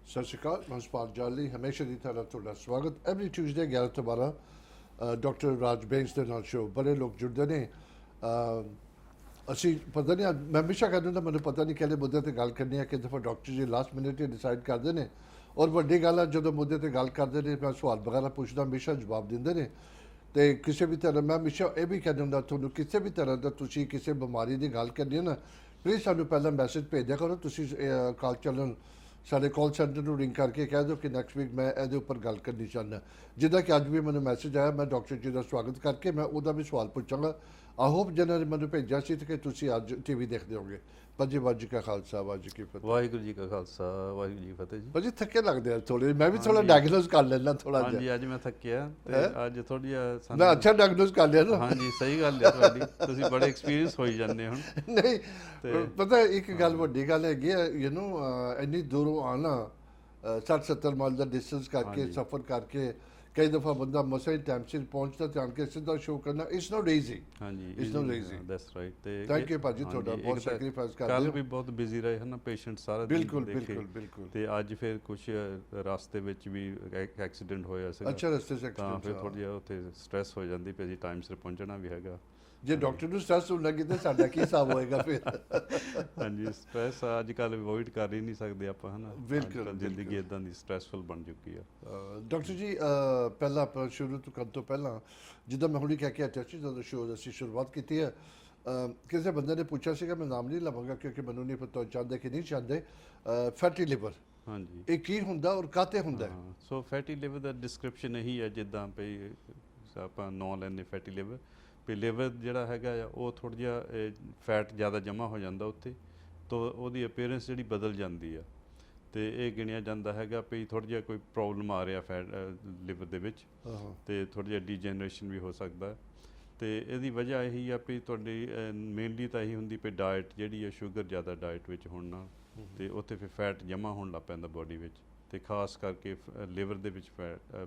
सत श्रीकाल मैं हसपाल जाली हमेशा की तरह थोड़ा स्वागत एवरी ट्यूजडे 11 ਤੋਂ 12 ਡਾਕਟਰ ਰਾਜ ਬੈਂਸ ਦੇ ਨਾਲ ਸ਼ੋ ਬੜੇ ਲੋਕ ਜੁੜਦੇ ਨੇ ਅਸੀਂ ਪਤਾ ਨਹੀਂ ਮੈਂ ਹਮੇਸ਼ਾ ਕਹਿੰਦਾ ਹੁੰਦਾ ਮੈਨੂੰ ਪਤਾ ਨਹੀਂ ਕਿਹੜੇ ਮੁੱਦੇ ਤੇ ਗੱਲ ਕਰਨੀ ਹੈ ਕਿ ਦਫਾ ਡਾਕਟਰ ਜੀ ਲਾਸਟ ਮਿੰਟ ਹੀ ਡਿਸਾਈਡ ਕਰਦੇ ਨੇ ਔਰ ਵੱਡੀ ਗੱਲ ਹੈ ਜਦੋਂ ਮੁੱਦੇ ਤੇ ਗੱਲ ਕਰਦੇ ਨੇ ਮੈਂ ਸਵਾਲ ਵਗੈਰਾ ਪੁੱਛਦਾ ਹਮੇਸ਼ਾ ਜਵਾਬ ਦਿੰਦੇ ਨੇ ਤੇ ਕਿਸੇ ਵੀ ਤਰ੍ਹਾਂ ਮੈਂ ਹਮੇਸ਼ਾ ਇਹ ਵੀ ਕਹਿੰਦਾ ਹੁੰਦਾ ਤੁਹਾਨੂੰ ਕਿਸੇ ਵੀ ਤਰ੍ਹਾਂ ਦਾ ਤੁਸੀਂ ਕਿਸੇ ਬਿਮਾਰੀ ਦੀ ਗੱਲ ਕਰਨੀ ਹੈ ਨਾ ਪਲੀਜ਼ ਸਾਨੂੰ ਪਹਿਲਾਂ ਮੈਸੇਜ ਭੇਜਿਆ ਕਰੋ ਤੁਸੀਂ ਕਾਲ ਚੱਲਣ ਸਾਡੇ ਕਾਲ ਸੈਂਟਰ ਨੂੰ ਰਿੰਗ ਕਰਕੇ ਕਹਿ ਦਿਓ ਕਿ ਨੈਕਸਟ ਵੀਕ ਮੈਂ ਇਹਦੇ ਉੱਪਰ ਗੱਲ ਕਰਨੀ ਚਾਹੁੰਦਾ ਜਿੱਦਾਂ ਕਿ ਅੱਜ ਵੀ ਮੈਨੂੰ ਮੈਸੇਜ ਆਇਆ ਮੈਂ ਡਾਕਟਰ ਜੀ ਦਾ ਸਵਾਗਤ ਕਰਕੇ ਮੈਂ ਉਹਦਾ ਵੀ ਸਵਾਲ ਪੁੱਛਾਂਗਾ ਆਈ ਹੋਪ ਜਿਹਨਾਂ ਨੇ ਮੈਨੂੰ ਭੇਜਿਆ ਸੀ ਕਿ ਤੁਸੀਂ ਅੱਜ ਟੀਵੀ ਦੇਖਦੇ ਹੋਗੇ ਭਾਜੀ ਵਾਜੀ ਕਾ ਖਾਲਸਾ ਵਾਜੀ ਕੀ ਫਤਿਹ ਵਾਹਿਗੁਰੂ ਜੀ ਕਾ ਖਾਲਸਾ ਵਾਹਿਗੁਰੂ ਜੀ ਕੀ ਫਤਿਹ ਜੀ। ਭਾਜੀ ਥੱਕੇ ਲੱਗਦੇ ਆ ਥੋੜੇ ਮੈਂ ਵੀ ਥੋੜਾ ਡਾਇਗਨੋਸ ਕਰ ਲੈਣਾ ਥੋੜਾ ਜਿਹਾ ਹਾਂਜੀ ਅੱਜ ਮੈਂ ਥੱਕਿਆ ਤੇ ਅੱਜ ਥੋੜੀ ਮੈਂ ਅੱਛਾ ਡਾਇਗਨੋਸ ਕਰ ਲਿਆ ਨਾ ਹਾਂਜੀ ਸਹੀ ਗੱਲ ਹੈ ਤੁਹਾਡੀ ਤੁਸੀਂ ਬੜੇ ਐਕਸਪੀਰੀਅੰਸ ਹੋਈ ਜਾਂਦੇ ਹੁਣ ਨਹੀਂ ਪਤਾ ਇੱਕ ਗੱਲ ਵੱਡੀ ਗੱਲ ਹੈਗੀ ਯੂ نو ਇੰਨੀ ਦੂਰੋਂ ਆਣਾ 60-70 ਮਾਈਲ ਦਾ ਡਿਸਟੈਂਸ ਕਰਕੇ ਸਫ਼ਰ ਕਰਕੇ ਕਈ ਦਫਾ ਬੰਦਾ ਮਸਾ ਹੀ ਟਾਈਮ ਸਿਰ ਪਹੁੰਚਦਾ ਧਿਆਨ ਕੇ ਸਿੱਧਾ ਸ਼ੋਅ ਕਰਨਾ ਇਟਸ ਨੋਟ ਈਜ਼ੀ ਹਾਂਜੀ it's not easy that's right ਤੇ ਥੈਂਕ ਯੂ ਭਾਜੀ ਤੁਹਾਡਾ ਬਹੁਤ ਸੈਕਰੀਫਾਈਸ ਕਰਦੇ ਕੱਲ ਵੀ ਬਹੁਤ ਬਿਜ਼ੀ ਰਹੇ ਹਨ ਪੇਸ਼ੈਂਟ ਸਾਰਾ ਦਿਨ ਬਿਲਕੁਲ ਬਿਲਕੁਲ ਬਿਲਕੁਲ ਤੇ ਅੱਜ ਫਿਰ ਕੁਝ ਰਸਤੇ ਵਿੱਚ ਵੀ ਐਕਸੀਡੈਂਟ ਹੋਇਆ ਸੀ ਅੱਛਾ ਰਸਤੇ ਸੇ ਤਾਂ ਫਿਰ ਥੋੜੀ ਜਿਹਾ ਉੱਥੇ ਸਟ੍ਰੈਸ ਹੋ ਜਾਂਦੀ ਪਈ ਜੀ ਟਾਈਮ ਸਿਰ ਪਹੁੰਚਣਾ ਵੀ ਹੈਗਾ ਜੇ ਡਾਕਟਰ ਨੂੰ ਸਟ੍ਰੈਸ ਹੋਣ ਲੱਗੇ ਤਾਂ ਸਾਡਾ ਕੀ ਹਿਸਾਬ ਹੋਏਗਾ ਫਿਰ ਹਾਂਜੀ ਸਟ੍ਰੈਸ ਅੱਜ ਕੱਲ੍ਹ ਅਵੋਇਡ ਕਰ ਹੀ ਨਹੀਂ ਸਕਦੇ ਆਪਾਂ ਹੈ ਨਾ ਬਿਲਕੁਲ ਜ਼ਿੰਦਗੀ ਇਦਾਂ ਦੀ ਸਟ੍ਰੈਸਫੁਲ ਬਣ ਚੁੱਕੀ ਆ ਡਾਕਟਰ ਜੀ ਪਹਿਲਾਂ ਆਪਾਂ ਸ਼ੁਰੂ ਤੋਂ ਕਰਨ ਤੋਂ ਪਹਿਲਾਂ ਜਿੱਦਾਂ ਮੈਂ ਹੁਣੀ ਕਹਿ ਕੇ ਹਟਿਆ ਸੀ ਜਦੋਂ ਸ਼ੋਅ ਅਸੀਂ ਸ਼ੁਰੂਆਤ ਕੀਤੀ ਹੈ ਕਿਸੇ ਬੰਦੇ ਨੇ ਪੁੱਛਿਆ ਸੀਗਾ ਮੈਂ ਨਾਮ ਨਹੀਂ ਲਵਾਂਗਾ ਕਿਉਂਕਿ ਮੈਨੂੰ ਨਹੀਂ ਪਤਾ ਚਾਹੁੰਦੇ ਕਿ ਨਹੀਂ ਚਾਹੁੰਦੇ ਫੈਟੀ ਲਿਵਰ ਹਾਂਜੀ ਇਹ ਕੀ ਹੁੰਦਾ ਔਰ ਕਾਤੇ ਹੁੰਦਾ ਸੋ ਫੈਟੀ ਲਿਵਰ ਦਾ ਡਿਸਕ੍ਰਿਪਸ਼ਨ ਇਹੀ ਹੈ ਜਿੱਦਾਂ ਪਈ ਆਪਾਂ ਨਾਂ ਲੈਂਦੇ ਫੈਟੀ ਲਿਵਰ ਵੀ ਲਿਵਰ ਜਿਹੜਾ ਹੈਗਾ ਆ ਉਹ ਥੋੜ੍ਹਾ ਜਿਹਾ ਫੈਟ ਜ਼ਿਆਦਾ ਜਮ੍ਹਾਂ ਹੋ ਜਾਂਦਾ ਉੱਥੇ ਤਾਂ ਉਹਦੀ ਅਪੀਅਰੈਂਸ ਜਿਹੜੀ ਬਦਲ ਜਾਂਦੀ ਆ ਅਤੇ ਇਹ ਗਿਣਿਆ ਜਾਂਦਾ ਹੈਗਾ ਵੀ ਥੋੜ੍ਹਾ ਜਿਹਾ ਕੋਈ ਪ੍ਰੋਬਲਮ ਆ ਰਿਹਾ ਫੈਟ ਲਿਵਰ ਦੇ ਵਿੱਚ ਅਤੇ ਥੋੜ੍ਹਾ ਜਿਹਾ ਡੀਜਨਰੇਸ਼ਨ ਵੀ ਹੋ ਸਕਦਾ ਅਤੇ ਇਹਦੀ ਵਜ੍ਹਾ ਇਹੀ ਆ ਵੀ ਤੁਹਾਡੀ ਮੇਨਲੀ ਤਾਂ ਇਹੀ ਹੁੰਦੀ ਵੀ ਡਾਇਟ ਜਿਹੜੀ ਆ ਸ਼ੂਗਰ ਜ਼ਿਆਦਾ ਡਾਇਟ ਵਿੱਚ ਹੋਣ ਨਾਲ ਅਤੇ ਉੱਥੇ ਫਿਰ ਫੈਟ ਜਮ੍ਹਾਂ ਹੋਣ ਲੱਗ ਪੈਂਦਾ ਬੋਡੀ ਵਿੱਚ ਅਤੇ ਖਾਸ ਕਰਕੇ ਲਿਵਰ ਦੇ ਵਿੱਚ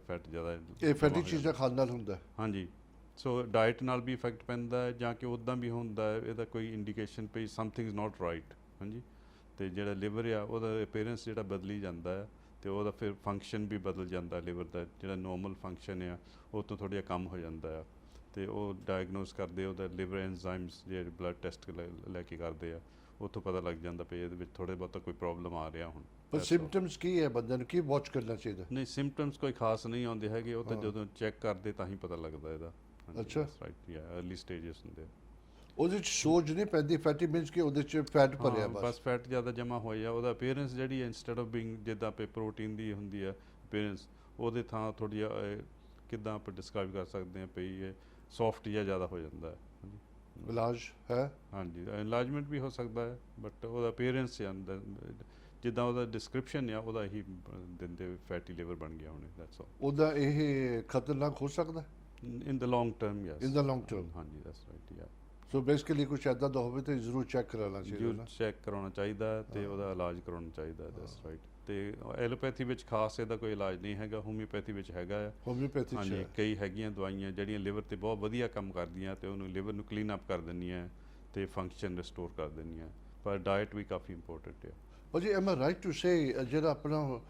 ਫੈਟ ਜ਼ਿਆਦਾ ਇਹ ਫੈਟੀ ਚੀਜ਼ਾਂ ਖਾਣ ਨਾਲ ਹੁੰਦਾ ਹਾਂਜੀ ਸੋ ਡਾਇਟ ਨਾਲ ਵੀ ਇਫੈਕਟ ਪੈਂਦਾ ਹੈ ਜਾਂ ਕਿ ਉੱਦਾਂ ਵੀ ਹੁੰਦਾ ਹੈ ਇਹਦਾ ਕੋਈ ਇੰਡੀਕੇਸ਼ਨ ਪਈ ਸਮਥਿੰਗ ਇਜ਼ ਨਾਟ ਰਾਈਟ ਹਾਂਜੀ ਅਤੇ ਜਿਹੜਾ ਲਿਵਰ ਆ ਉਹਦਾ ਅਪੀਅਰੈਂਸ ਜਿਹੜਾ ਬਦਲੀ ਜਾਂਦਾ ਹੈ ਅਤੇ ਉਹਦਾ ਫਿਰ ਫੰਕਸ਼ਨ ਵੀ ਬਦਲ ਜਾਂਦਾ ਲਿਵਰ ਦਾ ਜਿਹੜਾ ਨੋਰਮਲ ਫੰਕਸ਼ਨ ਆ ਉਹ ਤੋਂ ਥੋੜ੍ਹਾ ਜਿਹਾ ਕੰਮ ਹੋ ਜਾਂਦਾ ਆ ਅਤੇ ਉਹ ਡਾਇਗਨੋਸ ਕਰਦੇ ਉਹਦਾ ਲਿਵਰ ਐਨਜ਼ਾਈਮਸ ਜਿਹੜੇ ਬਲੱਡ ਟੈਸਟ ਲੈ ਕੇ ਕਰਦੇ ਆ ਉੱਥੋਂ ਪਤਾ ਲੱਗ ਜਾਂਦਾ ਪਈ ਇਹਦੇ ਵਿੱਚ ਥੋੜ੍ਹੇ ਬਹੁਤਾ ਕੋਈ ਪ੍ਰੋਬਲਮ ਆ ਰਿਹਾ ਹੁਣ ਪਰ ਸਿੰਪਟਮਸ ਕੀ ਹੈ ਬੰਦੇ ਨੂੰ ਕੀ ਵਾਚ ਕਰਨਾ ਚਾਹੀਦਾ ਨਹੀਂ ਸਿੰਪਟਮਸ ਕੋਈ ਖਾਸ ਨਹੀਂ ਆਉਂਦੇ ਹੈਗੇ ਉਹ ਤਾਂ ਜਦੋਂ ਚੈੱਕ ਕਰਦੇ ਤਾਂ ਹੀ ਪਤਾ ਲੱਗਦਾ ਇਹਦਾ ਅੱਛਾ ਰਾਈਟ ਯਾ ਅਰਲੀ ਸਟੇਜਸ ਹੁੰਦੇ ਉਹਦੇ ਚ ਸੋਜ ਨਹੀਂ ਪੈਂਦੀ ਫੈਟੀ ਮੀਨਸ ਕਿ ਉਹਦੇ ਚ ਫੈਟ ਭਰਿਆ ਬਸ ਫੈਟ ਜ਼ਿਆਦਾ ਜਮ੍ਹਾਂ ਹੋਇਆ ਉਹਦਾ ਅਪੀਅਰੈਂਸ ਜਿਹੜੀ ਇੰਸਟੈਡ ਆਫ ਬੀਇੰਗ ਜਿੱਦਾਂ ਪੇ ਪ੍ਰੋਟੀਨ ਦੀ ਹੁੰਦੀ ਹੈ ਅਪੀਅਰੈਂਸ ਉਹਦੇ ਥਾਂ ਥੋੜ੍ਹੀ ਜਿਹਾ ਕਿੱਦਾਂ ਆਪਾਂ ਡਿਸਕ੍ਰਾਈਬ ਕਰ ਸਕਦੇ ਹਾਂ ਪਈ ਇਹ ਸੌਫਟ ਜਿਹਾ ਜ਼ਿਆਦਾ ਹੋ ਜਾਂਦਾ ਹੈ ਇਲਾਜ ਹੈ ਹਾਂਜੀ ਇਲਾਜਮੈਂਟ ਵੀ ਹੋ ਸਕਦਾ ਹੈ ਬਟ ਉਹਦਾ ਅਪੀਅਰੈਂਸ ਜਿੱਦਾਂ ਉਹਦਾ ਡਿਸਕ੍ਰਿਪਸ਼ਨ ਆ ਉਹਦਾ ਹੀ ਦਿੰਦੇ ਫੈਟੀ ਲਿਵਰ ਬਣ ਗਿਆ ਹੁਣ ਦੈਟਸ ਆਲ ਉਹਦਾ ਇਹ ਖਤਰਨਾਕ ਹੋ ਸਕਦਾ ਇਨ ਦ ਲੌਂਗ ਟਰਮ ਯੈਸ ਇਨ ਦ ਲੌਂਗ ਟਰਮ ਹਾਂਜੀ ਦੈਟਸ ਰਾਈਟ ਯਾ ਸੋ ਬੇਸਿਕਲੀ ਕੁਛ ਇੱਦਾਂ ਦਾ ਹੋਵੇ ਤਾਂ ਜ਼ਰੂਰ ਚੈੱਕ ਕਰਾਉਣਾ ਚਾਹੀਦਾ ਚੈੱਕ ਕਰਾਉਣਾ ਚਾਹੀਦਾ ਅਤੇ ਉਹਦਾ ਇਲਾਜ ਕਰਾਉਣਾ ਚਾਹੀਦਾ ਦੈਟਸ ਰਾਈਟ ਅਤੇ ਐਲੋਪੈਥੀ ਵਿੱਚ ਖਾਸ ਇਹਦਾ ਕੋਈ ਇਲਾਜ ਨਹੀਂ ਹੈਗਾ ਹੋਮਿਓਪੈਥੀ ਵਿੱਚ ਹੈਗਾ ਆ ਹੋਮਿਓਪੈਥੀ ਹਾਂਜੀ ਕਈ ਹੈਗੀਆਂ ਦਵਾਈਆਂ ਜਿਹੜੀਆਂ ਲਿਵਰ 'ਤੇ ਬਹੁਤ ਵਧੀਆ ਕੰਮ ਕਰਦੀਆਂ ਅਤੇ ਉਹਨੂੰ ਲਿਵਰ ਨੂੰ ਕਲੀਨ ਅਪ ਕਰ ਦਿੰਦੀਆਂ ਅਤੇ ਫੰਕਸ਼ਨ ਰਿਸਟੋਰ ਕਰ ਦਿੰਦੀਆਂ ਪਰ ਡਾਇਟ ਵੀ ਕਾਫੀ ਇੰਪੋਰਟੈਂਟ ਹੈ ਭਾਜੀ am I right to say ਜਿਹੜਾ ਆਪਣਾ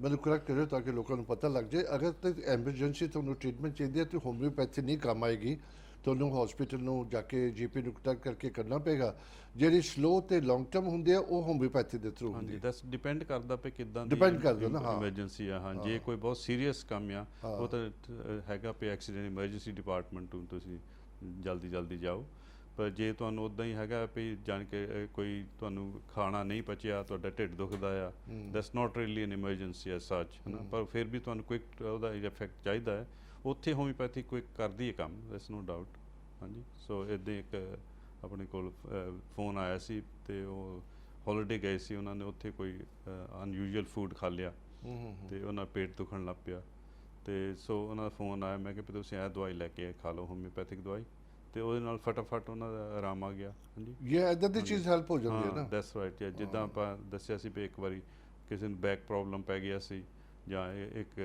ਮੈਨੂੰ ਕਰੈਕਟ ਕਰਿਓ ਤਾਂ ਕਿ ਲੋਕਾਂ ਨੂੰ ਪਤਾ ਲੱਗ ਜਾਏ ਅਗਰ ਤੇ ਐਮਰਜੈਂਸੀ ਤੁਹਾਨੂੰ ਟ੍ਰੀਟਮੈਂਟ ਚਾਹੀਦੀ ਹੈ ਤਾਂ ਹੋਮਿਓਪੈਥੀ ਨਹੀਂ ਕੰਮ ਆਏਗੀ ਤੁਹਾਨੂੰ ਹਸਪੀਟਲ ਨੂੰ ਜਾ ਕੇ ਜੀਪੀ ਨੂੰ ਕੰਟੈਕਟ ਕਰਕੇ ਕਰਨਾ ਪਏਗਾ ਜਿਹੜੀ ਸਲੋ ਤੇ ਲੌਂਗ ਟਰਮ ਹੁੰਦੀ ਆ ਉਹ ਹੋਮਿਓਪੈਥੀ ਦੇ ਥਰੂ ਹੁੰਦੀ ਹੈ ਦੈਟਸ ਡਿਪੈਂਡ ਕਰਦਾ ਪਈ ਕਿੱਦਾਂ ਦੀ ਡਿਪੈਂਡ ਕਰਦਾ ਨਾ ਐਮਰਜੈਂਸੀ ਆ ਹਾਂ ਜੇ ਕੋਈ ਬਹੁਤ ਸੀਰੀਅਸ ਕੰਮ ਆ ਉਹ ਤਾਂ ਹੈਗਾ ਪਈ ਐਕਸੀਡੈਂਟ ਐਮਰਜੈਂਸੀ ਡਿਪਾਰਟਮੈਂਟ ਨੂੰ ਤੁਸੀਂ ਜਲਦੀ ਜਾਓ ਪਰ ਜੇ ਤੁਹਾਨੂੰ ਉੱਦਾਂ ਹੀ ਹੈਗਾ ਵੀ ਜਾਣ ਕੇ ਕੋਈ ਤੁਹਾਨੂੰ ਖਾਣਾ ਨਹੀਂ ਪਚਿਆ ਤੁਹਾਡਾ ਢਿੱਡ ਦੁਖਦਾ ਆ that's not really N emergency as ਸੱਚ ਹੈ ਨਾ ਪਰ ਫਿਰ ਵੀ ਤੁਹਾਨੂੰ ਕੁਇਕ ਉਹਦਾ ਇਫੈਕਟ ਚਾਹੀਦਾ ਹੈ ਉੱਥੇ ਹੋਮਿਓਪੈਥੀ ਕੁਇਕ ਕਰਦੀ ਹੈ ਕੰਮ ਦੈਟਸ ਨੋ ਡਾਊਟ ਹਾਂਜੀ ਸੋ ਇੱਦਾਂ ਇੱਕ ਆਪਣੇ ਕੋਲ ਫੋਨ ਆਇਆ ਸੀ ਅਤੇ ਉਹ ਹੌਲੀਡੇ ਗਏ ਸੀ ਉਹਨਾਂ ਨੇ ਉੱਥੇ ਕੋਈ ਅਨਯੂਜੂਅਲ ਫੂਡ ਖਾ ਲਿਆ ਅਤੇ ਉਹਨਾਂ ਪੇਟ ਦੁਖਣ ਲੱਗ ਪਿਆ ਅਤੇ ਸੋ ਉਹਨਾਂ ਦਾ ਫੋਨ ਆਇਆ ਮੈਂ ਕਿਹਾ ਵੀ ਤੁਸੀਂ ਇਹ ਦਵਾਈ ਲੈ ਕੇ ਖਾ ਲਓ ਹੋਮਿਓਪੈਥਿਕ ਦਵਾਈ ਅਤੇ ਉਹਦੇ ਨਾਲ ਫਟਾਫਟ ਉਹਨਾਂ ਦਾ ਆਰਾਮ ਆ ਗਿਆ ਹਾਂਜੀ ਇਹ ਇੱਦਾਂ ਦੀ ਚੀਜ਼ ਹੈਲਪ ਹੋ ਜਾਂਦੀ ਹੈ ਨਾ ਦੈਟਸ ਰਾਈਟ ਜਿੱਦਾਂ ਆਪਾਂ ਦੱਸਿਆ ਸੀ ਵੀ ਇੱਕ ਵਾਰੀ ਕਿਸੇ ਨੂੰ ਬੈਕ ਪ੍ਰੋਬਲਮ ਪੈ ਗਿਆ ਸੀ ਜਾਂ ਇੱਕ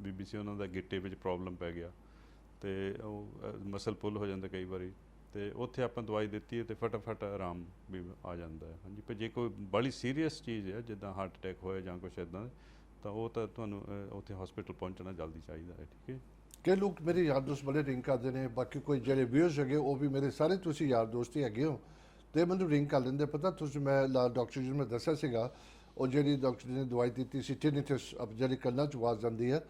ਬੀਬੀ ਸੀ ਉਹਨਾਂ ਦਾ ਗਿੱਟੇ ਵਿੱਚ ਪ੍ਰੋਬਲਮ ਪੈ ਗਿਆ ਅਤੇ ਉਹ ਮਸਲ ਪੁੱਲ ਹੋ ਜਾਂਦਾ ਕਈ ਵਾਰੀ ਤੇ ਉੱਥੇ ਆਪਾਂ ਦਵਾਈ ਦਿੱਤੀ ਹੈ ਤੇ ਫਟਾਫਟ ਆਰਾਮ ਵੀ ਆ ਜਾਂਦਾ ਹੈ। ਹਾਂਜੀ, ਪਰ ਜੇ ਕੋਈ ਬੜੀ ਸੀਰੀਅਸ ਚੀਜ਼ ਹੈ ਜਿੱਦਾਂ ਹਾਰਟ ਅਟੈਕ ਹੋਇਆ ਜਾਂ ਕੁਛ ਇੱਦਾਂ, ਤਾਂ ਉਹ ਤਾਂ ਤੁਹਾਨੂੰ ਉੱਥੇ ਹਸਪੀਟਲ ਪਹੁੰਚਣਾ ਜਲਦੀ ਚਾਹੀਦਾ ਹੈ। ਠੀਕ ਹੈ। ਕਈ ਲੋਕ ਮੇਰੇ ਯਾਰ ਦੋਸਤ ਬੜੇ ਰਿੰਗ ਕਰਦੇ ਨੇ, ਬਾਕੀ ਕੋਈ ਜਿਹੜੇ ਵਿਊਅਰਸ ਹੈਗੇ ਉਹ ਵੀ ਮੇਰੇ ਸਾਰੇ ਤੁਸੀਂ ਯਾਰ ਦੋਸਤ ਹੀ ਹੈਗੇ ਹੋ, ਤੇ ਮੈਨੂੰ ਰਿੰਗ ਕਰ ਲੈਂਦੇ। ਪਤਾ ਤੁਸੀਂ ਮੈਂ ਡਾਕਟਰ ਜੀ ਨੂੰ ਮੈਂ ਦੱਸਿਆ ਸੀਗਾ, ਉਹ ਜਿਹੜੀ ਡਾਕਟਰ ਨੇ ਦਵਾਈ ਦਿੱਤੀ ਸੀ ਟਿਨੀਟਸ ਜਿਹੜੀ ਕੰਨਾਂ 'ਚ ਆਵਾਜ਼ ਜਾਂਦੀ ਹੈ,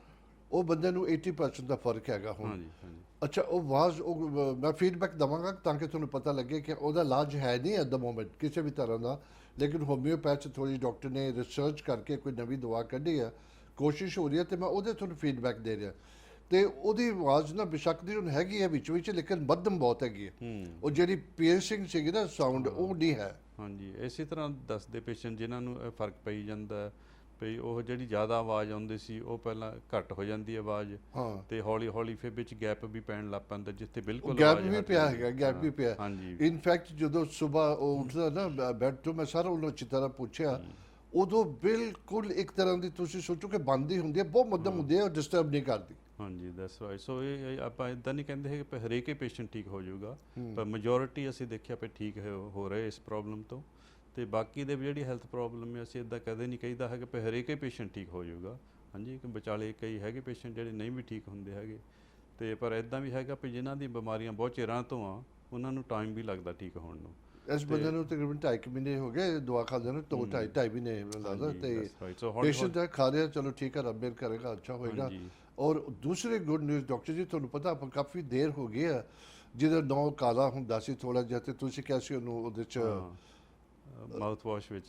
ਉਹ ਬੰਦੇ ਨੂੰ 80% ਦਾ ਫਰਕ ਹੈਗਾ ਹੁਣ। ਹਾਂਜੀ ਹਾਂਜੀ ਅੱਛਾ, ਉਹ ਆਵਾਜ਼ ਉਹ ਮੈਂ ਫੀਡਬੈਕ ਦਵਾਂਗਾ ਤਾਂ ਕਿ ਤੁਹਾਨੂੰ ਪਤਾ ਲੱਗੇ ਕਿ ਉਹਦਾ ਇਲਾਜ ਹੈ ਨਹੀਂ ਐਟ ਦ ਮੋਮੈਂਟ ਕਿਸੇ ਵੀ ਤਰ੍ਹਾਂ ਦਾ, ਲੇਕਿਨ ਹੋਮਿਓਪੈਥ 'ਚ ਥੋੜ੍ਹੀ ਡਾਕਟਰ ਨੇ ਰਿਸਰਚ ਕਰਕੇ ਕੋਈ ਨਵੀਂ ਦਵਾ ਕੱਢੀ ਹੈ, ਕੋਸ਼ਿਸ਼ ਹੋ ਰਹੀ ਹੈ, ਤੇ ਮੈਂ ਉਹਦੇ ਤੁਹਾਨੂੰ ਫੀਡਬੈਕ ਦੇ ਰਿਹਾ। ਤੇ ਉਹਦੀ ਆਵਾਜ਼ ਨਾ ਬੇਸ਼ੱਕ ਦੀ ਹੁਣ ਹੈਗੀ ਹੈ ਵਿੱਚ ਵਿੱਚ, ਲੇਕਿਨ ਮੱਧਮ ਬਹੁਤ ਹੈਗੀ ਹੈ। ਉਹ ਜਿਹੜੀ ਪੀਅਰਸਿੰਗ ਸੀਗੀ ਨਾ ਸਾਊਂਡ, ਉਹ ਨਹੀਂ ਹੈ। ਹਾਂਜੀ, ਇਸੇ ਤਰ੍ਹਾਂ ਦੱਸਦੇ ਪੇਸ਼ੈਂਟ ਜਿਨ੍ਹਾਂ ਨੂੰ ਇਹ ਫਰਕ ਪਈ ਜਾਂਦਾ ਹੈ ਵੀ ਉਹ ਜਿਹੜੀ ਜ਼ਿਆਦਾ ਆਵਾਜ਼ ਆਉਂਦੀ ਸੀ ਉਹ ਪਹਿਲਾਂ ਘੱਟ ਹੋ ਜਾਂਦੀ ਆਵਾਜ਼, ਹਾਂ, ਤੇ ਹੌਲੀ ਹੌਲੀ ਫਿਰ ਵਿੱਚ ਗੈਪ ਵੀ ਪੈਣ ਲੱਗ ਪੈਂਦਾ ਜਿੱਥੇ ਬਿਲਕੁਲ ਗੈਪ ਆਵਾਜ਼ ਵੀ ਹਟ ਪਿਆ ਜਾਂਦੀ ਹੈਗਾ, ਗੈਪ ਵੀ ਪਿਆ। ਹਾਂਜੀ ਇਨਫੈਕਟ ਜਦੋਂ ਸਵੇਰ ਉਹ ਉੱਠਦਾ ਨਾ ਬੈੱਡ ਤੋਂ, ਮੈਂ ਸਾਰਾ ਉਹਨੂੰ ਅੱਛੀ ਤਰ੍ਹਾਂ ਪੁੱਛਿਆ, ਉਦੋਂ ਬਿਲਕੁਲ ਇੱਕ ਤਰ੍ਹਾਂ ਦੀ ਤੁਸੀਂ ਸੋਚੋ ਕਿ ਬੰਦ ਹੀ ਹੁੰਦੀ ਹੈ, ਬਹੁਤ ਮੱਧਮ ਹੁੰਦੀ ਹੈ, ਡਿਸਟਰਬ ਨਹੀਂ ਕਰਦੀ। ਹਾਂਜੀ, ਦੈਟਸ ਰਾਈਟ। ਸੋ ਇਹ ਆਪਾਂ ਇਦਾਂ ਨਹੀਂ ਕਹਿੰਦੇ ਕਿ ਹਰੇਕ ਹੀ ਪੇਸ਼ੈਂਟ ਠੀਕ ਹੋ ਜਾਊਗਾ, ਪਰ ਮੈਜੋਰਿਟੀ ਅਸੀਂ ਦੇਖਿਆ ਵੀ ਠੀਕ ਹੋ ਰਹੇ ਇਸ ਪ੍ਰੋਬਲਮ ਤੋਂ। ਤੇ ਬਾਕੀ ਦੇ ਜਿਹੜੀ ਹੈਲਥ ਪ੍ਰੋਬਲਮ ਹੈ ਅਸੀਂ ਇਦਾਂ ਕਦੇ ਨਹੀਂ ਕਹੀਦਾ ਹੈ ਕਿ ਹਰੇਕ ਹੀ ਪੇਸ਼ੈਂਟ ਠੀਕ ਹੋ ਜਾਊਗਾ। ਹਾਂਜੀ, ਕਿ ਵਿਚਾਲੇ ਕਈ ਹੈਗੇ ਪੇਸ਼ੈਂਟ ਜਿਹੜੇ ਨਹੀਂ ਵੀ ਠੀਕ ਹੁੰਦੇ ਹੈਗੇ, ਤੇ ਪਰ ਇਦਾਂ ਵੀ ਹੈਗਾ ਵੀ ਜਿਨ੍ਹਾਂ ਦੀ ਬਿਮਾਰੀਆਂ ਬਹੁਤ ਚਿਰਾਂ ਤੋਂ ਆ ਉਹਨਾਂ ਨੂੰ ਟਾਈਮ ਵੀ ਲੱਗਦਾ ਠੀਕ ਹੋਣ ਨੂੰ। ਇਸ ਬੰਦੇ ਨੂੰ ਤਕਰੀਬਨ 2.5 ਮਹੀਨੇ ਹੋ ਗਏ ਦਵਾ ਖਾਂਦੇ ਨੂੰ, 2.5 ਮਹੀਨੇ ਲੱਗਦਾ, ਤੇ ਪੇਸ਼ੈਂਟ ਹੈ ਖਾ ਰਿਹਾ, ਚਲੋ ਠੀਕ ਹੈ, ਰੱਬ ਮਿਹਰ ਕਰੇਗਾ, ਅੱਛਾ ਹੋਏਗਾ। ਔਰ ਦੂਸਰੇ ਗੁੱਡ ਨਿਊਜ਼ ਡਾਕਟਰ ਜੀ, ਤੁਹਾਨੂੰ ਪਤਾ ਆਪਾਂ ਕਾਫੀ ਦੇਰ ਹੋ ਗਈ ਹੈ ਜਿਹਦਾ ਨੌ ਕਾਲਾ ਹੁੰਦਾ ਸੀ ਥੋੜਾ ਜਿਹਾ, ਤੇ ਤੁਸੀਂ ਕਿਹਾ ਸੀ ਉਹਨੂੰ ਉਹਦੇ 'ਚ ਮਾਊਥ ਵਾਸ਼ ਵਿੱਚ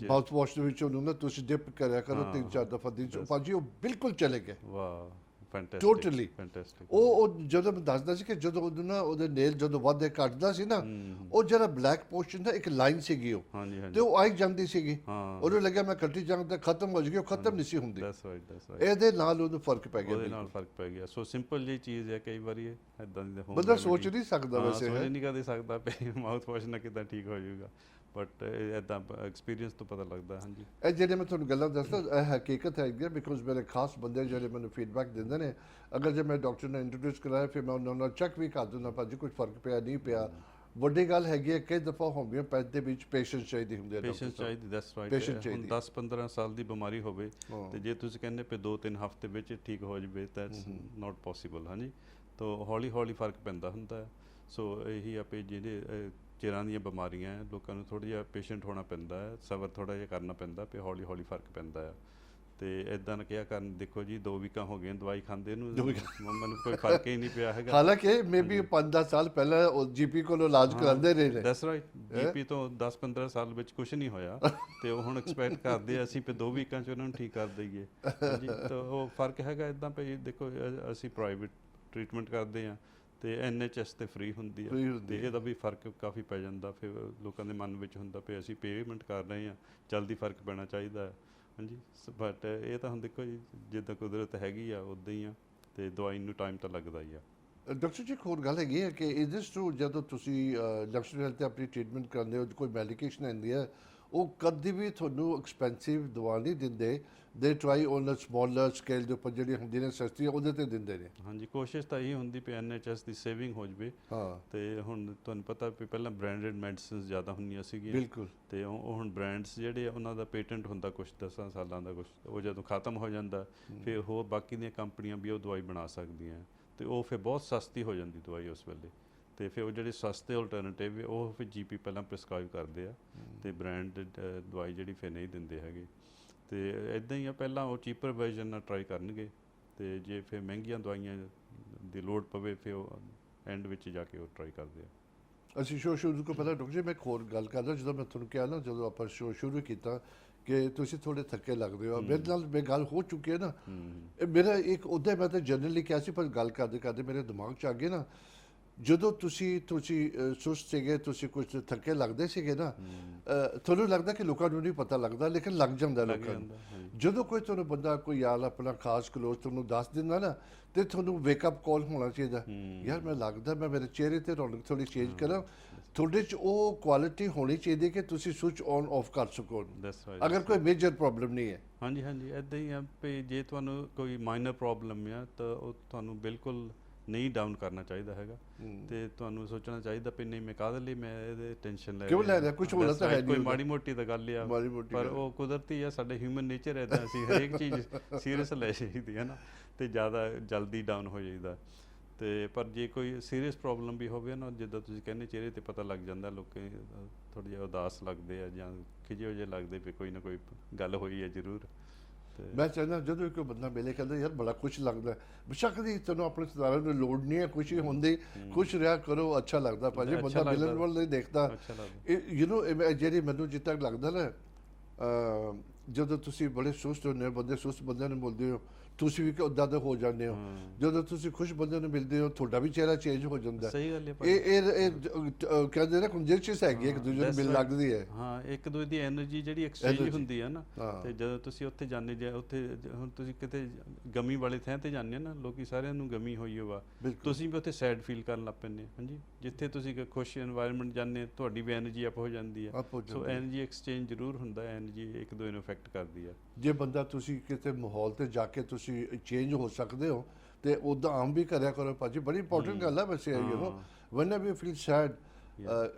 ਦੇ ਵਿੱਚ ਉਹਨੂੰ ਨਾ ਤੁਸੀਂ ਡਿਪ ਕਰਿਆ ਕਰੋ 3-4 ਦਫਾ ਦਿਨ 'ਚ, ਭਾਜੀ ਉਹ ਬਿਲਕੁਲ ਚਲੇ ਗਏ। ਵਾਹ, ਫੈਂਟੈਸਟਿਕ, ਟੋਟਲੀ ਫੈਂਟੈਸਟਿਕ। ਉਹ ਜਦੋਂ ਮੈਂ ਦੱਸਦਾ ਸੀ ਕਿ ਜਦੋਂ ਉਹਨੂੰ ਨਾ ਉਹਦੇ ਨੇਲ ਜਦੋਂ ਵੱਧਦੇ ਘਟਦਾ ਸੀ ਨਾ, ਉਹ ਜਿਹੜਾ ਬਲੈਕ ਪੋਰਸ਼ਨ ਦਾ ਇੱਕ ਲਾਈਨ ਸੀਗੀ ਉਹ, ਹਾਂਜੀ ਹਾਂਜੀ, ਤੇ ਉਹ ਆਈ ਜਾਂਦੀ ਸੀਗੀ, ਹਾਂ, ਉਹਨੂੰ ਲੱਗਿਆ ਮੈਂ ਕੱਟੀ ਜਾਂਦਾ ਖਤਮ ਹੋ ਜਾਏਗੀ, ਉਹ ਖਤਮ ਨਹੀਂ ਸੀ ਹੁੰਦੀ। That's right, that's right. ਇਹਦੇ ਨਾਲ ਉਹਨੂੰ ਫਰਕ ਪੈ ਗਿਆ, ਉਹਦੇ ਨਾਲ ਫਰਕ ਪੈ ਗਿਆ। ਸੋ ਸਿੰਪਲ ਜਿਹੀ ਚੀਜ਼ ਹੈ, ਕਈ ਵਾਰੀ ਇਦਾਂ ਦੀ ਬੰਦਾ ਸੋਚ ਨਹੀਂ ਸਕਦਾ ਵੈਸੇ, ਸੋਚ ਨਹੀਂ ਕਦੇ ਸਕਦਾ ਵੀ ਮਾਊਥ ਵਾਸ਼ ਨਾਲ ਕਿੱਦਾਂ ਠੀਕ ਹੋ ਜਾਊਗਾ, ਬਟ ਇਦਾਂ ਐਕਸਪੀਰੀਅੰਸ ਤੋਂ ਪਤਾ ਲੱਗਦਾ। ਹਾਂਜੀ, ਇਹ ਜਿਹੜੇ ਮੈਂ ਤੁਹਾਨੂੰ ਗੱਲਾਂ ਦੱਸਦਾ ਇਹ ਹਕੀਕਤ ਹੈਗੀ, ਬਿਕੋਜ਼ ਮੇਰੇ ਖਾਸ ਬੰਦੇ ਜਿਹੜੇ ਮੈਨੂੰ ਫੀਡਬੈਕ ਦਿੰਦੇ ਨੇ, ਅਗਰ ਜੇ ਮੈਂ ਡਾਕਟਰ ਨੇ ਇੰਟਰੋਡਿਊਸ ਕਰਾਇਆ ਫਿਰ ਮੈਂ ਉਹਨਾਂ ਨਾਲ ਚੈੱਕ ਵੀ ਕਰ ਦਿੰਦਾ, ਭਾਜੀ ਕੁਝ ਫਰਕ ਪਿਆ ਨਹੀਂ ਪਿਆ। ਵੱਡੀ ਗੱਲ ਹੈਗੀ ਹੈ ਕਈ ਦਫਾ ਹੋਮਿਓਪੈਥ ਦੇ ਵਿੱਚ ਪੇਸ਼ੈਂਸ ਚਾਹੀਦੀ ਹੁੰਦੀ ਹੈ, ਪੇਸ਼ੈਂਸ ਚਾਹੀਦੀ, ਦੈਟਸ ਰਾਈਟ। ਹੁਣ 10-15 ਸਾਲ ਦੀ ਬਿਮਾਰੀ ਹੋਵੇ ਤੇ ਜੇ ਤੁਸੀਂ ਕਹਿੰਦੇ ਪਏ 2-3 ਹਫ਼ਤੇ ਵਿੱਚ ਠੀਕ ਹੋ ਜਾਵੇ, ਦੈਟਸ ਨਾਟ ਪੋਸੀਬਲ। ਹਾਂਜੀ, ਤਾਂ ਹੌਲੀ ਹੌਲੀ ਫਰਕ ਪੈਂਦਾ ਹੁੰਦਾ ਹੈ। ਸੋ ਇਹੀ ਆਪੇ ਜਿਹੜੇ ਚਿਰਾਂ ਦੀਆਂ ਬਿਮਾਰੀਆਂ ਲੋਕਾਂ ਨੂੰ ਥੋੜ੍ਹਾ ਜਿਹਾ ਪੇਸ਼ੈਂਟ ਹੋਣਾ ਪੈਂਦਾ ਹੈ, ਸਬਰ ਥੋੜ੍ਹਾ ਜਿਹਾ ਕਰਨਾ ਪੈਂਦਾ, ਵੀ ਹੌਲੀ ਹੌਲੀ ਫਰਕ ਪੈਂਦਾ ਆ। ਤੇ ਇਦਾਂ ਨਾ ਕਿਹਾ ਕਰਨ, ਦੇਖੋ ਜੀ 2 ਵੀਕਾਂ ਹੋ ਗਈਆਂ ਦਵਾਈ ਖਾਂਦੇ ਨੂੰ, ਮੈਨੂੰ ਕੋਈ ਫਰਕ ਹੀ ਨਹੀਂ ਪਿਆ ਹੈਗਾ। ਹਾਲਾਂਕਿ ਮੇਬੀ 5-10 ਸਾਲ ਪਹਿਲਾਂ ਉਹ ਜੀਪੀ ਕੋਲੋਂ ਇਲਾਜ ਕਰਾਉਂਦੇ ਰਹੇ ਨੇ। ਦੈਟਸ ਰਾਈਟ, ਜੀਪੀ ਤੋਂ 10-15 ਸਾਲ ਵਿੱਚ ਕੁਝ ਨਹੀਂ ਹੋਇਆ, ਤੇ ਉਹ ਹੁਣ ਐਕਸਪੈਕਟ ਕਰਦੇ ਅਸੀਂ ਵੀ 2 ਵੀਕਾਂ 'ਚ ਉਹਨਾਂ ਨੂੰ ਠੀਕ ਕਰ ਦਈਏ। ਜੀ, ਤਾਂ ਉਹ ਫਰਕ ਹੈਗਾ ਇਦਾਂ ਪਈ। ਦੇਖੋ ਅਸੀਂ ਪ੍ਰਾਈਵੇਟ ਟਰੀਟਮੈਂਟ ਕਰਦੇ ਹਾਂ ਤੇ NHS ਤੇ ਫ੍ਰੀ ਹੁੰਦੀ ਹੈ, ਤੇ ਇਹਦਾ ਵੀ ਫਰਕ ਕਾਫੀ ਪੈ ਜਾਂਦਾ। ਫਿਰ ਲੋਕਾਂ ਦੇ ਮਨ ਵਿੱਚ ਹੁੰਦਾ ਵੀ ਅਸੀਂ ਪੇਮੈਂਟ ਕਰ ਰਹੇ ਹਾਂ, ਜਲਦੀ ਫਰਕ ਪੈਣਾ ਚਾਹੀਦਾ ਹੈ। ਹਾਂਜੀ, ਬਟ ਇਹ ਤਾਂ ਹੁਣ ਦੇਖੋ ਜੀ ਜਿੱਦਾਂ ਕੁਦਰਤ ਹੈਗੀ ਆ ਉੱਦਾਂ ਹੀ ਆ, ਤੇ ਦਵਾਈ ਨੂੰ ਟਾਈਮ ਤਾਂ ਲੱਗਦਾ ਹੀ ਆ। ਡਾਕਟਰ ਜੀ ਇੱਕ ਹੋਰ ਗੱਲ ਹੈਗੀ ਹੈ ਕਿ ਇਜ਼ ਦਿਸ ਟਰੂ, ਜਦੋਂ ਤੁਸੀਂ ਨੈਸ਼ਨਲ ਹੈਲਥ 'ਤੇ ਆਪਣੀ ਟ੍ਰੀਟਮੈਂਟ ਕਰਦੇ ਹੋ, ਕੋਈ ਮੈਡੀਕੇਸ਼ਨ ਆਉਂਦੀ ਹੈ, ਉਹ ਕਦੀ ਵੀ ਤੁਹਾਨੂੰ ਐਕਸਪੈਂਸਿਵ ਦਵਾ ਨਹੀਂ ਦਿੰਦੇ, ਦੇ try on a smaller scale ਦੇ ਉੱਪਰ ਜਿਹੜੀ ਹੁੰਦੀ ਨੇ ਸਸਤੀ ਉਹਦੇ 'ਤੇ ਦਿੰਦੇ ਨੇ। ਹਾਂਜੀ, ਕੋਸ਼ਿਸ਼ ਤਾਂ ਇਹੀ ਹੁੰਦੀ ਵੀ NHS ਦੀ ਸੇਵਿੰਗ ਹੋ ਜਾਵੇ। ਹਾਂ, ਤੇ ਹੁਣ ਤੁਹਾਨੂੰ ਪਤਾ ਵੀ ਪਹਿਲਾਂ ਬ੍ਰਾਂਡਡ ਮੈਡੀਸਿਨਸ ਜ਼ਿਆਦਾ ਹੁੰਦੀਆਂ ਸੀਗੀਆਂ, ਬਿਲਕੁਲ, ਤੇ ਉਹ ਹੁਣ ਬ੍ਰਾਂਡਸ ਜਿਹੜੇ ਉਹਨਾਂ ਦਾ ਪੇਟੈਂਟ ਹੁੰਦਾ ਕੁਛ 10 ਸਾਲਾਂ ਦਾ, ਕੁਛ ਉਹ ਜਦੋਂ ਖਤਮ ਹੋ ਜਾਂਦਾ ਫਿਰ ਹੋਰ ਬਾਕੀ ਦੀਆਂ ਕੰਪਨੀਆਂ ਵੀ ਉਹ ਦਵਾਈ ਬਣਾ ਸਕਦੀਆਂ, ਤੇ ਉਹ ਫਿਰ ਬਹੁਤ ਸਸਤੀ ਹੋ ਜਾਂਦੀ ਦਵਾਈ ਉਸ ਵੇਲੇ। ਤੇ ਫਿਰ ਉਹ ਜਿਹੜੇ ਸਸਤੇ ਆਲਟਰਨੇਟਿਵ ਉਹ ਫਿਰ GP ਪਹਿਲਾਂ ਪ੍ਰਿਸਕ੍ਰਾਈਬ ਕਰਦੇ ਆ, ਤੇ ਬ੍ਰਾਂਡਡ ਦਵਾਈ ਜਿਹੜੀ ਫਿਰ ਨਹੀਂ ਦਿੰਦੇ ਹੈਗੇ। ਤੇ ਇੱਦਾਂ ਹੀ ਆ, ਪਹਿਲਾਂ ਉਹ ਚੀਪਰ ਵਰਜ਼ਨ ਨਾਲ ਟਰਾਈ ਕਰਨਗੇ, ਤੇ ਜੇ ਫਿਰ ਮਹਿੰਗੀਆਂ ਦਵਾਈਆਂ ਦੀ ਲੋੜ ਪਵੇ ਫਿਰ ਉਹ ਐਂਡ ਵਿੱਚ ਜਾ ਕੇ ਉਹ ਟਰਾਈ ਕਰਦੇ ਆ। ਅਸੀਂ ਸ਼ੋਅ ਸ਼ੁਰੂ ਤੋਂ ਪਹਿਲਾਂ ਡਾਕਟਰ ਜੀ ਮੈਂ ਇੱਕ ਹੋਰ ਗੱਲ ਕਰਦਾ, ਜਦੋਂ ਮੈਂ ਤੁਹਾਨੂੰ ਕਿਹਾ ਨਾ ਜਦੋਂ ਆਪਾਂ ਸ਼ੋਅ ਸ਼ੁਰੂ ਕੀਤਾ ਕਿ ਤੁਸੀਂ ਥੋੜ੍ਹੇ ਥੱਕੇ ਲੱਗਦੇ ਹੋ, ਮੇਰੇ ਨਾਲ ਮੈਂ ਗੱਲ ਹੋ ਚੁੱਕੀ ਹੈ ਨਾ, ਇਹ ਮੇਰਾ ਇੱਕ ਉੱਦਾਂ ਮੈਂ ਤਾਂ ਜਨਰਲੀ ਕਿਹਾ ਸੀ, ਪਰ ਗੱਲ ਕਰਦੇ ਕਰਦੇ ਮੇਰੇ ਦਿਮਾਗ 'ਚ ਆ ਗਏ ਨਾ, ਜਦੋਂ ਤੁਸੀਂ ਸੁਸਤ ਸੀਗੇ, ਤੁਸੀਂ ਕੁਝ ਥੱਕੇ ਲੱਗਦੇ ਸੀਗੇ ਨਾ, ਤੁਹਾਨੂੰ ਲੱਗਦਾ ਕਿ ਲੋਕਾਂ ਨੂੰ ਨਹੀਂ ਪਤਾ ਲੱਗਦਾ, ਲੇਕਿਨ ਲੱਗ ਜਾਂਦਾ ਲੋਕਾਂ ਨੂੰ। ਜਦੋਂ ਕੋਈ ਤੁਹਾਨੂੰ ਬੰਦਾ ਕੋਈ ਯਾਰ ਆਪਣਾ ਖਾਸ ਕਲੋਜ਼ ਤੁਹਾਨੂੰ ਦੱਸ ਦਿੰਦਾ ਨਾ, ਤੇ ਤੁਹਾਨੂੰ ਵੇਕਅਪ ਕਾਲ ਹੋਣਾ ਚਾਹੀਦਾ, ਯਾਰ ਮੈਂ ਲੱਗਦਾ ਮੈਂ ਮੇਰੇ ਚਿਹਰੇ ਤੇ ਰੌਣਕ ਥੋੜੀ ਚੇਂਜ ਕਰਾਂ, ਤੁਹਾਡੇ 'ਚ ਉਹ ਕੁਆਲਿਟੀ ਹੋਣੀ ਚਾਹੀਦੀ ਕਿ ਤੁਸੀਂ ਸਵਿਚ ਔਨ ਆਫ ਕਰ ਸਕੋ, ਅਗਰ ਕੋਈ ਮੇਜਰ ਪ੍ਰੋਬਲਮ ਨਹੀਂ ਹੈ। ਹਾਂਜੀ ਹਾਂਜੀ, ਇੱਦਾਂ ਹੀ ਆ ਵੀ ਜੇ ਤੁਹਾਨੂੰ ਕੋਈ ਮਾਈਨਰ ਪ੍ਰੋਬਲਮ ਆ ਤਾਂ ਉਹ ਤੁਹਾਨੂੰ ਬਿਲਕੁਲ ਨਹੀਂ ਡਾਊਨ ਕਰਨਾ ਚਾਹੀਦਾ ਹੈਗਾ ਤੇ ਤੁਹਾਨੂੰ ਸੋਚਣਾ ਚਾਹੀਦਾ ਵੀ ਨਹੀਂ ਮੈਂ ਕਾਹਦੇ ਲਈ ਮੈਂ ਇਹਦੇ ਟੈਨਸ਼ਨ ਲੈ ਕਿਉਂ ਲੈ ਰਿਹਾ? ਕੁਛ ਹੋਣਾ ਤਾਂ ਹੈ ਕੋਈ ਨਹੀਂ ਮਾੜੀ ਮੋਟੀ ਤਾਂ ਗੱਲ ਆ, ਮਾੜੀ ਮੋਟੀ ਪਰ ਉਹ ਕੁਦਰਤੀ ਆ, ਸਾਡੇ ਹਿਊਮਨ ਨੇਚਰ ਇਦਾਂ, ਅਸੀਂ ਹਰੇਕ ਚੀਜ਼ ਸੀਰੀਅਸ ਲੈ ਜਾਈਦੀ ਹੈ ਨਾ, ਤੇ ਜ਼ਿਆਦਾ ਜਲਦੀ ਡਾਊਨ ਹੋ ਜਾਈਦਾ। ਤੇ ਪਰ ਜੇ ਕੋਈ ਸੀਰੀਅਸ ਪ੍ਰੋਬਲਮ ਵੀ ਹੋਵੇ ਨਾ, ਜਿੱਦਾਂ ਤੁਸੀਂ ਕਹਿੰਦੇ ਚਿਹਰੇ ਤੇ ਪਤਾ ਲੱਗ ਜਾਂਦਾ, ਲੋਕੀ ਥੋੜ੍ਹੇ ਜਿਹਾ ਉਦਾਸ ਲੱਗਦੇ ਆ ਜਾਂ ਖਿਜੇ ਜਿਹੇ ਲੱਗਦੇ ਵੀ ਕੋਈ ਨਾ ਕੋਈ ਗੱਲ ਹੋਈ ਹੈ ਜ਼ਰੂਰ। ਤੇ ਮੈਂ ਚਾਹੁੰਦਾ ਜਦੋਂ ਕੋਈ ਬੰਦਾ ਮਿਲੇ ਕਹਿੰਦਾ ਯਾਰ ਬੜਾ ਖੁਸ਼ ਲੱਗਦਾ ਹੈ। ਬੇਸ਼ੱਕ ਦੀ ਤੈਨੂੰ ਆਪਣੇ ਸਰਦਾਰਾਂ ਨੂੰ ਲੋੜ ਨਹੀਂ ਹੈ ਖੁਸ਼ੀ ਹੁੰਦੀ, ਖੁਸ਼ ਰਿਹਾ ਕਰੋ, ਅੱਛਾ ਲੱਗਦਾ ਭਾਜੀ। ਬੰਦਾ ਮਿਲਣ ਵੱਲ ਨਹੀਂ ਦੇਖਦਾ। ਅੱਛਾ ਲੱਗਦਾ। ਯੂ نو ਜਿਹੜੀ ਮੈਨੂੰ ਜਿੱਦ ਤੱਕ ਲੱਗਦਾ ਨਾ, ਜਦੋਂ ਤੁਸੀਂ ਬੜੇ ਸੁਸਤ ਹੁੰਦੇ ਹੋ, ਬੰਦੇ ਸੁਸਤ ਬੰਦਿਆਂ ਨੂੰ ਮਿਲਦੇ ਹੋ, ਤੁਸੀਂ ਵੀ ਉੱਦਾਂ ਦੇ ਹੋ ਜਾਂਦੇ ਹੋ। ਜਦੋਂ ਤੁਸੀਂ ਖੁਸ਼ ਬੰਦੇ ਨੂੰ ਮਿਲਦੇ ਹੋ, ਤੁਹਾਡਾ ਵੀ ਚਿਹਰਾ ਚੇਂਜ ਹੋ ਜਾਂਦਾ। ਸਹੀ ਗੱਲ ਹੈ। ਇਹ ਕਹਿੰਦੇ ਨਾ ਕੰਜੈਕਸ਼ਨ ਹੈਗੀ, ਇੱਕ ਦੂਜੇ ਨੂੰ ਮਿਲ ਲੱਗਦੀ ਹੈ। ਹਾਂ, ਇੱਕ ਦੂਜੇ ਦੀ એનર્ਜੀ ਜਿਹੜੀ ਐਕਸਚੇਂਜ ਹੁੰਦੀ ਹੈ ਨਾ, ਤੇ ਜਦੋਂ ਤੁਸੀਂ ਉੱਥੇ ਜਾਂਦੇ ਜੇ ਉੱਥੇ ਹੁਣ ਤੁਸੀਂ ਕਿਤੇ ਗਮੀ ਵਾਲੇ ਥਾਂ ਤੇ ਜਾਂਦੇ ਹੋ ਨਾ, ਲੋਕੀ ਸਾਰਿਆਂ ਨੂੰ ਗਮੀ ਹੋਈ ਹੋਵਾ, ਤੁਸੀਂ ਵੀ ਉੱਥੇ ਸੈਡ ਫੀਲ ਕਰਨ ਲੱਗ ਪੈਂਦੇ। ਹਾਂਜੀ, ਜਿੱਥੇ ਤੁਸੀਂ ਖੁਸ਼ এনवायरमेंट ਜਾਂਦੇ, ਤੁਹਾਡੀ ਵੀ એનર્ਜੀ ਅਪ ਹੋ ਜਾਂਦੀ ਹੈ। ਸੋ એનર્ਜੀ ਐਕਸਚੇਂਜ ਜ਼ਰੂਰ ਹੁੰਦਾ, એનર્ਜੀ ਇੱਕ ਦੂਜੇ ਨੂੰ ਇਫੈਕਟ ਕਰਦੀ ਹੈ। ਜੇ ਬੰਦਾ ਤੁਸੀਂ ਕਿਤੇ ਮਾਹੌਲ ਤੇ ਜਾ ਕੇ ਤੁਸੀਂ ਚੇਂਜ ਹੋ ਸਕਦੇ ਹੋ ਤੇ ਉੱਦਾਂ ਆਮ ਵੀ ਕਰਿਆ ਕਰੋ ਭਾਜੀ। ਬੜੀ ਇੰਪੋਰਟੈਂਟ ਗੱਲ ਹੈ ਵੈਸੇ। You know when you feel sad,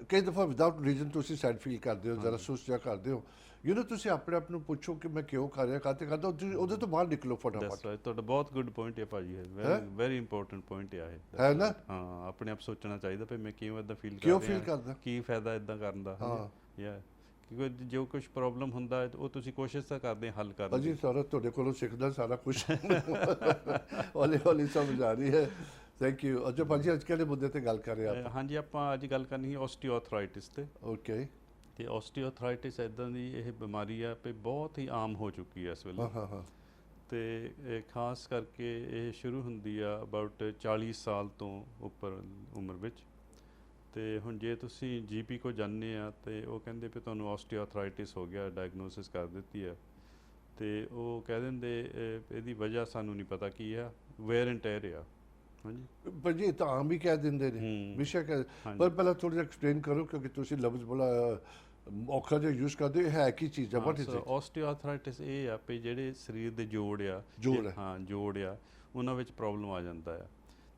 ਕਈ ਦਫਾ ਵਿਦਆਊਟ ਰੀਜ਼ਨ ਤੁਸੀਂ ਸੈਡ ਫੀਲ ਕਰਦੇ ਹੋ, ਜ਼ਰਾ ਸੁਸਤ ਜਿਹਾ ਕਰਦੇ ਹੋ। ਯੂ نو ਤੁਸੀਂ ਆਪਣੇ ਆਪ ਨੂੰ ਪੁੱਛੋ ਕਿ ਮੈਂ ਕਿਉਂ ਕਰ ਰਿਹਾ, ਕਾਹਤੇ ਕਰਦਾ, ਉਹਦੇ ਤੋਂ ਬਾਹਰ ਨਿਕਲੋ ਫਟਾਫਟ। ਤੁਹਾਡਾ ਬਹੁਤ ਗੁੱਡ ਪੁਆਇੰਟ ਹੈ ਭਾਜੀ, ਵੈਰੀ ਇੰਪੋਰਟੈਂਟ ਪੁਆਇੰਟ ਹੈ ਨਾ। ਹਾਂ, ਆਪਣੇ ਆਪ ਸੋਚਣਾ ਚਾਹੀਦਾ ਵੀ ਮੈਂ ਕਿਉਂ ਇਦਾਂ ਫੀਲ ਕਰਦਾ, ਕੀ ਫਾਇਦਾ ਇਦਾਂ ਕਰਨ ਦਾ। ਹਾਂ ਯਾ, ਕਿਉਂਕਿ ਜੋ ਕੁਝ ਪ੍ਰੋਬਲਮ ਹੁੰਦਾ ਹੈ ਉਹ ਤੁਸੀਂ ਕੋਸ਼ਿਸ਼ ਤਾਂ ਕਰਦੇ ਹੱਲ ਕਰਨ ਦੀ। ਭਾਜੀ ਸਾਰਾ ਤੁਹਾਡੇ ਕੋਲੋਂ ਸਿੱਖਦਾ ਸਾਰਾ ਕੁਝ, ਹੌਲੀ ਹੌਲੀ ਸਮਝ ਆ ਰਹੀ ਹੈ। Thank you. ਅੱਛਾ ਭਾਜੀ, ਅੱਜ ਕਿਹੜੇ ਮੁੱਦੇ ਤੇ ਗੱਲ ਕਰ ਰਹੇ ਆਪਾਂ? ਹਾਂਜੀ, ਆਪਾਂ ਅੱਜ ਗੱਲ ਕਰਨੀ ਹੈ ਆਸਟੀਓਆਰਥਰਾਈਟਿਸ ਤੇ। ਓਕੇ। ਤੇ ਆਸਟੀਓਆਰਥਰਾਈਟਿਸ ਇਦਾਂ ਦੀ ਇਹ ਬਿਮਾਰੀ ਆ ਵੀ ਬਹੁਤ ਹੀ ਆਮ ਹੋ ਚੁੱਕੀ ਹੈ ਇਸ ਵੇਲੇ। ਤੇ ਖਾਸ ਕਰਕੇ ਇਹ ਸ਼ੁਰੂ ਹੁੰਦੀ ਆ ਅਬਾਊਟ 40 ਸਾਲ ਤੋਂ ਉੱਪਰ ਉਮਰ ਵਿੱਚ। ਤੇ ਹੁਣ ਜੇ ਤੁਸੀਂ ਜੀਪੀ ਕੋ ਜਾਂਦੇ ਆ ਤੇ ਉਹ ਕਹਿੰਦੇ ਵੀ ਤੁਹਾਨੂੰ ਆਸਟੀਓਆਰਥਰਾਈਟਿਸ ਹੋ ਗਿਆ, ਡਾਇਗਨੋਸਿਸ ਕਰ ਦਿੱਤੀ ਆ, ਤੇ ਉਹ ਕਹਿ ਦਿੰਦੇ ਇਹਦੀ ਵਜ੍ਹਾ ਸਾਨੂੰ ਨਹੀਂ ਪਤਾ ਕੀ ਆ, ਵੇਅਰ ਐਂਡ ਟੇਅਰ ਆ। ਹਾਂਜੀ ਭਾਜੀ, ਇਹ ਤਾਂ ਆਮ ਵੀ ਕਹਿ ਦਿੰਦੇ ਨੇ ਬੇਸ਼ੱਕ, ਪਰ ਪਹਿਲਾਂ ਥੋੜ੍ਹਾ ਜਿਹਾ ਐਕਸਪਲੇਨ ਕਰੋ ਕਿਉਂਕਿ ਤੁਸੀਂ ਲਫ਼ਜ਼ ਬੜਾ ਔਖਾ ਜਿਹਾ ਯੂਜ਼ ਕਰਦੇ ਹੋ। ਹੈ ਕੀ ਚੀਜ਼ ਆ? What is it? ਆਸਟੀਓਆਰਥਰਾਈਟਿਸ ਇਹ ਆ ਵੀ ਜਿਹੜੇ ਸਰੀਰ ਦੇ ਜੋੜ ਆ, ਹਾਂ ਜੋੜ ਆ, ਉਹਨਾਂ ਵਿੱਚ ਪ੍ਰੋਬਲਮ ਆ ਜਾਂਦਾ ਆ।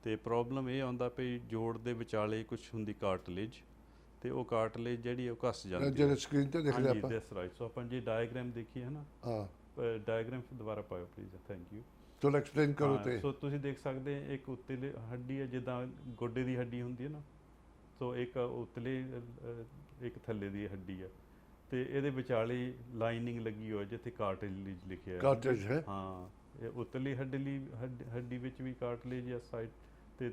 ਤੇ ਪ੍ਰੋਬਲਮ ਇਹ ਆਉਂਦਾ ਵੀ ਜੋੜ ਦੇ ਵਿਚਾਲੇ ਕੁਝ ਹੁੰਦੀ ਕਾਰਟਲੇਜ, ਤੇ ਉਹ ਕਾਰਟਲੇਜ ਜਿਹੜੀ ਉਹ ਘਸ ਜਾਂਦੀ ਹੈ। ਜਿਹੜੇ ਸਕਰੀਨ ਤੇ ਦੇਖਦੇ ਆਪਾਂ। That's right. ਸੋ ਆਪਾਂ ਜੇ ਡਾਇਗਰਾਮ ਦੇਖੀਏ ਹੈ ਨਾ, ਡਾਇਗਰਾਮ ਦੁਬਾਰਾ ਪਾਓ ਪਲੀਜ਼। Thank you. ਥੋੜਾ ਐਕਸਪਲੇਨ ਕਰੋ। ਤੇ ਸੋ ਤੁਸੀਂ ਦੇਖ ਸਕਦੇ ਇੱਕ ਉੱਤਲੇ ਹੱਡੀ ਹੈ, ਜਿੱਦਾਂ ਗੋਡੇ ਦੀ ਹੱਡੀ ਹੁੰਦੀ ਹੈ ਨਾ, ਸੋ ਇੱਕ ਉੱਤਲੇ ਇੱਕ ਥੱਲੇ ਦੀ ਹੱਡੀ ਹੈ, ਤੇ ਇਹਦੇ ਵਿਚਾਲੇ ਲਾਈਨਿੰਗ ਲੱਗੀ ਹੋਈ ਜਿੱਥੇ ਕਾਰਟਲੇਜ ਲਿਖਿਆ ਹੈ। ਕਾਰਟਲੇਜ ਹੈ। ਹਾਂ, ਇਹ ਉੱਤਲੀ ਹੱਡੀ ਵਿੱਚ ਵੀ ਕਾਰਟਲੇਜ ਆ ਸਾਈਡ ਤੇ,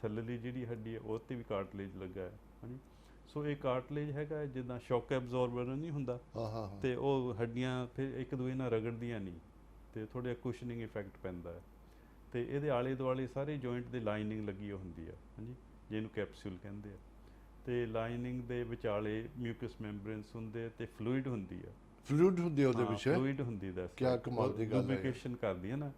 ਥੱਲੇਲੀ ਜਿਹੜੀ ਹੱਡੀ ਹੈ ਉਹ 'ਤੇ ਵੀ ਕਾਰਟਲੇਜ ਲੱਗਾ ਹੈ। ਹਾਂਜੀ, ਸੋ ਇਹ ਕਾਰਟਲੇਜ ਹੈਗਾ ਜਿੱਦਾਂ ਸ਼ੌਕ ਐਬਜ਼ੋਰਬਰ ਨਹੀਂ ਹੁੰਦਾ, ਤੇ ਉਹ ਹੱਡੀਆਂ ਫਿਰ ਇੱਕ ਦੂਜੇ ਨਾਲ ਰਗੜਦੀਆਂ ਨਹੀਂ, ਤੇ ਥੋੜ੍ਹਾ ਕੁਸ਼ਨਿੰਗ ਇਫੈਕਟ ਪੈਂਦਾ ਹੈ। ਤੇ ਇਹਦੇ ਆਲੇ ਦੁਆਲੇ ਸਾਰੇ ਜੁਆਇੰਟ ਦੇ ਲਾਈਨਿੰਗ ਲੱਗੀ ਹੁੰਦੀ ਆ। ਹਾਂਜੀ, ਜਿਹਨੂੰ ਕੈਪਸੂਲ ਕਹਿੰਦੇ ਆ। ਤੇ ਲਾਈਨਿੰਗ ਦੇ ਵਿਚਾਲੇ ਮਿਊਕਸ ਮੈਂਬਰੇਨਸ ਹੁੰਦੇ ਤੇ ਫਲੂਇਡ ਹੁੰਦੀ ਆ। ਫਲੂਇਡ ਹੁੰਦੀ ਉਹਦੇ ਵਿੱਚ? ਫਲੂਇਡ ਹੁੰਦੀ ਦਾ ਕੀ ਕਮਾਲ ਦੀ ਗੱਲ ਹੈ। ਲੂਬਰੀਕੇਸ਼ਨ ਕਰਦੀ ਹੈ ਨਾ।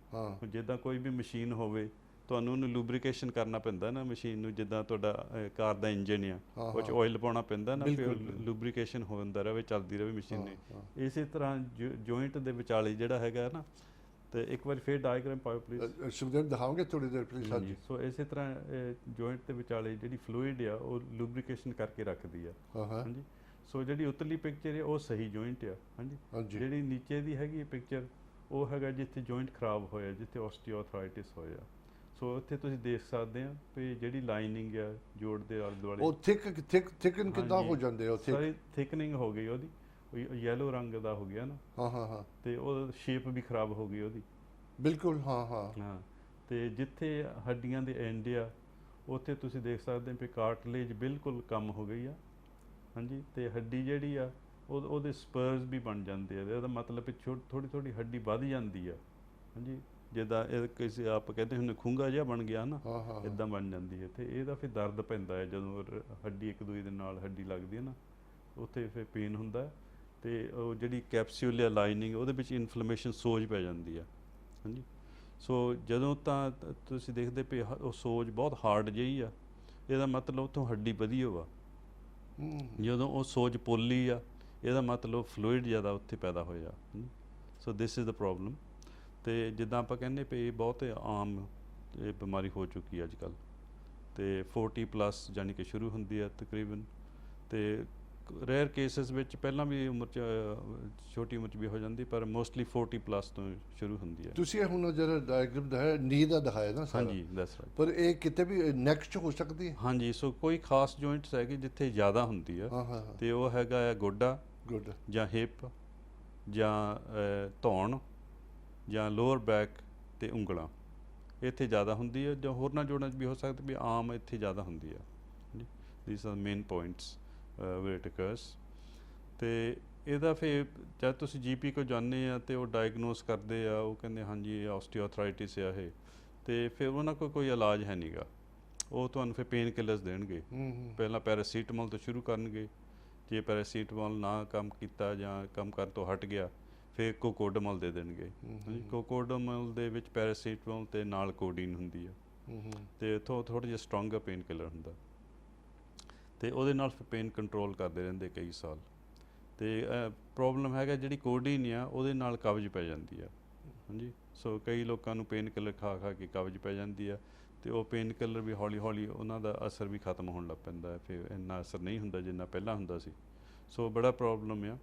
ਜਿੱਦਾਂ ਕੋਈ ਵੀ ਮਸ਼ੀਨ ਹੋਵੇ, ਤੁਹਾਨੂੰ ਉਹਨੂੰ ਲੂਬਰੀਕੇਸ਼ਨ ਕਰਨਾ ਪੈਂਦਾ ਨਾ ਮਸ਼ੀਨ ਨੂੰ। ਜਿੱਦਾਂ ਤੁਹਾਡਾ ਕਾਰ ਦਾ ਇੰਜਨ ਆ, ਉਹ 'ਚ ਆਇਲ ਪਾਉਣਾ ਪੈਂਦਾ ਨਾ, ਫਿਰ ਲੂਬਰੀਕੇਸ਼ਨ ਹੋ ਜਾਂਦਾ ਰਹੇ, ਚੱਲਦੀ ਰਹੇ ਮਸ਼ੀਨ। ਇਸੇ ਤਰ੍ਹਾਂ ਜੁਆਇੰਟ ਦੇ ਵਿਚਾਲੇ ਜਿਹੜਾ ਹੈਗਾ ਨਾ, ਤੇ ਇੱਕ ਵਾਰ ਫਿਰ ਡਾਇਗਰਾਮ ਪਾਓ ਪਲੀਜ਼। ਸੁਖਦੇਵ ਦਿਖਾਓਗੇ ਥੋੜੀ ਦੇਰ ਪਲੀਜ਼? ਹਾਂਜੀ। ਸੋ ਇਸੇ ਤਰ੍ਹਾਂ ਜੁਆਇੰਟ ਦੇ ਵਿਚਾਲੇ ਜਿਹੜੀ ਫਲੂਇਡ ਆ ਉਹ ਲੂਬਰੀਕੇਸ਼ਨ ਕਰਕੇ ਰੱਖਦੀ ਆ। ਹਾਂਜੀ, ਸੋ ਜਿਹੜੀ ਉਤਲੀ ਪਿਕਚਰ ਹੈ ਉਹ ਸਹੀ ਜੁਆਇੰਟ ਆ। ਹਾਂਜੀ, ਜਿਹੜੀ ਨੀਚੇ ਦੀ ਹੈਗੀ ਪਿਕਚਰ ਉਹ ਹੈਗਾ ਜਿੱਥੇ ਜੁਆਇੰਟ ਖਰਾਬ ਹੋਇਆ, ਜਿੱਥੇ ਆਸਟੀਓਆਰਥਰਾਈਟਿਸ ਹੋਇਆ। ਸੋ ਇੱਥੇ ਤੁਸੀਂ ਦੇਖ ਸਕਦੇ ਆ ਵੀ ਜਿਹੜੀ ਲਾਈਨਿੰਗ ਆ ਜੋੜ ਦੇ ਆਲੇ ਦੁਆਲੇ, ਉਹ ਥਿਕਨ ਕਿੱਦਾਂ ਹੋ ਜਾਂਦੇ ਆ? ਸਾਰੀ ਥਿਕਨਿੰਗ ਹੋ ਗਈ ਉਹਦੀ, ਯੈਲੋ ਰੰਗ ਦਾ ਹੋ ਗਿਆ ਨਾ। ਤੇ ਉਹ ਸ਼ੇਪ ਵੀ ਖਰਾਬ ਹੋ ਗਈ ਉਹਦੀ। ਬਿਲਕੁਲ। ਹਾਂ। ਤੇ ਜਿੱਥੇ ਹੱਡੀਆਂ ਦੇ ਐਂਡ ਆ ਉੱਥੇ ਤੁਸੀਂ ਦੇਖ ਸਕਦੇ ਵੀ ਕਾਰਟਲੇਜ ਬਿਲਕੁਲ ਕਮ ਹੋ ਗਈ ਆ। ਹਾਂਜੀ, ਤੇ ਹੱਡੀ ਜਿਹੜੀ ਆ ਉਹਦੇ ਸਪਰਸ ਵੀ ਬਣ ਜਾਂਦੇ ਆ। ਇਹਦਾ ਮਤਲਬ ਵੀ ਥੋੜ੍ਹੀ ਹੱਡੀ ਵੱਧ ਜਾਂਦੀ ਆ। ਹਾਂਜੀ, ਜਿੱਦਾਂ ਇਹ ਕਿਸੇ ਆਪ ਕਹਿੰਦੇ ਹੁੰਦੇ ਖੁੰਗਾ ਜਿਹਾ ਬਣ ਗਿਆ ਨਾ, ਇੱਦਾਂ ਬਣ ਜਾਂਦੀ ਹੈ। ਤੇ ਇਹਦਾ ਫਿਰ ਦਰਦ ਪੈਂਦਾ ਹੈ ਜਦੋਂ ਹੱਡੀ ਇੱਕ ਦੂਜੇ ਦੇ ਨਾਲ ਹੱਡੀ ਲੱਗਦੀ ਹੈ ਨਾ, ਉੱਥੇ ਫਿਰ ਪੇਨ ਹੁੰਦਾ। ਤੇ ਉਹ ਜਿਹੜੀ ਕੈਪਸੂਲ ਆ ਲਾਈਨਿੰਗ, ਉਹਦੇ ਵਿੱਚ ਇਨਫਲੇਮੇਸ਼ਨ, ਸੋਜ ਪੈ ਜਾਂਦੀ ਆ। ਹਾਂਜੀ, ਸੋ ਜਦੋਂ ਤਾਂ ਤੁਸੀਂ ਦੇਖਦੇ ਵੀ ਉਹ ਸੋਜ ਬਹੁਤ ਹਾਰਡ ਜਿਹੀ ਆ, ਇਹਦਾ ਮਤਲਬ ਉੱਥੋਂ ਹੱਡੀ ਵਧੀ ਹੋਵਾ। ਜਦੋਂ ਉਹ ਸੋਜ ਪੋਲੀ ਆ, ਇਹਦਾ ਮਤਲਬ ਫਲੂਇਡ ਜ਼ਿਆਦਾ ਉੱਥੇ ਪੈਦਾ ਹੋਇਆ। ਸੋ ਦਿਸ ਇਜ਼ ਦਾ ਪ੍ਰੋਬਲਮ। ਤੇ ਜਿੱਦਾਂ ਆਪਾਂ ਕਹਿੰਦੇ ਵੀ ਇਹ ਬਹੁਤ ਆਮ ਇਹ ਬਿਮਾਰੀ ਹੋ ਚੁੱਕੀ ਅੱਜ ਕੱਲ੍ਹ। ਤੇ 40 ਪਲੱਸ ਜਾਣੀ ਕਿ ਸ਼ੁਰੂ ਹੁੰਦੀ ਹੈ ਤਕਰੀਬਨ। ਤੇ ਰੇਅਰ ਕੇਸਿਸ ਵਿੱਚ ਪਹਿਲਾਂ ਵੀ ਉਮਰ 'ਚ ਛੋਟੀ ਉਮਰ 'ਚ ਵੀ ਹੋ ਜਾਂਦੀ, ਪਰ ਮੋਸਟਲੀ 40 ਪਲੱਸ ਤੋਂ ਸ਼ੁਰੂ ਹੁੰਦੀ ਹੈ। ਤੁਸੀਂ ਇਹ ਹੁਣ ਜਿਹੜਾ ਡਾਇਗਰਾਮ ਦਿਖਾਇਆ ਨੀ ਦਾ ਦਿਖਾਇਆ ਨਾ ਸਾਰਾ, ਹਾਂਜੀ ਦੈਟਸ ਰਾਈਟ। ਪਰ ਇਹ ਕਿਤੇ ਵੀ ਨੈਕ 'ਚ ਹੋ ਸਕਦੀ ਹੈ? ਹਾਂਜੀ, ਸੋ ਕੋਈ ਖਾਸ ਜੁਆਇੰਟਸ ਹੈਗੇ ਜਿੱਥੇ ਜ਼ਿਆਦਾ ਹੁੰਦੀ ਆ, ਹਾਂ ਹਾਂ ਹਾਂ, ਤੇ ਉਹ ਹੈਗਾ ਹੈ ਗੋਡਾ ਗੁੱਡ। ਜਾਂ ਹਿਪ ਜਾਂ ਧੌਣ ਜਾਂ ਲੋਅਰ ਬੈਕ ਤੇ ਉਂਗਲਾਂ, ਇੱਥੇ ਜ਼ਿਆਦਾ ਹੁੰਦੀ ਹੈ। ਜਾਂ ਹੋਰਨਾਂ ਜੋੜਾਂ 'ਚ ਵੀ ਹੋ ਸਕਦਾ, ਵੀ ਆਮ ਇੱਥੇ ਜ਼ਿਆਦਾ ਹੁੰਦੀ ਆ। These are main points where it occurs. ਤੇ ਇਹਦਾ ਫਿਰ ਜਦ ਤੁਸੀਂ ਜੀਪੀ ਕੋਲ ਜਾਂਦੇ ਆ ਤੇ ਉਹ ਡਾਇਗਨੋਸ ਕਰਦੇ ਆ, ਉਹ ਕਹਿੰਦੇ ਹਾਂਜੀ ਇਹ ਆਸਟੀਓਆਰਥਰਾਈਟਿਸ ਆ ਇਹ, ਤੇ ਫਿਰ ਉਹਨਾਂ ਕੋਲ ਕੋਈ ਇਲਾਜ ਹੈ ਨਹੀਂਗਾ। ਉਹ ਤੁਹਾਨੂੰ ਫਿਰ ਪੇਨ ਕਿਲਰਸ ਦੇਣਗੇ। ਪਹਿਲਾਂ ਪੈਰਾਸੀਟਾਮੋਲ ਤੋਂ ਸ਼ੁਰੂ ਕਰਨਗੇ, ਜੇ ਪੈਰਾਸੀਟਾਮੋਲ ਨਾ ਕੰਮ ਕੀਤਾ ਜਾਂ ਕੰਮ ਕਰਨ ਤੋਂ ਹਟ ਗਿਆ ਫਿਰ ਕੋਕੋਡਾਮੋਲ ਦੇ ਦੇਣਗੇ। ਕੋਕੋਡਾਮੋਲ ਦੇ ਵਿੱਚ ਪੈਰਾਸੀਟਾਮੋਲ ਤੇ ਨਾਲ ਕੋਡੀਨ ਹੁੰਦੀ ਆ, ਤੇ ਇੱਥੋਂ ਥੋੜ੍ਹਾ ਜਿਹਾ ਸਟਰੋਂਗਰ ਪੇਨ ਕਿਲਰ ਹੁੰਦਾ, ਤੇ ਉਹਦੇ ਨਾਲ ਫਿਰ ਪੇਨ ਕੰਟਰੋਲ ਕਰਦੇ ਰਹਿੰਦੇ ਕਈ ਸਾਲ। ਤੇ ਪ੍ਰੋਬਲਮ ਹੈਗਾ ਜਿਹੜੀ ਕੋਡੀਨ ਆ ਉਹਦੇ ਨਾਲ ਕਬਜ਼ ਪੈ ਜਾਂਦੀ ਆ। ਹਾਂਜੀ, ਸੋ ਕਈ ਲੋਕਾਂ ਨੂੰ ਪੇਨ ਕਿਲਰ ਖਾ ਖਾ ਕੇ ਕਬਜ਼ ਪੈ ਜਾਂਦੀ ਆ, ਤੇ ਉਹ ਪੇਨ ਕਿਲਰ ਵੀ ਹੌਲੀ ਹੌਲੀ ਉਹਨਾਂ ਦਾ ਅਸਰ ਵੀ ਖਤਮ ਹੋਣ ਲੱਗ ਪੈਂਦਾ, ਫਿਰ ਇੰਨਾ ਅਸਰ ਨਹੀਂ ਹੁੰਦਾ ਜਿੰਨਾ ਪਹਿਲਾਂ ਹੁੰਦਾ ਸੀ। ਸੋ ਬੜਾ ਪ੍ਰੋਬਲਮ ਆ।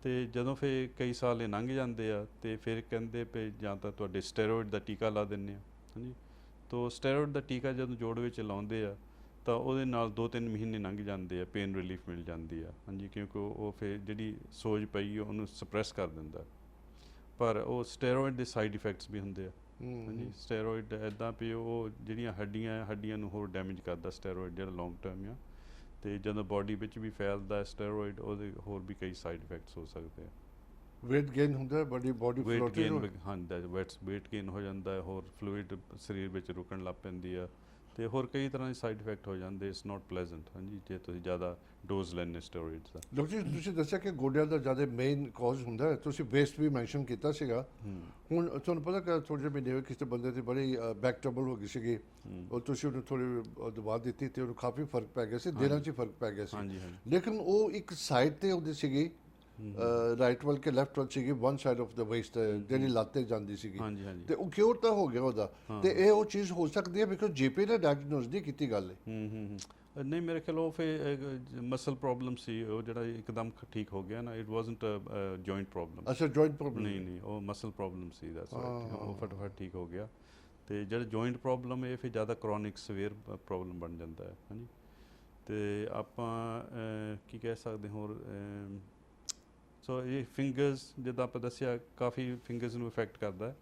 ਤੇ ਜਦੋਂ ਫਿਰ ਕਈ ਸਾਲ ਇਹ ਲੰਘ ਜਾਂਦੇ ਆ, ਤੇ ਫਿਰ ਕਹਿੰਦੇ ਵੀ ਜਾਂ ਤਾਂ ਤੁਹਾਡੇ ਸਟੈਰੋਇਡ ਦਾ ਟੀਕਾ ਲਾ ਦਿੰਦੇ ਆ। ਹਾਂਜੀ, ਤੋ ਸਟੈਰੋਇਡ ਦਾ ਟੀਕਾ ਜਦੋਂ ਜੋੜ ਵਿੱਚ ਲਾਉਂਦੇ ਆ ਤਾਂ ਉਹਦੇ ਨਾਲ 2-3 ਮਹੀਨੇ ਲੰਘ ਜਾਂਦੇ ਆ, ਪੇਨ ਰਿਲੀਫ ਮਿਲ ਜਾਂਦੀ ਆ। ਹਾਂਜੀ, ਕਿਉਂਕਿ ਉਹ ਫਿਰ ਜਿਹੜੀ ਸੋਜ ਪਈ ਉਹਨੂੰ ਸਪਰੈਸ ਕਰ ਦਿੰਦਾ। ਪਰ ਉਹ ਸਟੈਰੋਇਡ ਦੇ ਸਾਈਡ ਇਫੈਕਟਸ ਵੀ ਹੁੰਦੇ ਆ। ਹਾਂਜੀ, ਸਟੈਰੋਇਡ ਇੱਦਾਂ ਵੀ ਉਹ ਜਿਹੜੀਆਂ ਹੱਡੀਆਂ ਨੂੰ ਹੋਰ ਡੈਮੇਜ ਕਰਦਾ ਸਟੈਰੋਇਡ, ਜਿਹੜਾ ਲੌਂਗ ਟਰਮ ਆ। ਤੇ ਜਦੋਂ ਬਾਡੀ ਵਿੱਚ ਵੀ ਫੈਲਦਾ ਸਟੈਰੋਇਡ, ਉਹਦੇ ਹੋਰ ਵੀ ਕਈ ਸਾਈਡ ਇਫੈਕਟਸ ਹੋ ਸਕਦੇ ਆ। ਵੇਟ ਗੇਨ ਹੁੰਦਾ, ਬੜੀ ਬਾਡੀ ਫਲੋਟਿੰਗ ਹੋ। ਹਾਂਜੀ, ਵੇਟ ਗੇਨ ਹੋ ਜਾਂਦਾ ਹੈ, ਹੋਰ ਫਲੂਇਡ ਸਰੀਰ ਵਿੱਚ ਰੁਕਣ ਲੱਗ ਪੈਂਦੀ ਆ, ਤੇ ਹੋਰ ਕਈ ਤਰ੍ਹਾਂ ਦੇ ਸਾਈਡ ਇਫੈਕਟ ਹੋ ਜਾਂਦੇ। It's not pleasant. ਹਾਂਜੀ, ਜੇ ਤੁਸੀਂ ਜ਼ਿਆਦਾ ਡੋਜ਼ ਲੈਂਦੇ ਸਟੈਰੋਇਡਸ ਦਾ। ਡਾਕਟਰ ਜੀ, ਤੁਸੀਂ ਦੱਸਿਆ ਕਿ ਗੋਡਿਆਂ ਦਾ ਜ਼ਿਆਦਾ ਮੇਨ ਕਾਜ਼ ਹੁੰਦਾ ਹੈ, ਤੁਸੀਂ ਵੇਸਟ ਵੀ ਮੈਂਸ਼ਨ ਕੀਤਾ ਸੀਗਾ। ਹੁਣ ਤੁਹਾਨੂੰ ਪਤਾ ਕਿ ਥੋੜ੍ਹੇ ਜਿਹੇ ਮਹੀਨੇ ਹੋਏ ਕਿਸੇ ਬੰਦੇ ਦੀ ਬੜੀ ਬੈਕ ਟਰਬਲ ਹੋ ਗਈ ਸੀਗੀ, ਉਹ ਤੁਸੀਂ ਉਹਨੂੰ ਥੋੜ੍ਹੀ ਦਵਾ ਦਿੱਤੀ ਤੇ ਉਹਨੂੰ ਕਾਫੀ ਫਰਕ ਪੈ ਗਿਆ ਸੀ, ਦਿਨਾਂ 'ਚ ਹੀ ਫਰਕ ਪੈ ਗਿਆ ਸੀ। ਹਾਂਜੀ ਹਾਂਜੀ ਲੇਕਿਨ ਉਹ ਇੱਕ ਸਾਈਡ ਤੇ ਉਹਦੀ ਸੀਗੀ, ਰਾਈਟ ਵੱਲ ਕੇ ਲੈਫਟ ਵੱਲ ਸੀਗੀ, one side of the waste ਜਿਹੜੀ ਲੱਤ 'ਤੇ ਜਾਂਦੀ ਸੀਗੀ, ਹਾਂਜੀ ਹਾਂਜੀ ਤੇ ਉਹ ਕਿਉਰ ਤਾਂ ਹੋ ਗਿਆ ਉਹਦਾ। ਤੇ ਇਹ ਉਹ ਚੀਜ਼ ਹੋ ਸਕਦੀ ਹੈ ਬਿਕੋਜ਼ ਜੀਪੀ ਨੇ ਡਾਇਗਨੋਸ ਨਹੀਂ ਕੀਤੀ ਗੱਲ ਹੈ। ਨਹੀਂ, ਮੇਰੇ ਖਿਆਲ ਉਹ ਫਿਰ ਮਸਲ ਪ੍ਰੋਬਲਮ ਸੀ, ਉਹ ਜਿਹੜਾ ਇੱਕਦਮ ਠੀਕ ਹੋ ਗਿਆ ਨਾ। It wasn't joint problem. ਅੱਛਾ, ਜੁਆਇੰਟ ਪ੍ਰੋਬਲਮ? ਨਹੀਂ, ਉਹ ਮਸਲ ਪ੍ਰੋਬਲਮ ਸੀ। ਦੈਟਸ ਰਾਈਟ, ਉਹ ਫਟਾਫਟ ਠੀਕ ਹੋ ਗਿਆ। ਤੇ ਜਿਹੜਾ ਜੁਆਇੰਟ ਪ੍ਰੋਬਲਮ ਇਹ ਫਿਰ ਜ਼ਿਆਦਾ ਕਰੋਨਿਕ ਸਵੇਅਰ ਪ੍ਰੋਬਲਮ ਬਣ ਜਾਂਦਾ ਹੈ। ਹਾਂਜੀ, ਤੇ ਆਪਾਂ ਕੀ ਕਹਿ ਸਕਦੇ ਹੋਰ, ਸੋ ਇਹ ਫਿੰਗਰਸ ਜਿੱਦਾਂ ਆਪਾਂ ਦੱਸਿਆ ਕਾਫੀ ਫਿੰਗਰਸ ਨੂੰ ਇਫੈਕਟ ਕਰਦਾ,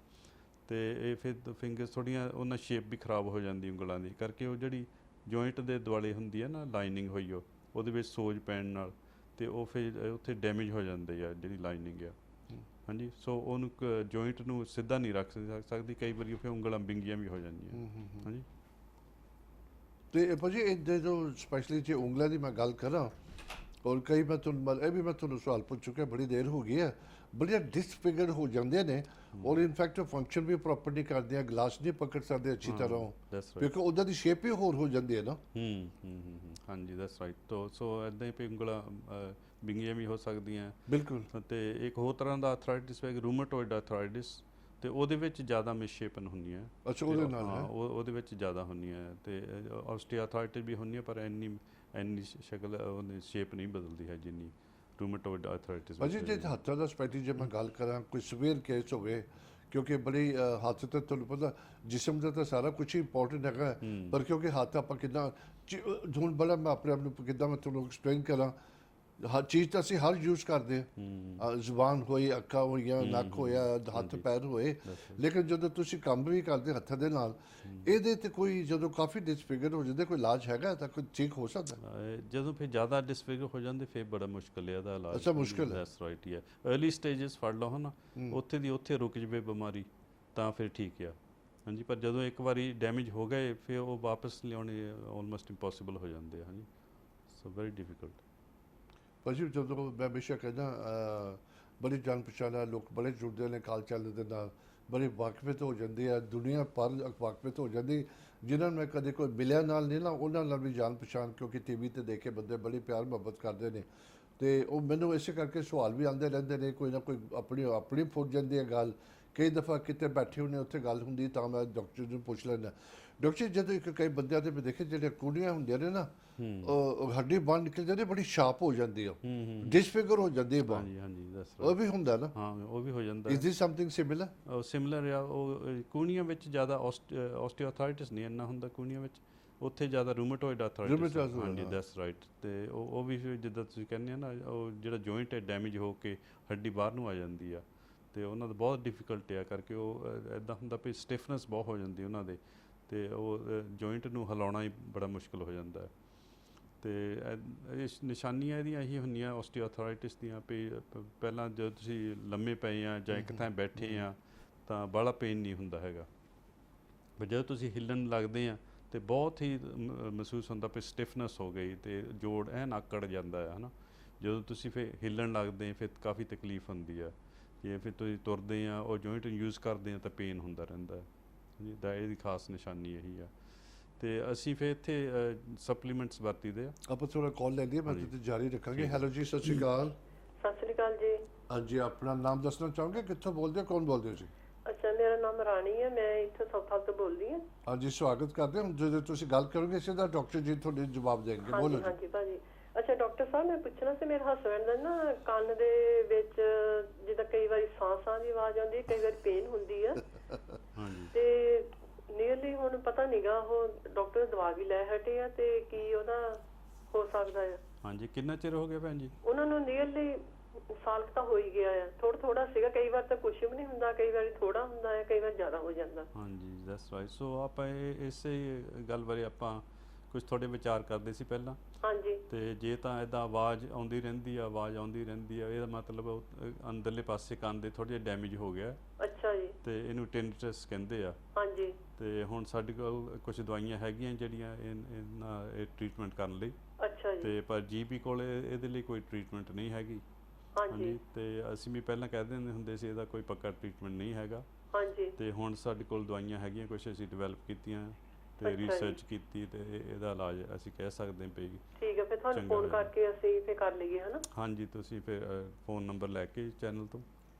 ਤੇ ਇਹ ਫਿਰ ਫਿੰਗਰਸ ਥੋੜ੍ਹੀਆਂ ਉਹਨਾਂ ਸ਼ੇਪ ਵੀ ਖਰਾਬ ਹੋ ਜਾਂਦੀ ਉਂਗਲਾਂ ਦੀ ਕਰਕੇ। ਉਹ ਜਿਹੜੀ ਜੁਆਇੰਟ ਦੇ ਦੁਆਲੇ ਹੁੰਦੀ ਹੈ ਨਾ ਲਾਈਨਿੰਗ ਹੋਈ, ਉਹਦੇ ਵਿੱਚ ਸੋਜ ਪੈਣ ਨਾਲ ਤੇ ਉਹ ਫਿਰ ਉੱਥੇ ਡੈਮੇਜ ਹੋ ਜਾਂਦੀ ਆ ਜਿਹੜੀ ਲਾਈਨਿੰਗ ਆ। ਹਾਂਜੀ, ਸੋ ਉਹਨੂੰ ਜੁਆਇੰਟ ਨੂੰ ਸਿੱਧਾ ਨਹੀਂ ਰੱਖ ਸਕਦੀ, ਕਈ ਵਾਰੀ ਫਿਰ ਉਂਗਲਾਂ ਬਿੰਗੀਆਂ ਵੀ ਹੋ ਜਾਂਦੀਆਂ। ਹਾਂਜੀ, ਤੇ ਭਾਜੀ ਇਹ ਜੋ ਸਪੈਸ਼ਲੀ ਜੇ ਉਂਗਲਾਂ ਦੀ ਮੈਂ ਗੱਲ ਕਰਾਂ, ਔਰ ਕਈ ਮੈਂ ਤੁਹਾਨੂੰ ਇਹ ਵੀ ਮੈਂ ਤੁਹਾਨੂੰ ਸਵਾਲ ਪੁੱਛ ਚੁੱਕਿਆ, ਬੜੀ ਦੇਰ ਹੋ ਗਈ ਹੈ, ਬੜੀਆਂ ਡਿਸਫਿਗਰ ਹੋ ਜਾਂਦੇ ਨੇ, ਔਰ ਇਨਫੈਕਟ ਫੰਕਸ਼ਨ ਵੀ ਪ੍ਰੋਪਰ ਨਹੀਂ ਕਰਦੇ ਆ, ਗਲਾਸ ਨਹੀਂ ਪਕੜ ਸਕਦੇ ਅੱਛੀ ਤਰ੍ਹਾਂ, ਕਿਉਂਕਿ ਉਹਦਾ ਦੀ ਸ਼ੇਪ ਹੀ ਹੋਰ ਹੋ ਜਾਂਦੀ ਹੈ ਨਾ। ਹਾਂਜੀ ਦੈਟਸ ਰਾਈਟ। ਸੋ ਇੱਦਾਂ ਹੀ ਉਂਗਲਾਂ ਬਿੰਗੀਆਂ ਵੀ ਹੋ ਸਕਦੀਆਂ। ਬਿਲਕੁਲ। ਤੇ ਇੱਕ ਹੋਰ ਤਰ੍ਹਾਂ ਦਾ ਆਰਥਰਾਈਟਿਸ ਹੈ ਰੂਮੇਟੋਇਡ ਆਰਥਰਾਈਟਿਸ, ਤੇ ਉਹਦੇ ਵਿੱਚ ਜ਼ਿਆਦਾ ਮਿਸਸ਼ੇਪਨ ਹੁੰਦੀਆਂ। ਅੱਛਾ, ਉਹਦੇ ਨਾਲ ਹਾਂ, ਉਹਦੇ ਵਿੱਚ ਜ਼ਿਆਦਾ ਹੁੰਦੀਆਂ। ਤੇ ਆਸਟੀਓਆਰਥਰਾਈਟਿਸ ਵੀ ਹੁੰਦੀ ਹੈ, ਪਰ ਇੰਨੀ ਸ਼ਕਲ ਉਹਦੀ ਸ਼ੇਪ ਨਹੀਂ ਬਦਲਦੀ ਹੈ ਜਿੰਨੀ ਰੂਮੇਟੋਇਡ ਆਰਥਰਾਈਟਿਸ। ਭਾਜੀ ਜੇ ਹੱਥਾਂ ਦਾ ਸਪੈਸ਼ਲੀ ਜੇ ਮੈਂ ਗੱਲ ਕਰਾਂ, ਕੋਈ ਸਵੇਅਰ ਕੇਸ ਹੋਵੇ, ਕਿਉਂਕਿ ਬੜੀ ਹੱਥ ਤੇ ਤੁਹਾਨੂੰ ਪਤਾ ਜਿਸਮ ਦਾ ਤਾਂ ਸਾਰਾ ਕੁਝ ਹੀ ਇੰਪੋਰਟੈਂਟ ਹੈਗਾ, ਪਰ ਕਿਉਂਕਿ ਹੱਥ ਆਪਾਂ ਕਿੱਦਾਂ ਹੁਣ ਬੜਾ ਮੈਂ ਆਪਣੇ ਆਪ ਨੂੰ ਕਿੱਦਾਂ ਮੈਂ ਤੁਹਾਨੂੰ ਐਕਸਪਲੇਨ ਕਰਾਂ, ਹਰ ਚੀਜ਼ ਤਾਂ ਅਸੀਂ ਹਰ ਯੂਜ਼ ਕਰਦੇ ਹਾਂ, ਜ਼ੁਬਾਨ ਹੋਈ, ਅੱਖਾਂ ਹੋਈਆਂ, ਨੱਕ ਹੋਇਆ, ਹੱਥ ਪੈਰ ਹੋਏ, ਲੇਕਿਨ ਜਦੋਂ ਤੁਸੀਂ ਕੰਮ ਵੀ ਕਰਦੇ ਹੱਥਾਂ ਦੇ ਨਾਲ, ਇਹਦੇ ਤੇ ਕੋਈ ਜਦੋਂ ਕਾਫੀ ਡਿਸਫਿਗਰ ਹੋ ਜਾਂਦੇ, ਕੋਈ ਇਲਾਜ ਹੈਗਾ ਤਾਂ ਕੋਈ ਠੀਕ ਹੋ ਸਕਦਾ? ਜਦੋਂ ਫਿਰ ਜ਼ਿਆਦਾ ਡਿਸਫਿਗਰ ਹੋ ਜਾਂਦੇ ਫਿਰ ਬੜਾ ਮੁਸ਼ਕਿਲ ਹੈ ਇਹਦਾ ਇਲਾਜ। ਅੱਛਾ, ਮੁਸ਼ਕਿਲ ਹੈ। That's right. ਹੀ ਹੈ ਅਰਲੀ ਸਟੇਜਸ ਫੜ ਲਓ ਨਾ, ਉੱਥੇ ਦੀ ਉੱਥੇ ਰੁਕ ਜਵੇ ਬਿਮਾਰੀ ਤਾਂ ਫਿਰ ਠੀਕ ਆ। ਹਾਂਜੀ, ਪਰ ਜਦੋਂ ਇੱਕ ਵਾਰੀ ਡੈਮੇਜ ਹੋ ਗਏ ਫਿਰ ਉਹ ਵਾਪਸ ਲਿਆਉਣੇ ਆਲਮੋਸਟ ਇੰਪੋਸੀਬਲ ਹੋ ਜਾਂਦੇ ਆ। ਹਾਂਜੀ, ਸੋ ਵੈਰੀ ਡਿਫਿਕਲਟ। ਭਾਜੀ ਜਦੋਂ ਮੈਂ ਹਮੇਸ਼ਾ ਕਹਿੰਦਾ ਬੜੀ ਜਾਣ ਪਛਾਣ ਹੈ, ਲੋਕ ਬੜੇ ਜੁੜਦੇ ਨੇ ਕਾਲ ਚਾਲ ਦੇ ਨਾਲ, ਬੜੀ ਵਾਕਫੀਅਤ ਹੋ ਜਾਂਦੀ ਹੈ, ਦੁਨੀਆ ਭਰ ਵਾਕਫੀਅਤ ਹੋ ਜਾਂਦੀ, ਜਿਨ੍ਹਾਂ ਨੂੰ ਮੈਂ ਕਦੇ ਕੋਈ ਮਿਲਿਆ ਨਾਲ ਨਹੀਂ ਨਾ, ਉਹਨਾਂ ਨਾਲ ਵੀ ਜਾਣ ਪਛਾਣ, ਕਿਉਂਕਿ TV ਤੇ ਦੇਖ ਕੇ ਬੰਦੇ ਬੜੀ ਪਿਆਰ ਮੁਹੱਬਤ ਕਰਦੇ ਨੇ, ਤੇ ਉਹ ਮੈਨੂੰ ਇਸੇ ਕਰਕੇ ਸਵਾਲ ਵੀ ਆਉਂਦੇ ਰਹਿੰਦੇ ਨੇ, ਕੋਈ ਨਾ ਕੋਈ ਆਪਣੀ ਫੁੱਟ ਜਾਂਦੀ ਹੈ ਗੱਲ ਕਈ ਦਫਾ ਕਿਤੇ ਬੈਠੇ ਹੁੰਦੇ ਉੱਥੇ ਗੱਲ ਹੁੰਦੀ ਤਾਂ ਮੈਂ ਡਾਕਟਰ ਨੂੰ ਪੁੱਛ ਲੈਂਦਾ। ਡਾਕਟਰ ਜਦੋਂ ਇੱਕ ਕਈ ਬੰਦਿਆਂ ਦੇ ਮੈਂ ਦੇਖੇ ਜਿਹੜੀਆਂ ਕੁੜੀਆਂ ਹੁੰਦੀਆਂ ਨੇ ਨਾ, ਉਹ ਹੱਡੀ ਬਾਂਹ ਨਿਕਲ ਜਾਂਦੀ, ਬੜੀ ਸ਼ਾਰਪ ਹੋ ਜਾਂਦੀ ਆ, ਡਿਸਫਿਗਰ ਹੋ ਜਾਂਦੀ ਹੈ ਬਾਂਹ। ਹਾਂਜੀ ਹਾਂਜੀ ਦੱਸ ਉਹ ਵੀ ਹੁੰਦਾ ਨਾ? ਹਾਂ ਉਹ ਵੀ ਹੋ ਜਾਂਦਾ। Is this something similar? ਉਹ ਸਿਮਿਲਰ ਆ। ਉਹ ਕੂਹਣੀਆਂ ਵਿੱਚ ਜ਼ਿਆਦਾ ਆਸਟੀਓਆਰਥਰਾਈਟਿਸ ਨਹੀਂ ਇੰਨਾ ਹੁੰਦਾ ਕੂਹਣੀਆਂ ਵਿੱਚ, ਉੱਥੇ ਜ਼ਿਆਦਾ ਰੂਮੇਟੋਇਡ ਆਰਥਰਾਈਟਿਸ। ਹਾਂਜੀ ਦੈਟਸ ਰਾਈਟ। ਤੇ ਉਹ ਵੀ ਜਿੱਦਾਂ ਤੁਸੀਂ ਕਹਿੰਦੇ ਆ ਨਾ, ਉਹ ਜਿਹੜਾ ਜੁਆਇੰਟ ਹੈ ਡੈਮੇਜ ਹੋ ਕੇ ਹੱਡੀ ਬਾਹਰ ਨੂੰ ਆ ਜਾਂਦੀ ਆ, ਤੇ ਉਹਨਾਂ ਦਾ ਬਹੁਤ ਡਿਫਿਕਲਟ ਆ ਕਰਕੇ ਉਹ ਇੱਦਾਂ ਹੁੰਦਾ ਵੀ ਸਟਿਫਨੈਸ ਬਹੁਤ ਹੋ ਜਾਂਦੀ ਉਹਨਾਂ ਦੇ, ਤੇ ਉਹ ਜੁਆਇੰਟ ਨੂੰ ਹਿਲਾਉਣਾ ਹੀ ਬੜਾ ਮੁਸ਼ਕਿਲ ਹੋ ਜਾਂਦਾ ਹੈ। ਤੇ ਇਸ ਨਿਸ਼ਾਨੀਆਂ ਇਹਦੀਆਂ ਇਹੀ ਹੁੰਦੀਆਂ ਆਸਟੀਓਆਰਥਰਾਈਟਿਸ ਦੀਆਂ ਵੀ ਪਹਿਲਾਂ ਜਦੋਂ ਤੁਸੀਂ ਲੰਮੇ ਪਏ ਆ ਜਾਂ ਇੱਕ ਥਾਂ ਬੈਠੇ ਆ ਤਾਂ ਬਾਹਲਾ ਪੇਨ ਨਹੀਂ ਹੁੰਦਾ ਹੈਗਾ, ਪਰ ਜਦੋਂ ਤੁਸੀਂ ਹਿੱਲਣ ਲੱਗਦੇ ਆ ਤੇ ਬਹੁਤ ਹੀ ਮਹਿਸੂਸ ਹੁੰਦਾ ਵੀ ਸਟਿਫਨੈਸ ਹੋ ਗਈ ਤੇ ਜੋੜ ਐਨ ਆਕੜ ਜਾਂਦਾ ਹੈ ਨਾ। ਜਦੋਂ ਤੁਸੀਂ ਫਿਰ ਹਿੱਲਣ ਲੱਗਦੇ ਫਿਰ ਕਾਫੀ ਤਕਲੀਫ ਹੁੰਦੀ ਆ, ਜੇ ਫਿਰ ਤੁਸੀਂ ਤੁਰਦੇ ਆ ਉਹ ਜੁਆਇੰਟ ਯੂਜ਼ ਕਰਦੇ ਆ ਤਾਂ ਪੇਨ ਹੁੰਦਾ ਰਹਿੰਦਾ ਜੀ। ਦਾ ਇਹਦੀ ਖਾਸ ਨਿਸ਼ਾਨੀ ਇਹੀ ਆ। ਤੇ ਅਸੀਂ ਫਿਰ ਇੱਥੇ ਸਪਲੀਮੈਂਟਸ ਵਰਤੀਦੇ ਆ। ਆਪਾਂ ਥੋੜਾ ਕਾਲ ਲੈ ਲਈਏ, ਮੈਂ ਤੇ ਜਾਰੀ ਰੱਖਾਂਗੇ। ਹੈਲੋ ਜੀ, ਸਤਿ ਸ਼੍ਰੀ ਅਕਾਲ। ਸਤਿ ਸ੍ਰੀ ਅਕਾਲ ਜੀ। ਹਾਂਜੀ, ਆਪਣਾ ਨਾਮ ਦੱਸਣਾ ਚਾਹੋਗੇ? ਕਿੱਥੋਂ ਬੋਲਦੇ ਹੋ, ਕੌਣ ਬੋਲਦੇ ਹੋ ਜੀ? ਅੱਛਾ, ਮੇਰਾ ਨਾਮ ਰਾਣੀ ਹੈ, ਮੈਂ ਇੱਥੋਂ ਸਾਊਥ ਤੋਂ ਬੋਲਦੀ ਹਾਂ। ਹਾਂਜੀ, ਸਵਾਗਤ ਕਰਦੇ ਹਾਂ। ਜਦੋਂ ਤੁਸੀਂ ਗੱਲ ਕਰੋਗੇ ਸਿੱਧਾ ਡਾਕਟਰ ਜੀ ਤੁਹਾਡੇ ਜਵਾਬ ਦੇਣਗੇ। ਬੋਲੋ ਜੀ। ਹਾਂਜੀ ਭਾਜੀ। ਅੱਛਾ ਡਾਕਟਰ ਸਾਹਿਬ, ਮੈਂ ਪੁੱਛਣਾ ਸੀ, ਮੇਰੇ ਹਸਬੈਂਡ ਦਾ ਨਾ ਕੰਨ ਦੇ ਵਿੱਚ ਜਿੱਦਾਂ ਕਈ ਵਾਰੀ ਸਾਹ ਦੀ ਆਵਾਜ਼ ਆਉਂਦੀ ਹੈ, ਕਈ ਵਾਰੀ ਪੇਨ ਹੁੰਦੀ ਹੈ ਤੇ ਨੀਅਰਲੀ ਹੁਣ ਪਤਾ ਨਹੀਂਗਾ, ਉਹ ਡਾਕਟਰ ਦਵਾ ਵੀ ਲੈ ਹਟੇ ਆ ਤੇ ਕੀ ਉਹਦਾ ਹੋ ਸਕਦਾ ਹੈ? ਹਾਂਜੀ, ਕਿੰਨਾ ਚਿਰ ਹੋ ਗਿਆ ਭੈਣ ਜੀ ਉਹਨਾਂ ਨੂੰ? ਨੀਅਰਲੀ ਸਾਲ ਤਾਂ ਹੋ ਹੀ ਗਿਆ ਆ। ਥੋੜਾ ਸੀਗਾ, ਕਈ ਵਾਰ ਤਾਂ ਕੁਝ ਵੀ ਨਹੀਂ ਹੁੰਦਾ, ਕਈ ਵਾਰੀ ਥੋੜਾ ਹੁੰਦਾ ਹੈ, ਕਈ ਵਾਰ ਜ਼ਿਆਦਾ ਹੋ ਜਾਂਦਾ। ਹਾਂਜੀ ਦੈਟਸ ਰਾਈਟ। ਸੋ ਆਪਾਂ ਇਸੇ ਗੱਲ ਬਾਰੇ ਆਪਾਂ ਕੁਝ ਤੁਹਾਡੇ ਵਿਚਾਰ ਕਰਦੇ ਸੀ ਪਹਿਲਾਂ। ਹਾਂਜੀ। ਤੇ ਜੇ ਤਾਂ ਇਦਾਂ ਆਵਾਜ਼ ਆਉਂਦੀ ਰਹਿੰਦੀ ਆ ਇਹਦਾ ਮਤਲਬ ਅੰਦਰਲੇ ਪਾਸੇ ਕੰਨ ਦੇ ਥੋੜ੍ਹਾ ਜਿਹਾ ਡੈਮੇਜ ਹੋ ਗਿਆ। ਅੱਛਾ ਜੀ। ਤੇ ਇਹਨੂੰ ਟਿਨਟਸ ਕਹਿੰਦੇ ਆ। ਹਾਂਜੀ। ਤੇ ਹੁਣ ਸਾਡੇ ਕੋਲ ਕੁਝ ਦਵਾਈਆਂ ਹੈਗੀਆਂ ਜਿਹੜੀਆਂ ਇਹ ਟ੍ਰੀਟਮੈਂਟ ਕਰਨ ਲਈ। ਅੱਛਾ ਜੀ। ਤੇ ਪਰ ਜੀਪੀ ਕੋਲ ਇਹਦੇ ਲਈ ਕੋਈ ਟ੍ਰੀਟਮੈਂਟ ਨਹੀਂ ਹੈਗੀ। ਹਾਂਜੀ। ਤੇ ਅਸੀਂ ਵੀ ਪਹਿਲਾਂ ਕਹਿ ਦਿੰਦੇ ਹੁੰਦੇ ਸੀ ਇਹਦਾ ਕੋਈ ਪੱਕਾ ਟ੍ਰੀਟਮੈਂਟ ਨਹੀਂ ਹੈਗਾ। ਹਾਂਜੀ। ਤੇ ਹੁਣ ਸਾਡੇ ਕੋਲ ਦਵਾਈਆਂ ਹੈਗੀਆਂ, ਕੁਝ ਅਸੀਂ ਡਿਵੈਲਪ ਕੀਤੀਆਂ ਤੇ ਰਿਸਰਚ ਕੀਤੀ ਤੇ ਇਹਦਾ ਇਲਾਜ ਅਸੀਂ ਕਹਿ ਸਕਦੇ ਹਾਂ ਪਈ। ਠੀਕ ਹੈ, ਫਿਰ ਤੁਹਾਨੂੰ ਫੋਨ ਕਰਕੇ ਅਸੀਂ ਫਿਰ ਕਰ ਲਈਏ, ਹਨਾ? ਹਾਂਜੀ, ਤੁਸੀਂ ਫਿਰ ਫੋਨ ਨੰਬਰ ਲੈ ਕੇ ਚੈਨਲ ਤੋਂ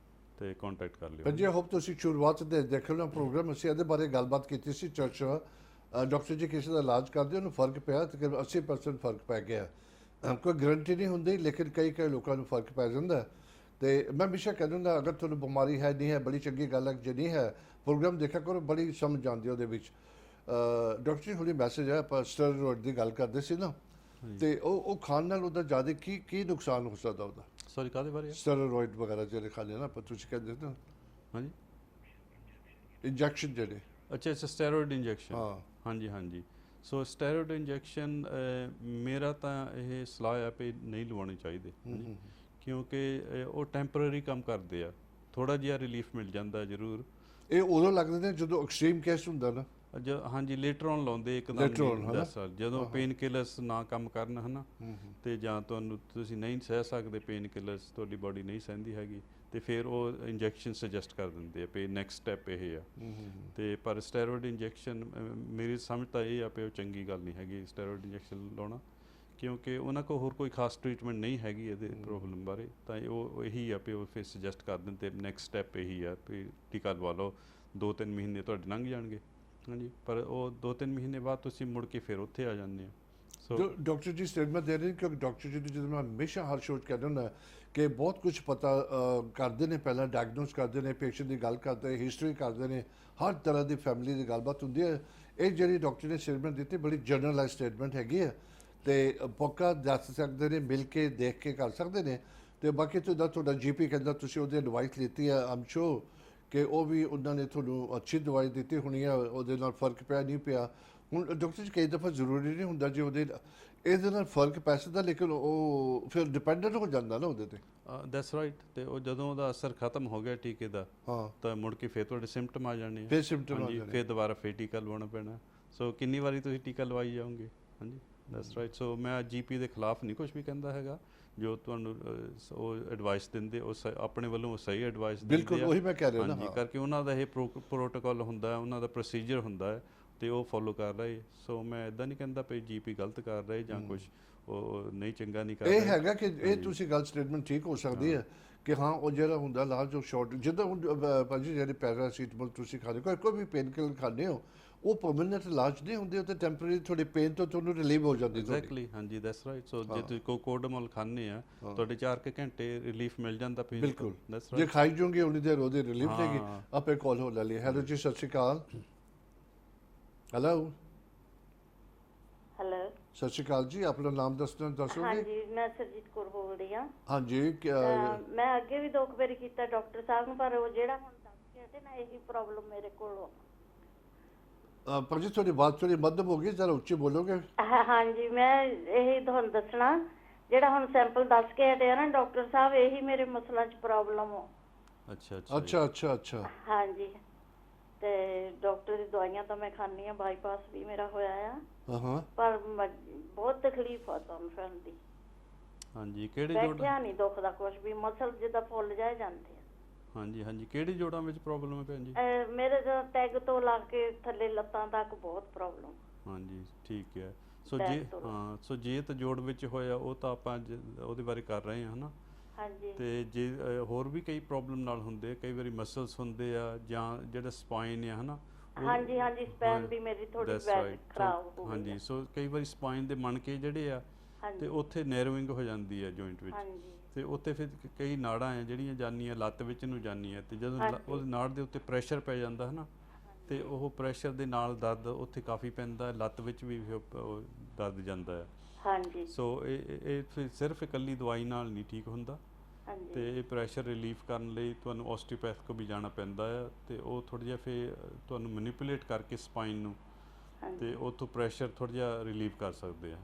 ਤੇ ਕੰਟੈਕਟ ਕਰ ਲਿਓ। ਪੰਜੀ, ਹੋਪ ਤੁਸੀਂ ਸ਼ੁਰੂਆਤ ਦੇ ਦੇਖੋ ਨਾ ਪ੍ਰੋਗਰਾਮ, ਅਸੀਂ ਇਹਦੇ ਬਾਰੇ ਗੱਲਬਾਤ ਕੀਤੀ ਸੀ ਚਰਚਾ। ਡਾਕਟਰ ਜੀ ਕਿਸੇ ਦਾ ਇਲਾਜ ਕਰਦੇ ਉਹਨੂੰ ਫਰਕ ਪਿਆ, ਤਕਰੀਬਨ 80% ਫਰਕ ਪੈ ਗਿਆ। ਕੋਈ ਗਰੰਟੀ ਨਹੀਂ ਹੁੰਦੀ, ਲੇਕਿਨ ਕਈ ਲੋਕਾਂ ਨੂੰ ਫਰਕ ਪੈ ਜਾਂਦਾ। ਤੇ ਮੈਂ ਹਮੇਸ਼ਾ ਕਹਿ ਦਿੰਦਾ, ਅਗਰ ਤੁਹਾਨੂੰ ਬਿਮਾਰੀ ਹੈ ਨਹੀਂ ਹੈ, ਬੜੀ ਚੰਗੀ ਗੱਲ ਹੈ। ਜੇ ਨਹੀਂ ਹੈ, ਪ੍ਰੋਗਰਾਮ ਦੇਖਿਆ ਕਰੋ, ਬੜੀ ਸਮਝ ਆਉਂਦੀ ਉਹਦੇ ਵਿੱਚ। ਡਾਕਟਰ ਜੀ ਹੁਣੇ ਮੈਸੇਜ ਹੈ, ਆਪਾਂ ਸਟੀਰੋਇਡ ਦੀ ਗੱਲ ਕਰਦੇ ਸੀ ਨਾ, ਤੇ ਉਹ ਖਾਣ ਨਾਲ ਉਹਦਾ ਜ਼ਿਆਦਾ ਕੀ ਨੁਕਸਾਨ ਹੋ ਸਕਦਾ ਉਹਦਾ? ਸੌਰੀ, ਕਾਹਦੇ ਬਾਰੇ? ਸਟੀਰੋਇਡ ਵਗੈਰਾ ਜਿਹੜੇ ਖਾਂਦੇ ਨਾ ਆਪਾਂ, ਤੁਸੀਂ ਕਹਿੰਦੇ ਨਾ। ਹਾਂਜੀ, ਇੰਜੈਕਸ਼ਨ ਜਿਹੜੇ। ਅੱਛਾ ਸਟੀਰੋਇਡ ਇੰਜੈਕਸ਼ਨ। ਹਾਂ ਹਾਂਜੀ। ਸੋ ਸਟੀਰੋਇਡ ਇੰਜੈਕਸ਼ਨ ਮੇਰਾ ਤਾਂ ਇਹ ਸਲਾਹ ਹੈ ਵੀ ਨਹੀਂ ਲਵਾਉਣੇ ਚਾਹੀਦੇ, ਕਿਉਂਕਿ ਉਹ ਟੈਂਪਰੇਰੀ ਕੰਮ ਕਰਦੇ ਆ, ਥੋੜਾ ਜਿਹਾ ਰਿਲੀਫ ਮਿਲ ਜਾਂਦਾ ਜ਼ਰੂਰ। ਇਹ ਉਦੋਂ ਲੱਗਦੇ ਨੇ ਜਦੋਂ ਐਕਸਟ੍ਰੀਮ ਕੇਸ ਹੁੰਦਾ ਨਾ। ਹਾਂਜੀ, ਲੇਟਰ ਔਨ ਲਾਉਂਦੇ ਇੱਕਦਮ 10 ਸਾਲ ਜਦੋਂ ਪੇਨ ਕਿਲਰਸ ਨਾ ਕੰਮ ਕਰਨ, ਹਨਾ। ਤੇ ਜਾਂ ਤੁਸੀਂ ਨਹੀਂ ਸਹਿ ਸਕਦੇ ਪੇਨ ਕਿਲਰਸ, ਤੁਹਾਡੀ ਬਾਡੀ ਨਹੀਂ ਸਹਿੰਦੀ ਹੈਗੀ, ਤੇ ਫਿਰ ਉਹ ਇੰਜੈਕਸ਼ਨ ਸੁਜੈਸਟ ਕਰ ਦਿੰਦੇ ਆ ਵੀ ਨੈਕਸਟ ਸਟੈਪ ਇਹ ਆ। ਤੇ ਪਰ ਸਟੀਰੋਇਡ ਇੰਜੈਕਸ਼ਨ ਮੇਰੀ ਸਮਝ ਤਾਂ ਇਹ ਆ ਵੀ ਉਹ ਚੰਗੀ ਗੱਲ ਨਹੀਂ ਹੈਗੀ ਸਟੀਰੋਇਡ ਇੰਜੈਕਸ਼ਨ ਲਾਉਣਾ, ਕਿਉਂਕਿ ਉਹਨਾਂ ਕੋਲ ਹੋਰ ਕੋਈ ਖਾਸ ਟ੍ਰੀਟਮੈਂਟ ਨਹੀਂ ਹੈਗੀ ਇਹਦੇ ਪ੍ਰੋਬਲਮ ਬਾਰੇ। ਤਾਂ ਉਹ ਇਹੀ ਆ ਵੀ ਉਹ ਫਿਰ ਸੁਜੈਸਟ ਕਰ ਦਿੰਦੇ ਨੈਕਸਟ ਸਟੈਪ ਇਹੀ ਆ ਵੀ ਟੀਕਾ ਲਵਾ ਲਓ, 2-3 ਮਹੀਨੇ ਤੁਹਾਡੇ ਲੰਘ ਜਾਣਗੇ। ਹਾਂਜੀ, ਪਰ ਉਹ 2-3 ਮਹੀਨੇ ਬਾਅਦ ਤੁਸੀਂ ਮੁੜ ਕੇ ਫਿਰ ਉੱਥੇ ਆ ਜਾਂਦੇ ਹੋ। ਸੋ ਡਾਕਟਰ ਜੀ ਸਟੇਟਮੈਂਟ ਦੇ ਰਹੇ, ਕਿਉਂਕਿ ਡਾਕਟਰ ਜੀ ਜਦੋਂ ਮੈਂ ਹਮੇਸ਼ਾ ਹਰ ਸ਼ੋਅ 'ਚ ਕਹਿੰਦਾ ਹੁੰਦਾ ਕਿ ਬਹੁਤ ਕੁਝ ਪਤਾ ਕਰਦੇ ਨੇ, ਪਹਿਲਾਂ ਡਾਇਗਨੋਸ ਕਰਦੇ ਨੇ, ਪੇਸ਼ੈਂਟ ਦੀ ਗੱਲ ਕਰਦੇ, ਹਿਸਟਰੀ ਕਰਦੇ ਨੇ, ਹਰ ਤਰ੍ਹਾਂ ਦੀ ਫੈਮਿਲੀ ਦੀ ਗੱਲਬਾਤ ਹੁੰਦੀ ਹੈ। ਇਹ ਜਿਹੜੀ ਡਾਕਟਰ ਨੇ ਸਟੇਟਮੈਂਟ ਦਿੱਤੀ ਬੜੀ ਜਨਰਲਾਈਜ਼ ਸਟੇਟਮੈਂਟ ਹੈਗੀ ਹੈ, ਤੇ ਪੱਕਾ ਦੱਸ ਸਕਦੇ ਨੇ, ਮਿਲ ਕੇ ਦੇਖ ਕੇ ਕਰ ਸਕਦੇ ਨੇ। ਤੇ ਬਾਕੀ ਤੁਹਾਡਾ ਜੀਪੀ ਕਹਿੰਦਾ ਤੁਸੀਂ ਉਹਦੀ ਐਡਵਾਈਸ ਲਿੱਤੀ ਹੈ, ਆਮ ਸ਼ੋਅ ਕਿ ਉਹ ਵੀ ਉਹਨਾਂ ਨੇ ਤੁਹਾਨੂੰ ਅੱਛੀ ਦਵਾਈ ਦਿੱਤੀ ਹੋਣੀ ਆ, ਉਹਦੇ ਨਾਲ ਫਰਕ ਪਿਆ ਨਹੀਂ ਪਿਆ। ਹੁਣ ਡਾਕਟਰ ਜੀ ਕਈ ਦਫਾ ਜ਼ਰੂਰੀ ਨਹੀਂ ਹੁੰਦਾ ਜੇ ਇਹਦੇ ਨਾਲ ਫਰਕ ਪੈ ਸਕਦਾ, ਲੇਕਿਨ ਉਹ ਫਿਰ ਡਿਪੈਂਡੈਂਟ ਹੋ ਜਾਂਦਾ ਨਾ ਉਹਦੇ ਤੇ। That's right. ਤੇ ਉਹ ਜਦੋਂ ਉਹਦਾ ਅਸਰ ਖਤਮ ਹੋ ਗਿਆ ਟੀਕੇ ਦਾ, ਹਾਂ, ਤਾਂ ਮੁੜ ਕੇ ਫਿਰ ਤੁਹਾਡੇ ਸਿੰਪਟਮ ਆ ਜਾਣੇ, ਫਿਰ ਸਿੰਪਟਮ ਆ ਜਾਣੇ, ਫਿਰ ਦੁਬਾਰਾ ਫਿਰ ਟੀਕਾ ਲਵਾਉਣਾ ਪੈਣਾ। ਸੋ ਕਿੰਨੀ ਵਾਰੀ ਤੁਸੀਂ ਟੀਕਾ ਲਵਾਈ ਜਾਓਗੇ? ਹਾਂਜੀ, ਦੈਟਸ ਰਾਈਟ। ਸੋ ਮੈਂ ਜੀਪੀ ਦੇ ਖਿਲਾਫ ਨਹੀਂ ਕੁਝ ਵੀ ਕਹਿੰਦਾ ਹੈਗਾ, ਜੋ ਤੁਹਾਨੂੰ ਉਹ ਐਡਵਾਈਸ ਦਿੰਦੇ ਉਹ ਆਪਣੇ ਵੱਲੋਂ ਉਹ ਸਹੀ ਐਡਵਾਈਸ ਦਿੰਦੇ ਆ। ਬਿਲਕੁਲ ਉਹੀ ਮੈਂ ਕਹਿ ਰਿਹਾ ਨਾ। ਹਾਂਜੀ, ਕਰਕੇ ਉਹਨਾਂ ਦਾ ਇਹ ਪ੍ਰੋਟੋਕਾਲ ਹੁੰਦਾ, ਉਹਨਾਂ ਦਾ ਪ੍ਰੋਸੀਜਰ ਹੁੰਦਾ ਹੈ, ਤੇ ਉਹ ਫੋਲੋ ਕਰ ਰਹੇ। ਸੋ ਮੈਂ ਇਦਾਂ ਨਹੀਂ ਕਹਿੰਦਾ ਵੀ ਜੀਪੀ ਗਲਤ ਕਰ ਰਹੇ ਜਾਂ ਕੁਝ, ਉਹ ਨਹੀਂ ਚੰਗਾ ਨਹੀਂ ਕਰ ਇਹ ਰਹੇ। ਹੈਗਾ ਕਿ ਇਹ ਤੁਸੀਂ ਗੱਲ ਸਟੇਟਮੈਂਟ ਠੀਕ ਹੋ ਸਕਦੀ ਹੈ ਕਿ ਹਾਂ ਉਹ ਜਿਹੜਾ ਹੁੰਦਾ ਇਲਾਜ ਜੋ ਸ਼ਾਰਟ ਜਿੱਦਾਂ ਹੁਣ ਭਾਜੀ ਜਿਹੜੇ ਪੈਰਾਸੀਟਾਮੋਲ ਤੁਸੀਂ ਖਾਂਦੇ ਕੋਈ ਵੀ ਪੇਨ ਕਿਲਰ ਖਾਂਦੇ ਹੋ ਉਹ ਪਰਮਨੈਂਟ ਇਲਾਜ ਨਹੀਂ ਹੁੰਦੇ, ਉਹ ਤੇ ਟੈਂਪਰੇਰੀ ਤੁਹਾਡੀ ਪੇਨ ਤੋਂ ਤੁਹਾਨੂੰ ਰਿਲੀਵ ਹੋ ਜਾਂਦੀ ਤੁਹਾਡੀ। ਐਗਜ਼ੈਕਟਲੀ, ਹਾਂਜੀ ਦੈਟਸ ਰਾਈਟ। ਸੋ ਜੇ ਤੁਸੀਂ ਕੋਡਮੋਲ ਖਾਂਦੇ ਆ ਤੁਹਾਡੇ 4 ਘੰਟੇ ਰਿਲੀਫ ਮਿਲ ਜਾਂਦਾ ਪੇਨ ਤੋਂ। ਬਿਲਕੁਲ, ਦੈਟਸ ਜੇ ਰਾਈਟ। ਖਾਈ ਜਾਓਗੇ ਉਨੀ ਦੇਰ ਉਹਦੀ ਰਿਲੀਫ ਦੇਗੀ। ਆਪੇ ਕਾਲ ਹੋ ਲੈ ਲਈ। ਹੈਲੋ ਜੀ, ਸਤਿ ਸ਼੍ਰੀ ਅਕਾਲ। ਹੈਲੋ ਹੈਲੋ, ਸਤਿ ਸ਼੍ਰੀ ਅਕਾਲ ਜੀ, ਆਪਣਾ ਨਾਮ ਦੱਸੋਗੇ? ਹਾਂਜੀ ਮੈਂ ਸਰਜੀਤ ਕੌਰ ਬੋਲਦੀ ਹਾਂ। ਹਾਂਜੀ ਮੈਂ ਅੱਗੇ ਵੀ 2 ਵਾਰੀ ਕੀਤਾ ਡਾਕਟਰ ਸਾਹਿਬ ਨੂੰ, ਪਰ ਉਹ ਜਿਹੜਾ ਹੁਣ ਦੱਸ ਕੇ ਹਟੇ ਨਾ ਇਹੀ ਪ੍ਰੋਬਲਮ ਮੇਰੇ ਕੋਲ। ਪਰ ਜੀ ਤੁਹਾਡੀ ਬਾਤ ਥੋੜੀ ਮੱਧਮ ਹੋ ਗਈ, ਜ਼ਰਾ ਉੱਚੀ ਬੋਲੋਗੇ? ਹਾਂਜੀ, ਮੈਂ ਇਹੀ ਤੁਹਾਨੂੰ ਦੱਸਣਾ ਜਿਹੜਾ ਹੁਣ ਸੈਂਪਲ ਦੱਸ ਕੇ ਹਟਿਆ ਨਾ ਡਾਕਟਰ ਸਾਹਿਬ, ਇਹੀ ਮੇਰੇ ਮਸਲਾਂ 'ਚ ਪ੍ਰੋਬਲਮ ਹੋ। ਅੱਛਾ ਅੱਛਾ। ਹਾਂਜੀ, ਤੇ ਡਾਕਟਰ ਦੀ ਦਵਾਈਆਂ ਤਾਂ ਮੈਂ ਖਾਂਦੀ ਹਾਂ, ਬਾਈਪਾਸ ਵੀ ਮੇਰਾ ਹੋਇਆ ਆ। ਹਾਂ ਪਰ ਬਹੁਤ ਤਕਲੀਫ ਆ ਤੁਹਾਨੂੰ ਫਿਰਨ ਦੀ। ਹਾਂਜੀ, ਕਿਹੜੇ ਬੈਠਿਆ ਨਹੀਂ ਦੁਖਦਾ ਕੁਛ ਵੀ, ਮਸਲ ਜਿੱਦਾਂ ਫੁੱਲ ਜਾਏ ਜਾਂਦੇ ਆ। ਹਾਂਜੀ, ਕਿਹੜੀ ਜੋੜਾਂ ਵਿੱਚ ਪ੍ਰੋਬਲਮ ਹੈ ਭੈਣ ਜੀ? ਮੇਰੇ ਤਾਂ ਟੈਗ ਤੋਂ ਲਾ ਕੇ ਥੱਲੇ ਲੱਤਾਂ ਤੱਕ ਬਹੁਤ ਪ੍ਰੋਬਲਮ। ਹਾਂਜੀ, ਠੀਕ ਹੈ। ਸੋ ਜੇ ਤਾਂ ਜੋੜ ਵਿੱਚ ਹੋਇਆ ਉਹ ਤਾਂ ਆਪਾਂ ਉਹਦੇ ਬਾਰੇ ਕਰ ਰਹੇ ਹਾਂ ਹਨਾ। ਹਾਂਜੀ, ਤੇ ਜੇ ਹੋਰ ਵੀ ਕਈ ਪ੍ਰੋਬਲਮ ਨਾਲ ਹੁੰਦੇ ਆ, ਕਈ ਵਾਰੀ ਮਸਲਸ ਹੁੰਦੇ ਆ ਜਾਂ ਜਿਹੜਾ ਸਪਾਈਨ ਆ ਹਨਾ। ਹਾਂਜੀ ਸਪਾਈਨ ਵੀ ਮੇਰੀ ਥੋੜੀ ਖਰਾਬ ਹੋ ਗਈ। ਹਾਂਜੀ, ਸੋ ਕਈ ਵਾਰੀ ਸਪਾਈਨ ਦੇ ਮਣਕੇ ਜਿਹੜੇ ਆ ਤੇ ਉੱਥੇ ਨੈਰੋਇੰਗ ਹੋ ਜਾਂਦੀ ਹੈ ਜੁਆਇੰਟ ਵਿੱਚ, ਤੇ ਉੱਥੇ ਫਿਰ ਕਈ ਨਾੜਾਂ ਆ ਜਿਹੜੀਆਂ ਜਾਂਦੀਆਂ ਲੱਤ ਵਿੱਚ ਨੂੰ ਜਾਂਦੀਆਂ, ਤੇ ਜਦੋਂ ਉਹ ਨਾੜ ਦੇ ਉੱਤੇ ਪ੍ਰੈਸ਼ਰ ਪੈ ਜਾਂਦਾ ਹੈ ਨਾ, ਤੇ ਉਹ ਪ੍ਰੈਸ਼ਰ ਦੇ ਨਾਲ ਦਰਦ ਉੱਥੇ ਕਾਫੀ ਪੈਂਦਾ, ਲੱਤ ਵਿੱਚ ਵੀ ਦਰਦ ਜਾਂਦਾ ਹੈ। ਹਾਂਜੀ, ਸੋ ਇਹ ਫਿਰ ਸਿਰਫ ਇਕੱਲੀ ਦਵਾਈ ਨਾਲ ਨਹੀਂ ਠੀਕ ਹੁੰਦਾ, ਤੇ ਇਹ ਪ੍ਰੈਸ਼ਰ ਰਿਲੀਫ ਕਰਨ ਲਈ ਤੁਹਾਨੂੰ ਆਸਟੀਓਪੈਥ ਕੋਲ ਵੀ ਜਾਣਾ ਪੈਂਦਾ ਆ, ਤੇ ਉਹ ਥੋੜ੍ਹਾ ਜਿਹਾ ਫਿਰ ਤੁਹਾਨੂੰ ਮੈਨੀਪੂਲੇਟ ਕਰਕੇ ਸਪਾਈਨ ਨੂੰ, ਤੇ ਉੱਥੋਂ ਪ੍ਰੈਸ਼ਰ ਥੋੜ੍ਹਾ ਜਿਹਾ ਰਿਲੀਫ ਕਰ ਸਕਦੇ ਆ।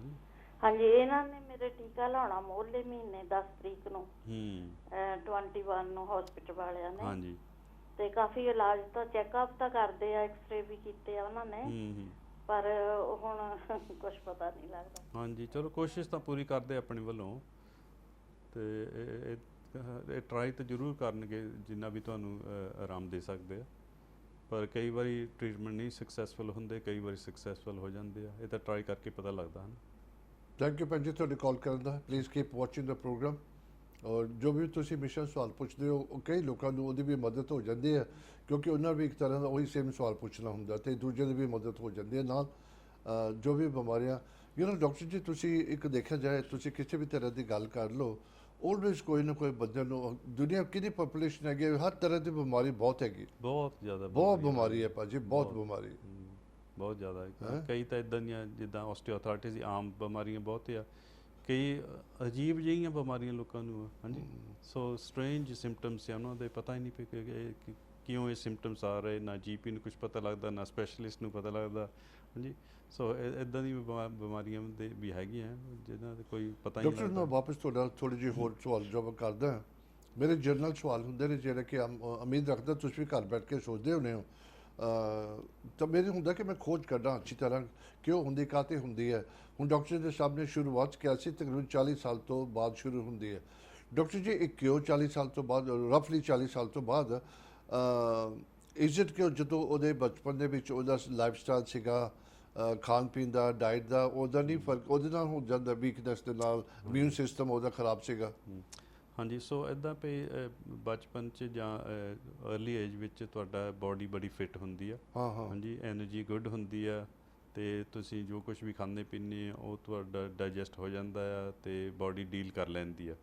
ਹਾਂਜੀ, ਇਹਨਾਂ ਨੇ ਮੇਰੇ ਟੀਕਾ ਲਾਉਣਾ ਮੋਲੇ ਮਹੀਨੇ 10 ਤਰੀਕ ਨੂੰ 21 ਨੂੰ ਹਸਪੀਟਲ ਵਾਲਿਆਂ ਨੇ। ਹਾਂਜੀ, ਤੇ ਕਾਫੀ ਇਲਾਜ ਤਾਂ ਚੈੱਕਅਪ ਤਾਂ ਕਰਦੇ ਆ, ਐਕਸਰੇ ਵੀ ਕੀਤੇ ਆ ਉਹਨਾਂ ਨੇ, ਪਰ ਹੁਣ ਕੁਝ ਪਤਾ ਨਹੀਂ ਲੱਗਦਾ। ਹਾਂਜੀ, ਚਲੋ ਕੋਸ਼ਿਸ਼ ਤਾਂ ਪੂਰੀ ਕਰਦੇ ਆਪਣੇ ਵੱਲੋਂ, ਤੇ ਇਹ ਟਰਾਈ ਤਾਂ ਜ਼ਰੂਰ ਕਰਨਗੇ ਜਿੰਨਾ ਵੀ ਤੁਹਾਨੂੰ ਆਰਾਮ ਦੇ ਸਕਦੇ ਆ, ਪਰ ਕਈ ਵਾਰੀ ਟ੍ਰੀਟਮੈਂਟ ਨਹੀਂ ਸਕਸੈਸਫੁਲ ਹੁੰਦੇ, ਕਈ ਵਾਰੀ ਸਕਸੈਸਫੁਲ ਹੋ ਜਾਂਦੇ ਆ, ਇਹ ਤਾਂ ਟਰਾਈ ਕਰਕੇ ਪਤਾ ਲੱਗਦਾ ਹਨ। ਥੈਂਕ ਯੂ ਭੈਣ ਜੀ ਤੁਹਾਡੇ ਕਾਲ ਕਰਨ ਦਾ। Please keep watching the program, ਔਰ ਜੋ ਵੀ ਤੁਸੀਂ ਮਿਸ਼ਨ ਸਵਾਲ ਪੁੱਛਦੇ ਹੋ ਉਹ ਕਈ ਲੋਕਾਂ ਨੂੰ ਉਹਦੀ ਵੀ ਮਦਦ ਹੋ ਜਾਂਦੀ ਹੈ, ਕਿਉਂਕਿ ਉਹਨਾਂ ਵੀ ਇੱਕ ਤਰ੍ਹਾਂ ਦਾ ਉਹੀ ਸੇਮ ਸਵਾਲ ਪੁੱਛਣਾ ਹੁੰਦਾ, ਤੇ ਦੂਜੇ ਦੀ ਵੀ ਮਦਦ ਹੋ ਜਾਂਦੀ ਹੈ ਨਾਲ। ਜੋ ਵੀ ਬਿਮਾਰੀਆਂ ਡਾਕਟਰ ਜੀ, ਤੁਸੀਂ ਇੱਕ ਦੇਖਿਆ ਜਾਏ ਤੁਸੀਂ ਕਿਸੇ ਵੀ ਤਰ੍ਹਾਂ ਦੀ ਗੱਲ ਕਰ ਲਓ, ਆਲਵੇਜ਼ ਕੋਈ ਨਾ ਕੋਈ ਬੰਦੇ ਨੂੰ, ਦੁਨੀਆ ਕਿੰਨੀ ਪੋਪੂਲੇਸ਼ਨ ਹੈਗੀ, ਹਰ ਤਰ੍ਹਾਂ ਦੀ ਬਿਮਾਰੀ ਬਹੁਤ ਹੈਗੀ, ਬਹੁਤ ਜ਼ਿਆਦਾ ਬਹੁਤ ਬਿਮਾਰੀ ਹੈ ਭਾਜੀ, ਬਹੁਤ ਬਿਮਾਰੀ, ਬਹੁਤ ਜ਼ਿਆਦਾ। ਕਈ ਤਾਂ ਇੱਦਾਂ ਦੀਆਂ ਜਿੱਦਾਂ ਆਸਟੀਓਆਰਥਰਾਈਟਿਸ ਦੀ ਆਮ ਬਿਮਾਰੀਆਂ ਬਹੁਤ ਆ, ਕਈ ਅਜੀਬ ਜਿਹੀਆਂ ਬਿਮਾਰੀਆਂ ਲੋਕਾਂ ਨੂੰ। ਹਾਂਜੀ, ਸੋ ਸਟ੍ਰੇਂਜ ਸਿੰਪਟਮਸ ਆ ਉਹਨਾਂ ਦੇ, ਪਤਾ ਹੀ ਨਹੀਂ ਪਈ ਕਿ ਕਿਉਂ ਇਹ ਸਿੰਪਟਮਸ ਆ ਰਹੇ, ਨਾ ਜੀਪੀ ਨੂੰ ਕੁਝ ਪਤਾ ਲੱਗਦਾ, ਨਾ ਸਪੈਸ਼ਲਿਸਟ ਨੂੰ ਪਤਾ ਲੱਗਦਾ। ਹਾਂਜੀ, ਸੋ ਇੱਦਾਂ ਦੀ ਬਿਮਾਰੀਆਂ ਦੇ ਵੀ ਹੈਗੀਆਂ ਜਿਹਨਾਂ ਦੇ ਕੋਈ ਪਤਾ ਹੀ ਨਹੀਂ ਲੱਗਦਾ। ਡਾਕਟਰ, ਮੈਂ ਵਾਪਸ ਤੁਹਾਡਾ ਥੋੜ੍ਹੀ ਜਿਹੀ ਹੋਰ ਸਵਾਲ ਜਵਾਬ ਕਰਦਾ। ਮੇਰੇ ਜਨਰਲ ਸਵਾਲ ਹੁੰਦੇ ਨੇ ਜਿਹੜੇ ਕਿ ਉਮੀਦ ਰੱਖਦਾ ਤੁਸੀਂ ਵੀ ਘਰ ਬੈਠ ਕੇ ਸੋਚਦੇ ਹੁੰਦੇ ਹੋ, ਤਾਂ ਮੇਰੇ ਹੁੰਦਾ ਕਿ ਮੈਂ ਖੋਜ ਕਰਦਾ ਅੱਛੀ ਤਰ੍ਹਾਂ ਕਿਉਂ ਹੁੰਦੀ, ਕਾਹਤੇ ਹੁੰਦੀ ਹੈ। ਹੁਣ ਡਾਕਟਰ ਦੇ ਸਾਹਮਣੇ ਸ਼ੁਰੂਆਤ ਕਿਹਾ ਸੀ ਤਕਰੀਬਨ 40 ਸਾਲ ਤੋਂ ਬਾਅਦ ਸ਼ੁਰੂ ਹੁੰਦੀ ਹੈ। ਡਾਕਟਰ ਜੀ, ਇਹ ਕਿਉਂ 40 ਸਾਲ ਤੋਂ ਬਾਅਦ, ਰਫਲੀ 40 ਸਾਲ ਤੋਂ ਬਾਅਦ? ਇਜ਼ਟ ਕਿਉਂ? ਜਦੋਂ ਉਹਦੇ ਬਚਪਨ ਦੇ ਵਿੱਚ ਉਹਦਾ ਲਾਈਫ ਸਟਾਈਲ ਸੀਗਾ, ਖਾਣ ਪੀਣ ਦਾ, ਡਾਈਟ ਦਾ, ਉਹਦਾ ਨਹੀਂ ਫਰਕ ਉਹਦੇ ਨਾਲ ਹੋ ਜਾਂਦਾ, ਵੀਕਨੈਸ ਦੇ ਨਾਲ, ਇਮਿਊਨ ਸਿਸਟਮ ਉਹਦਾ ਖਰਾਬ ਸੀਗਾ। ਹਾਂਜੀ, ਸੋ ਇੱਦਾਂ ਪਈ ਬਚਪਨ 'ਚ ਜਾਂ ਅਰਲੀ ਏਜ ਵਿੱਚ ਤੁਹਾਡਾ ਬਾਡੀ ਬੜੀ ਫਿੱਟ ਹੁੰਦੀ ਆ। ਹਾਂਜੀ, ਐਨਰਜੀ ਗੁੱਡ ਹੁੰਦੀ ਆ, ਤੇ ਤੁਸੀਂ ਜੋ ਕੁਝ ਵੀ ਖਾਂਦੇ ਪੀਂਦੇ ਆ ਉਹ ਤੁਹਾਡਾ ਡਾਈਜੈਸਟ ਹੋ ਜਾਂਦਾ ਆ, ਤੇ ਬਾਡੀ ਡੀਲ ਕਰ ਲੈਂਦੀ ਆ।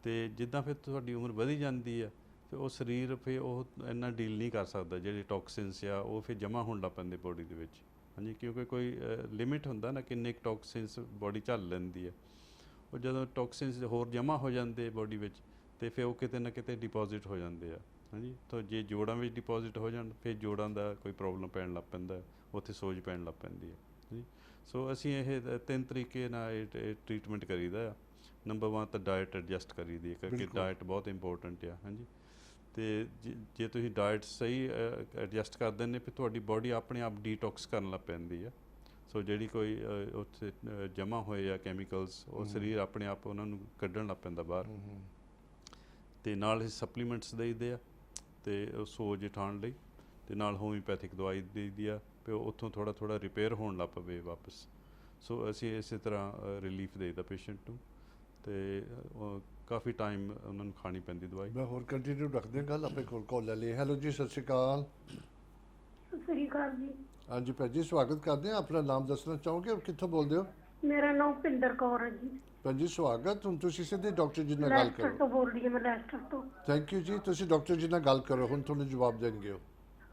ਤੇ ਜਿੱਦਾਂ ਫਿਰ ਤੁਹਾਡੀ ਉਮਰ ਵਧੀ ਜਾਂਦੀ ਆ, ਫਿਰ ਉਹ ਸਰੀਰ ਫਿਰ ਉਹ ਇੰਨਾ ਡੀਲ ਨਹੀਂ ਕਰ ਸਕਦਾ, ਜਿਹੜੇ ਟੌਕਸਿਨਸ ਆ ਉਹ ਫਿਰ ਜਮ੍ਹਾਂ ਹੋਣ ਲੱਗ ਪੈਂਦੇ ਬਾਡੀ ਦੇ ਵਿੱਚ। ਹਾਂਜੀ, ਕਿਉਂਕਿ ਕੋਈ ਲਿਮਿਟ ਹੁੰਦਾ ਨਾ ਕਿੰਨੇ ਟੌਕਸਿਨਸ ਬਾਡੀ ਝੱਲ ਲੈਂਦੀ ਹੈ। ਉਹ ਜਦੋਂ ਟੌਕਸਿਨਸ ਹੋਰ ਜਮ੍ਹਾਂ ਹੋ ਜਾਂਦੇ ਬਾਡੀ ਵਿੱਚ, ਤੇ ਫਿਰ ਉਹ ਕਿਤੇ ਨਾ ਕਿਤੇ ਡਿਪੋਜ਼ਿਟ ਹੋ ਜਾਂਦੇ ਆ। ਹਾਂਜੀ, ਤਾਂ ਜੇ ਜੋੜਾਂ ਵਿੱਚ ਡਿਪੋਜ਼ਿਟ ਹੋ ਜਾਣ ਫਿਰ ਜੋੜਾਂ ਦਾ ਕੋਈ ਪ੍ਰੋਬਲਮ ਪੈਣ ਲੱਗ ਪੈਂਦਾ, ਉੱਥੇ ਸੋਜ ਪੈਣ ਲੱਗ ਪੈਂਦੀ ਹੈ। ਜੀ, ਸੋ ਅਸੀਂ ਇਹ 3 ਤਰੀਕੇ ਨਾਲ ਇਹ ਟਰੀਟਮੈਂਟ ਕਰੀਦਾ ਆ। ਨੰਬਰ 1 ਤਾਂ ਡਾਇਟ ਐਡਜਸਟ ਕਰੀਦੀ ਹੈ, ਕਿਉਂਕਿ ਡਾਇਟ ਬਹੁਤ ਇੰਪੋਰਟੈਂਟ ਆ। ਹਾਂਜੀ, ਤੇ ਜੇ ਤੁਸੀਂ ਡਾਇਟ ਸਹੀ ਐਡਜਸਟ ਕਰ ਦਿੰਦੇ ਫਿਰ ਤੁਹਾਡੀ ਬਾਡੀ ਆਪਣੇ ਆਪ ਡੀਟੌਕਸ ਕਰਨ ਲੱਗ ਪੈਂਦੀ ਆ। ਸੋ ਜਿਹੜੀ ਕੋਈ ਉੱਥੇ ਜਮ੍ਹਾਂ ਹੋਏ ਆ ਕੈਮੀਕਲਸ, ਉਹ ਸਰੀਰ ਆਪਣੇ ਆਪ ਉਹਨਾਂ ਨੂੰ ਕੱਢਣ ਲੱਗ ਪੈਂਦਾ ਬਾਹਰ। ਤੇ ਨਾਲ ਹੀ ਸਪਲੀਮੈਂਟਸ ਦੇਈਦੇ ਆ, ਤੇ ਉਹ ਸੋਜ ਉਠਾਉਣ ਲਈ, ਤੇ ਨਾਲ ਹੋਮਿਓਪੈਥਿਕ ਦਵਾਈ ਦੇਈਦੀ ਆ, ਫਿਰ ਉੱਥੋਂ ਥੋੜ੍ਹਾ ਰਿਪੇਅਰ ਹੋਣ ਲੱਗ ਪਵੇ ਵਾਪਸ। ਸੋ ਅਸੀਂ ਇਸੇ ਤਰ੍ਹਾਂ ਰਿਲੀਫ ਦੇਈਦਾ ਪੇਸ਼ੈਂਟ ਨੂੰ, ਤੇ ਕਾਫੀ ਟਾਈਮ ਉਹਨਾਂ ਨੂੰ ਖਾਣੀ ਪੈਂਦੀ ਦਵਾਈ। ਮੈਂ ਹੋਰ ਕੰਟੀਨਿਊ ਰੱਖਦੇ ਹਾਂ ਗੱਲ, ਆਪਣੇ ਕੋਲ ਕਾਲ ਲੈ ਲਈ। ਹੈਲੋ ਜੀ, ਸਤਿ ਸ਼੍ਰੀ ਅਕਾਲ। ਸਤਿ ਸ੍ਰੀ ਅਕਾਲ ਜੀ। ਹਾਂਜੀ ਭੈਣ ਜੀ, ਸਵਾਗਤ ਕਰਦੇ ਹਾਂ। ਆਪਣਾ ਨਾਮ ਦੱਸਣਾ ਚਾਹੋਗੇ ਔਰ ਕਿੱਥੋਂ ਬੋਲਦੇ ਹੋ? ਮੇਰਾ ਨਾਮ ਭਿੰਦਰ ਕੌਰ ਹੈ ਜੀ। ਭੈਣ ਜੀ ਸਵਾਗਤ। ਹੁਣ ਤੁਸੀਂ ਸਿੱਧੇ ਡਾਕਟਰ ਜੀ ਨਾਲ ਗੱਲ ਲੈਸਟਰ ਕਰੋ। ਤੋਂ ਬੋਲ ਰਹੀ ਹਾਂ ਮੈਂ, ਲੈਸਟਰ ਤੋਂ। ਥੈਂਕ ਯੂ ਜੀ। ਤੁਸੀਂ ਡਾਕਟਰ ਜੀ ਨਾਲ ਗੱਲ ਕਰੋ, ਹੁਣ ਤੁਹਾਨੂੰ ਜਵਾਬ ਦੇਣਗੇ ਉਹ।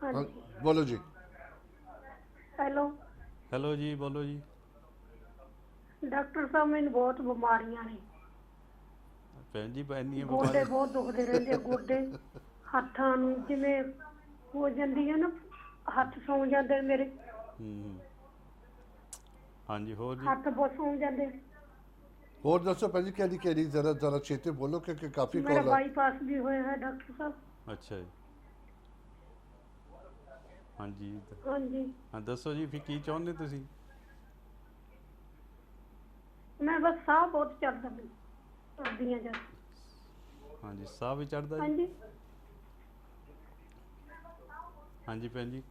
ਹਾਂ, ਹਾਂਜੀ, ਬੋਲੋ ਜੀ। ਹੈਲੋ ਹੈਲੋ ਜੀ, ਬੋਲੋ ਜੀ। ਡਾਕਟਰ ਸਾਹਿਬ, ਮੈਨੂੰ ਬਹੁਤ ਬਿਮਾਰੀਆਂ ਨੇ। ਭੈਣ ਜੀ ਇੰਨੀਆਂ ਗੋਡੇ ਬਿਮਾਰੀਆਂ। ਬਹੁਤ ਦੁਖਦੇ ਰਹਿੰਦੇ ਆ, ਗੋਡੇ ਹੱਥਾਂ ਨੂੰ ਜਿਵੇਂ ਹੋ ਜਾਂਦੀ ਹੈ ਨਾ, ਹੱਥ ਸੌਂ ਜਾਂਦੇ ਨੇ ਮੇਰੇ। ਹਾਂਜੀ, ਹੋਰ ਜੀ? ਹੱਥ ਬਹੁਤ ਸੌਂ ਜਾਂਦੇ। ਹੋਰ ਦੱਸੋ ਭੈਣ ਜੀ, ਕਿਹੜੀ ਕਿਹੜੀ ਜ਼ਰਾ ਛੇਤੀ ਬੋਲੋ ਕਿਉਂਕਿ ਕਾਫੀ ਮੇਰਾ ਕਾਲ ਆ। ਬਾਈਪਾਸ ਵੀ ਹੋਇਆ ਹੈ ਡਾਕਟਰ ਸਾਹਿਬ। ਅੱਛਾ ਜੀ। ਹਾਂਜੀ ਹਾਂਜੀ, ਹਾਂ, ਦੱਸੋ ਜੀ ਫਿਰ ਕੀ ਚਾਹੁੰਦੇ ਤੁਸੀਂ? ਮੈਂ ਬਸ ਸਾਹ ਬਹੁਤ ਚੜਦਾ ਮੈਨੂੰ, ਸਰਦੀਆਂ ਜਦ। ਹਾਂਜੀ, ਸਾਹ ਵੀ ਚੜਦਾ ਜੀ? ਹਾਂਜੀ, ਹਾਂਜੀ ਭੈਣ ਜੀ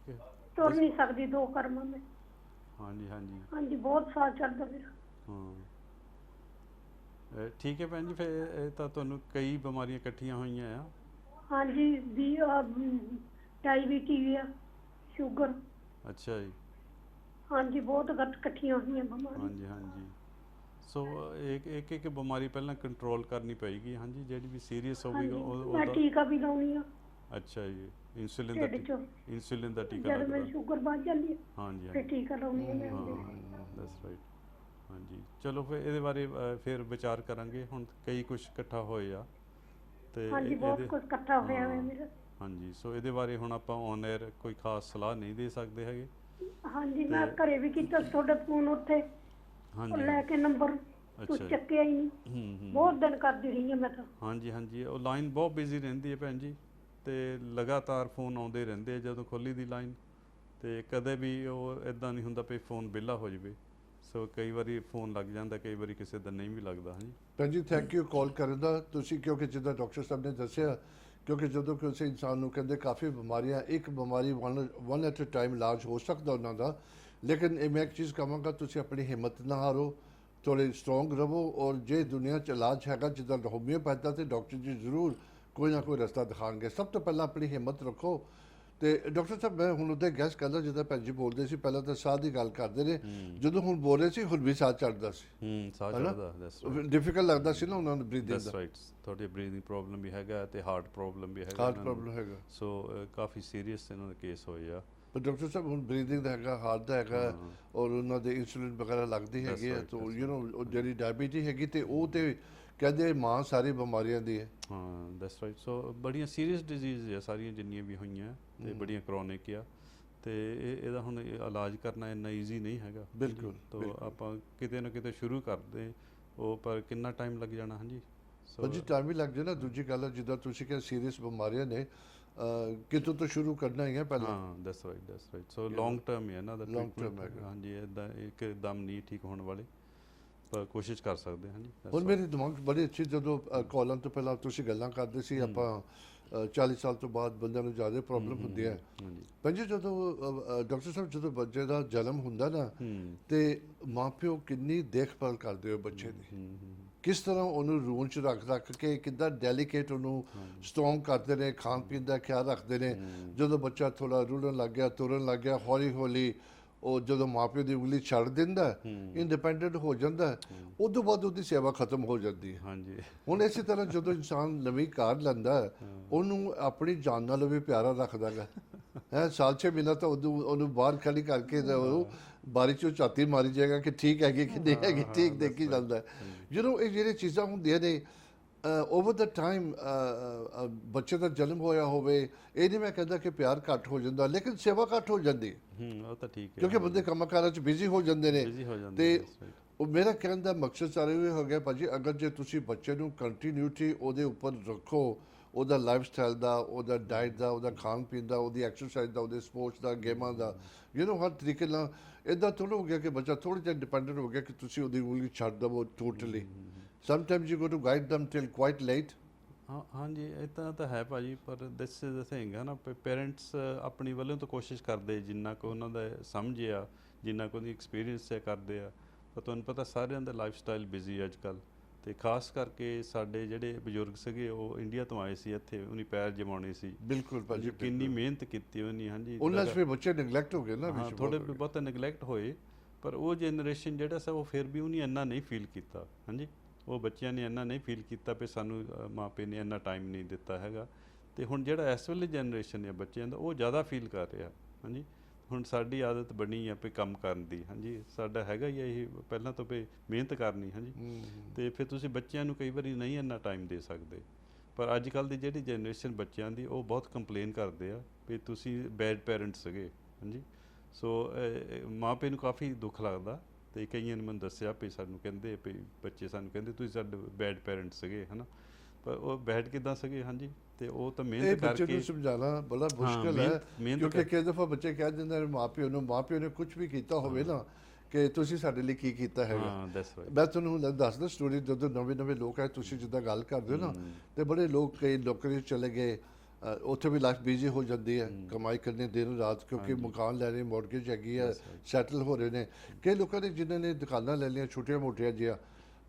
ਤੁਰ ਨਹੀਂ ਸਕਦੀ ਦੋ ਕਰਮਾਂ ਮੈਂ। ਹਾਂਜੀ ਹਾਂਜੀ ਹਾਂਜੀ, ਬਹੁਤ ਸਾਹ ਚੜਦਾ ਮੇਰਾ। ਹਾਂ, ਠੀਕ ਹੈ ਭੈਣ ਜੀ। ਫਿਰ ਇਹ ਤਾਂ ਤੁਹਾਨੂੰ ਕਈ ਬਿਮਾਰੀਆਂ ਇਕੱਠੀਆਂ ਹੋਈਆਂ ਆ। ਹਾਂਜੀ, ਵੀ ਡਾਇਬੀਟੀਜ਼ ਆ, ਸ਼ੂਗਰ। ਅੱਛਾ ਜੀ। ਹਾਂਜੀ, ਬਹੁਤ ਇਕੱਠੀਆਂ ਹੋਈਆਂ ਬਿਮਾਰੀਆਂ। ਹਾਂਜੀ ਹਾਂਜੀ। ਸੋ ਇੱਕ ਇੱਕ ਬਿਮਾਰੀ ਪਹਿਲਾਂ ਕੰਟਰੋਲ ਕਰਨੀ ਪਏਗੀ। ਹਾਂਜੀ, ਜਿਹੜੀ ਵੀ ਸੀਰੀਅਸ ਹੋਵੇਗਾ ਹਾਂਜੀ, ਮੈਂ ਉਹਦਾ। ਟੀਕਾ ਵੀ ਲਾਉਣੀ ਆ ਅੱਛਾ ਜੀ, ਇੰਸੂਲਿਨ ਢਿੱਡ ਦਾ 'ਚੋਂ। ਇੰਸੂਲਿਨ ਦਾ ਟੀਕਾ ਜਦ ਮੇਰੀ ਲੱਗਦਾ। ਸ਼ੂਗਰ ਵੱਧ ਜਾਂਦੀ ਹੈ ਹਾਂਜੀ ਫਿਰ ਹਾਂਜੀ ਟੀਕਾ ਲਾਉਣੀ ਆ ਮੈਂ ਹਾਂ, ਉਹਦੇ। That's right. ਹਾਂਜੀ, ਚਲੋ ਫਿਰ ਇਹਦੇ ਬਾਰੇ ਫਿਰ ਵਿਚਾਰ ਕਰਾਂਗੇ। ਹੁਣ ਕਈ ਕੁਝ ਇਕੱਠਾ ਹੋਏ ਆ ਤੇ ਹਾਂਜੀ, ਬਹੁਤ ਕੁਝ ਇਕੱਠਾ ਹੋਇਆ ਹੋਇਆ ਮੇਰਾ। ਹਾਂਜੀ, ਸੋ ਇਹਦੇ ਬਾਰੇ ਹੁਣ ਆਪਾਂ ਔਨ 에ਅਰ ਕੋਈ ਖਾਸ ਸਲਾਹ ਨਹੀਂ ਦੇ ਸਕਦੇ ਹੈਗੇ। ਹਾਂਜੀ, ਮੈਂ ਘਰੇ ਵੀ ਕੀਤਾ ਤੁਹਾਡਾ ਫੋਨ ਉੱਥੇ, ਉਹ ਹਾਂਜੀ ਲੈ ਕੇ ਨੰਬਰ, ਅੱਛਾ ਤੁਸੀਂ ਜੀ। ਚੱਕਿਆ ਹੀ ਨਹੀਂ। ਬਹੁਤ ਦਿਨ ਕਰਦੀ ਰਹੀ ਹਾਂ ਮੈਂ ਤਾਂ। ਹਾਂਜੀ ਹਾਂਜੀ, ਉਹ ਲਾਈਨ ਬਹੁਤ ਬਿਜ਼ੀ ਰਹਿੰਦੀ ਹੈ ਭੈਣ ਜੀ, ਤੇ ਲਗਾਤਾਰ ਫੋਨ ਆਉਂਦੇ ਰਹਿੰਦੇ ਆ ਜਦੋਂ ਖੋਲੀ ਦੀ ਲਾਈਨ, ਤੇ ਕਦੇ ਵੀ ਉਹ ਇਦਾਂ ਨਹੀਂ ਹੁੰਦਾ ਵੀ ਫੋਨ ਵਿਹਲਾ ਹੋ ਜਾਵੇ। ਸੋ ਕਈ ਵਾਰੀ ਫੋਨ ਲੱਗ ਜਾਂਦਾ, ਕਈ ਵਾਰੀ ਕਿਸੇ ਦਾ ਨਹੀਂ ਵੀ ਲੱਗਦਾ। ਹਾਂਜੀ ਭੈਣ ਜੀ ਥੈਂਕ ਯੂ ਕਾਲ ਕਰਨ ਦਾ ਤੁਸੀਂ, ਕਿਉਂਕਿ ਜਿੱਦਾਂ ਡਾਕਟਰ ਸਾਹਿਬ ਨੇ ਦੱਸਿਆ, ਕਿਉਂਕਿ ਜਦੋਂ ਕਿਸੇ ਇਨਸਾਨ ਨੂੰ ਕਹਿੰਦੇ ਕਾਫੀ ਬਿਮਾਰੀਆਂ, ਇੱਕ ਬਿਮਾਰੀ ਵਨ ਐਟ ਅ ਟਾਈਮ ਇਲਾਜ ਹੋ ਸਕਦਾ ਉਹਨਾਂ ਦਾ, ਲੇਕਿਨ ਇਹ ਮੈਂ ਇੱਕ ਚੀਜ਼ ਕਹਾਂਗਾ, ਤੁਸੀਂ ਆਪਣੀ ਹਿੰਮਤ ਨਾ ਹਾਰੋ, ਥੋੜ੍ਹੇ ਸਟਰੋਂਗ ਰਹੋ। ਔਰ ਜੇ ਦੁਨੀਆ 'ਚ ਇਲਾਜ ਹੈਗਾ ਜਿੱਦਾਂ ਹੋਮਿਓਪੈਥ ਦਾ, ਤੇ ਡਾਕਟਰ ਜੀ ਜ਼ਰੂਰ ਕੋਈ ਨਾ ਕੋਈ ਰਸਤਾ ਦਿਖਾਉਣਗੇ। ਸਭ ਤੋਂ ਪਹਿਲਾਂ ਆਪਣੀ ਹਿੰਮਤ ਰੱਖੋ। ਤੇ ਡਾਕਟਰ ਸਾਹਿਬ, ਮੈਂ ਹੁਣ ਉਹਦੇ ਗੈਸ ਕਰਦਾ, ਜਿੱਦਾਂ ਭੈਣ ਜੀ ਬੋਲਦੇ ਸੀ ਪਹਿਲਾਂ ਤਾਂ ਸਾਹ ਦੀ ਗੱਲ ਕਰਦੇ ਨੇ, ਜਦੋਂ ਹੁਣ ਬੋਲ ਰਹੇ ਸੀ ਹੁਣ ਵੀ ਸਾਹ ਚੜਦਾ ਸੀ, ਸਾਹ ਚੜਦਾ। ਦੈਟਸ ਰਾਈਟ, ਡਿਫਿਕਲਟ ਲੱਗਦਾ ਸੀ ਨਾ ਉਹਨਾਂ ਨੂੰ ਬਰੀਥਿੰਗ ਦੈਟਸ ਦਾ। ਰਾਈਟ। ਤੁਹਾਡੇ ਬਰੀਥਿੰਗ ਪ੍ਰੋਬਲਮ ਵੀ ਹੈਗਾ ਤੇ ਹਾਰਟ ਪ੍ਰੋਬਲਮ ਵੀ ਹੈਗਾ ਹਾਰਟ ਇਹਨਾਂ ਨੂੰ। ਪ੍ਰੋਬਲਮ ਹੈਗਾ। ਸੋ ਕਾਫੀ ਸੀਰੀਅਸ ਇਹਨਾਂ ਦੇ ਕੇਸ ਹੋਏ ਆ। ਪਰ ਡਾਕਟਰ ਸਾਹਿਬ ਹੁਣ ਬਰੀਥਿੰਗ ਦਾ ਹੈਗਾ, ਹਾਰਟ ਦਾ ਹੈਗਾ, ਔਰ ਉਹਨਾਂ ਦੇ ਇੰਸੂਲਿਨ ਵਗੈਰਾ ਲੱਗਦੀ ਹੈਗੀ ਹੈ। ਤਾਂ ਉਹ ਜਿਹੜੀ ਡਾਇਬੀਟੀ ਹੈਗੀ, ਤੇ ਉਹ ਤੇ ਕਹਿੰਦੇ ਮਾਂ ਸਾਰੀ ਬਿਮਾਰੀਆਂ ਦੀ ਹੈ। ਹਾਂ, ਦੈਟਸ ਰਾਈਟ। ਸੋ ਬੜੀਆਂ ਸੀਰੀਅਸ ਡਿਜ਼ੀਜ਼ ਆ ਸਾਰੀਆਂ ਜਿੰਨੀਆਂ ਵੀ ਹੋਈਆਂ, ਤੇ ਬੜੀਆਂ ਕਰੋਨਿਕ ਆ, ਤੇ ਇਹਦਾ ਹੁਣ ਇਲਾਜ ਕਰਨਾ ਇੰਨਾ ਈਜ਼ੀ ਨਹੀਂ ਹੈਗਾ। ਬਿਲਕੁਲ, ਤਾਂ ਬਿਲਕੁਲ। ਆਪਾਂ ਕਿਤੇ ਨਾ ਕਿਤੇ ਸ਼ੁਰੂ ਕਰਦੇ ਉਹ, ਪਰ ਕਿੰਨਾ ਟਾਈਮ ਲੱਗ ਜਾਣਾ। ਹਾਂਜੀ, ਜੀ ਟਾਈਮ ਵੀ ਲੱਗ ਜਾਣਾ। ਦੂਜੀ ਗੱਲ ਹੈ, ਜਿੱਦਾਂ ਤੁਸੀਂ ਕਿਹਾ ਸੀਰੀਅਸ ਬਿਮਾਰੀਆਂ ਨੇ, ਕਿਤੋਂ ਤੋਂ ਸ਼ੁਰੂ ਕਰਨਾ ਹੀ ਹੈ ਪਹਿਲਾਂ। ਹਾਂ, that's right, that's right. So long term ਹੈ ਇਹਨਾਂ ਦਾ ਲੌਂਗ ਟਰਮ ਟ੍ਰੀਟਮੈਂਟ। ਹੈਗਾ। ਹਾਂਜੀ, ਇੱਦਾਂ ਇੱਕਦਮ ਨਹੀਂ ਠੀਕ ਹੋਣ ਵਾਲੇ, ਪਰ ਕੋਸ਼ਿਸ਼ ਕਰ ਸਕਦੇ। ਹਾਂਜੀ, ਹੁਣ ਮੇਰੇ ਦਿਮਾਗ 'ਚ ਬੜੀ ਅੱਛੀ, ਜਦੋਂ ਕਾਲਾਂ ਤੋਂ ਪਹਿਲਾਂ ਤੁਸੀਂ ਗੱਲਾਂ ਕਰਦੇ ਸੀ, ਆਪਾਂ 40 ਸਾਲ ਤੋਂ ਬਾਅਦ ਬੰਦਿਆਂ ਨੂੰ ਜ਼ਿਆਦਾ ਪ੍ਰੋਬਲਮ ਹੁੰਦੀ ਹੈ। ਹਾਂਜੀ ਭੈਣ ਜੀ, ਜਦੋਂ ਡਾਕਟਰ ਸਾਹਿਬ ਜਦੋਂ ਬੱਚੇ ਦਾ ਜਨਮ ਹੁੰਦਾ ਨਾ, ਤੇ ਮਾਪਿਓ ਕਿੰਨੀ ਦੇਖਭਾਲ ਕਰਦੇ ਹੋ ਬੱਚੇ ਦੀ, ਕਿਸ ਤਰ੍ਹਾਂ ਉਹਨੂੰ ਰੂਮ 'ਚ ਰੱਖ ਕੇ ਕਿੱਦਾਂ ਡੈਲੀਕੇਟ ਉਹਨੂੰ ਸਟਰੋਂਗ ਕਰਦੇ ਨੇ, ਖਾਣ ਪੀਣ ਦਾ ਖਿਆਲ ਰੱਖਦੇ ਨੇ। ਜਦੋਂ ਬੱਚਾ ਥੋੜ੍ਹਾ ਰੁਲਣ ਲੱਗ ਗਿਆ, ਤੁਰਨ ਲੱਗ ਗਿਆ, ਹੌਲੀ ਹੌਲੀ ਉਹ ਜਦੋਂ ਮਾਪਿਓ ਦੀ ਉਂਗਲੀ ਛੱਡ ਦਿੰਦਾ, ਇੰਡੀਪੈਂਡੈਂਟ ਹੋ ਜਾਂਦਾ, ਉਦੋਂ ਬਾਅਦ ਉਹਦੀ ਸੇਵਾ ਖਤਮ ਹੋ ਜਾਂਦੀ ਹੈ। ਹਾਂਜੀ ਹੁਣ ਇਸੇ ਤਰ੍ਹਾਂ ਜਦੋਂ ਇਨਸਾਨ ਨਵੀਂ ਕਾਰ ਲੈਂਦਾ, ਉਹਨੂੰ ਆਪਣੀ ਜਾਨ ਨਾਲ ਵੀ ਪਿਆਰਾ ਰੱਖਦਾ ਗਾ ਹੈ। ਸਾਲ 6 ਮਹੀਨਾ ਤਾਂ ਉਹਨੂੰ ਬਾਹਰ ਖੜੀ ਕਰਕੇ ਉਹ ਬਾਰੀ 'ਚੋਂ ਝਾਤੀ ਮਾਰੀ ਜਾਏਗਾ ਕਿ ਠੀਕ ਹੈਗੀ ਕਿ ਨਹੀਂ ਹੈਗੀ, ਠੀਕ ਦੇਖੀ ਜਾਂਦਾ। ਜਦੋਂ ਇਹ ਜਿਹੜੀਆਂ ਚੀਜ਼ਾਂ ਹੁੰਦੀਆਂ ਨੇ, ਓਵਰ ਦਾ ਟਾਈਮ ਬੱਚੇ ਦਾ ਜਨਮ ਹੋਇਆ ਹੋਵੇ, ਇਹ ਨਹੀਂ ਮੈਂ ਕਹਿੰਦਾ ਕਿ ਪਿਆਰ ਘੱਟ ਹੋ ਜਾਂਦਾ, ਲੇਕਿਨ ਸੇਵਾ ਘੱਟ ਹੋ ਜਾਂਦੀ ਹੈ, ਉਹ ਤਾਂ ਠੀਕ ਹੈ, ਕਿਉਂਕਿ ਬੰਦੇ ਕੰਮਾਂ ਕਾਰਾਂ 'ਚ ਬਿਜ਼ੀ ਹੋ ਜਾਂਦੇ ਨੇ। ਬਿਜ਼ੀ ਹੋ ਜਾਂਦੇ। ਤੇ ਉਹ ਮੇਰਾ ਕਹਿਣ ਦਾ ਮਕਸਦ ਸਾਰੇ ਇਹ ਹੋ ਗਿਆ ਭਾਜੀ, ਅਗਰ ਜੇ ਤੁਸੀਂ ਬੱਚੇ ਨੂੰ ਕੰਟੀਨਿਊਟੀ ਉਹਦੇ ਉੱਪਰ ਰੱਖੋ, ਉਹਦਾ ਲਾਈਫ ਸਟਾਈਲ ਦਾ, ਉਹਦਾ ਡਾਈਟ ਦਾ, ਉਹਦਾ ਖਾਣ ਪੀਣ ਦਾ, ਉਹਦੀ ਐਕਸਰਸਾਈਜ਼ ਦਾ, ਉਹਦੇ ਸਪੋਰਟਸ ਦਾ, ਗੇਮਾਂ ਦਾ, ਹਰ ਤਰੀਕੇ ਨਾਲ, ਇੱਦਾਂ ਥੋੜ੍ਹਾ ਹੋ ਗਿਆ ਕਿ ਬੱਚਾ ਥੋੜ੍ਹਾ ਜਿਹਾ ਡਿਪੈਂਡੈਂਟ ਹੋ ਗਿਆ ਕਿ ਤੁਸੀਂ ਉਹਦੀ ਉਂਗਲੀ ਛੱਡ ਦੇਵੋ totally. Sometimes you go to guide them till quite late. ਹਾਂਜੀ, ਇੱਦਾਂ ਤਾਂ ਹੈ ਭਾਜੀ, ਪਰ ਦਿਸ ਇਜ਼ ਦ ਥਿੰਗ ਹੈ ਨਾ, ਪੇਰੈਂਟਸ ਆਪਣੀ ਵੱਲੋਂ ਤਾਂ ਕੋਸ਼ਿਸ਼ ਕਰਦੇ ਜਿੰਨਾ ਕੁ ਉਹਨਾਂ ਦਾ ਸਮਝ ਆ, ਜਿੰਨਾ ਕੁ ਉਹਦੀ ਐਕਸਪੀਰੀਅੰਸ ਹੈ ਕਰਦੇ ਆ, ਪਰ ਤੁਹਾਨੂੰ ਪਤਾ ਸਾਰਿਆਂ ਦਾ ਲਾਈਫ ਸਟਾਈਲ ਬਿਜ਼ੀ ਅੱਜ ਕੱਲ੍ਹ, ਤੇ ਖਾਸ ਕਰਕੇ ਸਾਡੇ ਜਿਹੜੇ ਬਜ਼ੁਰਗ ਸੀਗੇ ਉਹ ਇੰਡੀਆ ਤੋਂ ਆਏ ਸੀ ਇੱਥੇ, ਉਹਨੇ ਪੈਰ ਜਮਾਉਣੇ ਸੀ। ਬਿਲਕੁਲ ਭਾਜੀ, ਕਿੰਨੀ ਮਿਹਨਤ ਕੀਤੀ ਉਹਨੇ। ਹਾਂਜੀ, ਉਹਨਾਂ 'ਚ ਫਿਰ ਬੱਚੇ ਨੈਗਲੈਕਟ ਹੋ ਗਏ ਨਾ, ਹਾਂ ਥੋੜ੍ਹੇ ਬਹੁਤ ਨੈਗਲੈਕਟ ਹੋਏ, ਪਰ ਉਹ ਜਨਰੇਸ਼ਨ ਜਿਹੜਾ ਸੀ ਉਹ ਫਿਰ ਵੀ ਉਹਨੇ ਇੰਨਾ ਨਹੀਂ ਫੀਲ ਕੀਤਾ। ਹਾਂਜੀ, ਉਹ ਬੱਚਿਆਂ ਨੇ ਇੰਨਾ ਨਹੀਂ ਫੀਲ ਕੀਤਾ ਵੀ ਸਾਨੂੰ ਮਾਪੇ ਨੇ ਇੰਨਾ ਟਾਈਮ ਨਹੀਂ ਦਿੱਤਾ ਹੈਗਾ। ਤੇ ਹੁਣ ਜਿਹੜਾ ਇਸ ਵੇਲੇ ਜਨਰੇਸ਼ਨ ਹੈ ਬੱਚਿਆਂ ਦਾ, ਉਹ ਜ਼ਿਆਦਾ ਫੀਲ ਕਰ ਰਿਹਾ। ਹਾਂਜੀ, ਹੁਣ ਸਾਡੀ ਆਦਤ ਬਣੀ ਆ ਵੀ ਕੰਮ ਕਰਨ ਦੀ। ਹਾਂਜੀ, ਸਾਡਾ ਹੈਗਾ ਹੀ ਇਹ ਪਹਿਲਾਂ ਤੋਂ ਵੀ ਮਿਹਨਤ ਕਰਨੀ। ਹਾਂਜੀ, ਤੇ ਫਿਰ ਤੁਸੀਂ ਬੱਚਿਆਂ ਨੂੰ ਕਈ ਵਾਰੀ ਨਹੀਂ ਇੰਨਾ ਟਾਈਮ ਦੇ ਸਕਦੇ। ਪਰ ਅੱਜ ਕੱਲ੍ਹ ਦੀ ਜਿਹੜੀ ਜਨਰੇਸ਼ਨ ਬੱਚਿਆਂ ਦੀ, ਉਹ ਬਹੁਤ ਕੰਪਲੇਨ ਕਰਦੇ ਆ ਵੀ ਤੁਸੀਂ ਬੈਡ ਪੇਰੈਂਟਸ ਸੀਗੇ। ਹਾਂਜੀ, ਸੋ ਮਾਪੇ ਨੂੰ ਕਾਫੀ ਦੁੱਖ ਲੱਗਦਾ। ਤੇ ਕਈਆਂ ਨੇ ਮੈਨੂੰ ਦੱਸਿਆ ਵੀ ਸਾਨੂੰ ਕਹਿੰਦੇ ਵੀ ਬੱਚੇ ਸਾਨੂੰ ਕਹਿੰਦੇ ਤੁਸੀਂ ਸਾਡੇ ਬੈਡ ਪੇਰੈਂਟਸ ਸੀਗੇ, ਹੈ ਨਾ। ਪਰ ਉਹ ਬੈਡ ਕਿੱਦਾਂ ਸੀਗੇ? ਹਾਂਜੀ, ਤੇ ਉਹ ਤਾਂ ਮਿਹਨਤ ਕਰਕੇ ਬੱਚੇ ਨੂੰ ਸਮਝਾਉਣਾ ਬੜਾ ਮੁਸ਼ਕਿਲ ਹੈ, ਕਿਉਂਕਿ ਕਈ ਦਫਾ ਬੱਚੇ ਕਹਿ ਦਿੰਦੇ ਨੇ ਮਾਪਿਓ ਨੇ ਕੁਝ ਵੀ ਕੀਤਾ ਹੋਵੇ ਨਾ, ਕਿ ਤੁਸੀਂ ਸਾਡੇ ਲਈ ਕੀ ਕੀਤਾ ਹੈਗਾ। ਮੈਂ ਤੁਹਾਨੂੰ ਦੱਸਦਾ ਸਟੋਰੀ, ਜਦੋਂ ਨਵੇਂ ਲੋਕ ਆਏ, ਤੁਸੀਂ ਜਿੱਦਾਂ ਗੱਲ ਕਰਦੇ ਹੋ ਨਾ, ਤੇ ਬੜੇ ਲੋਕ ਕਈ ਨੌਕਰੀ ਚਲੇ ਗਏ, ਉੱਥੇ ਵੀ ਲਾਈਫ ਬਿਜ਼ੀ ਹੋ ਜਾਂਦੀ ਹੈ, ਕਮਾਈ ਕਰਨੀ ਦਿਨ ਰਾਤ, ਕਿਉਂਕਿ ਮਕਾਨ ਲੈ ਰਹੇ, ਮੌਰਗੇਜ ਹੈਗੀ ਹੈ, ਸੈਟਲ ਹੋ ਰਹੇ ਨੇ। ਕਈ ਲੋਕਾਂ ਨੇ ਜਿਨ੍ਹਾਂ ਨੇ ਦੁਕਾਨਾਂ ਲੈ ਲਈਆਂ ਛੋਟੀਆਂ ਮੋਟੀਆਂ ਜਿਹੀਆਂ,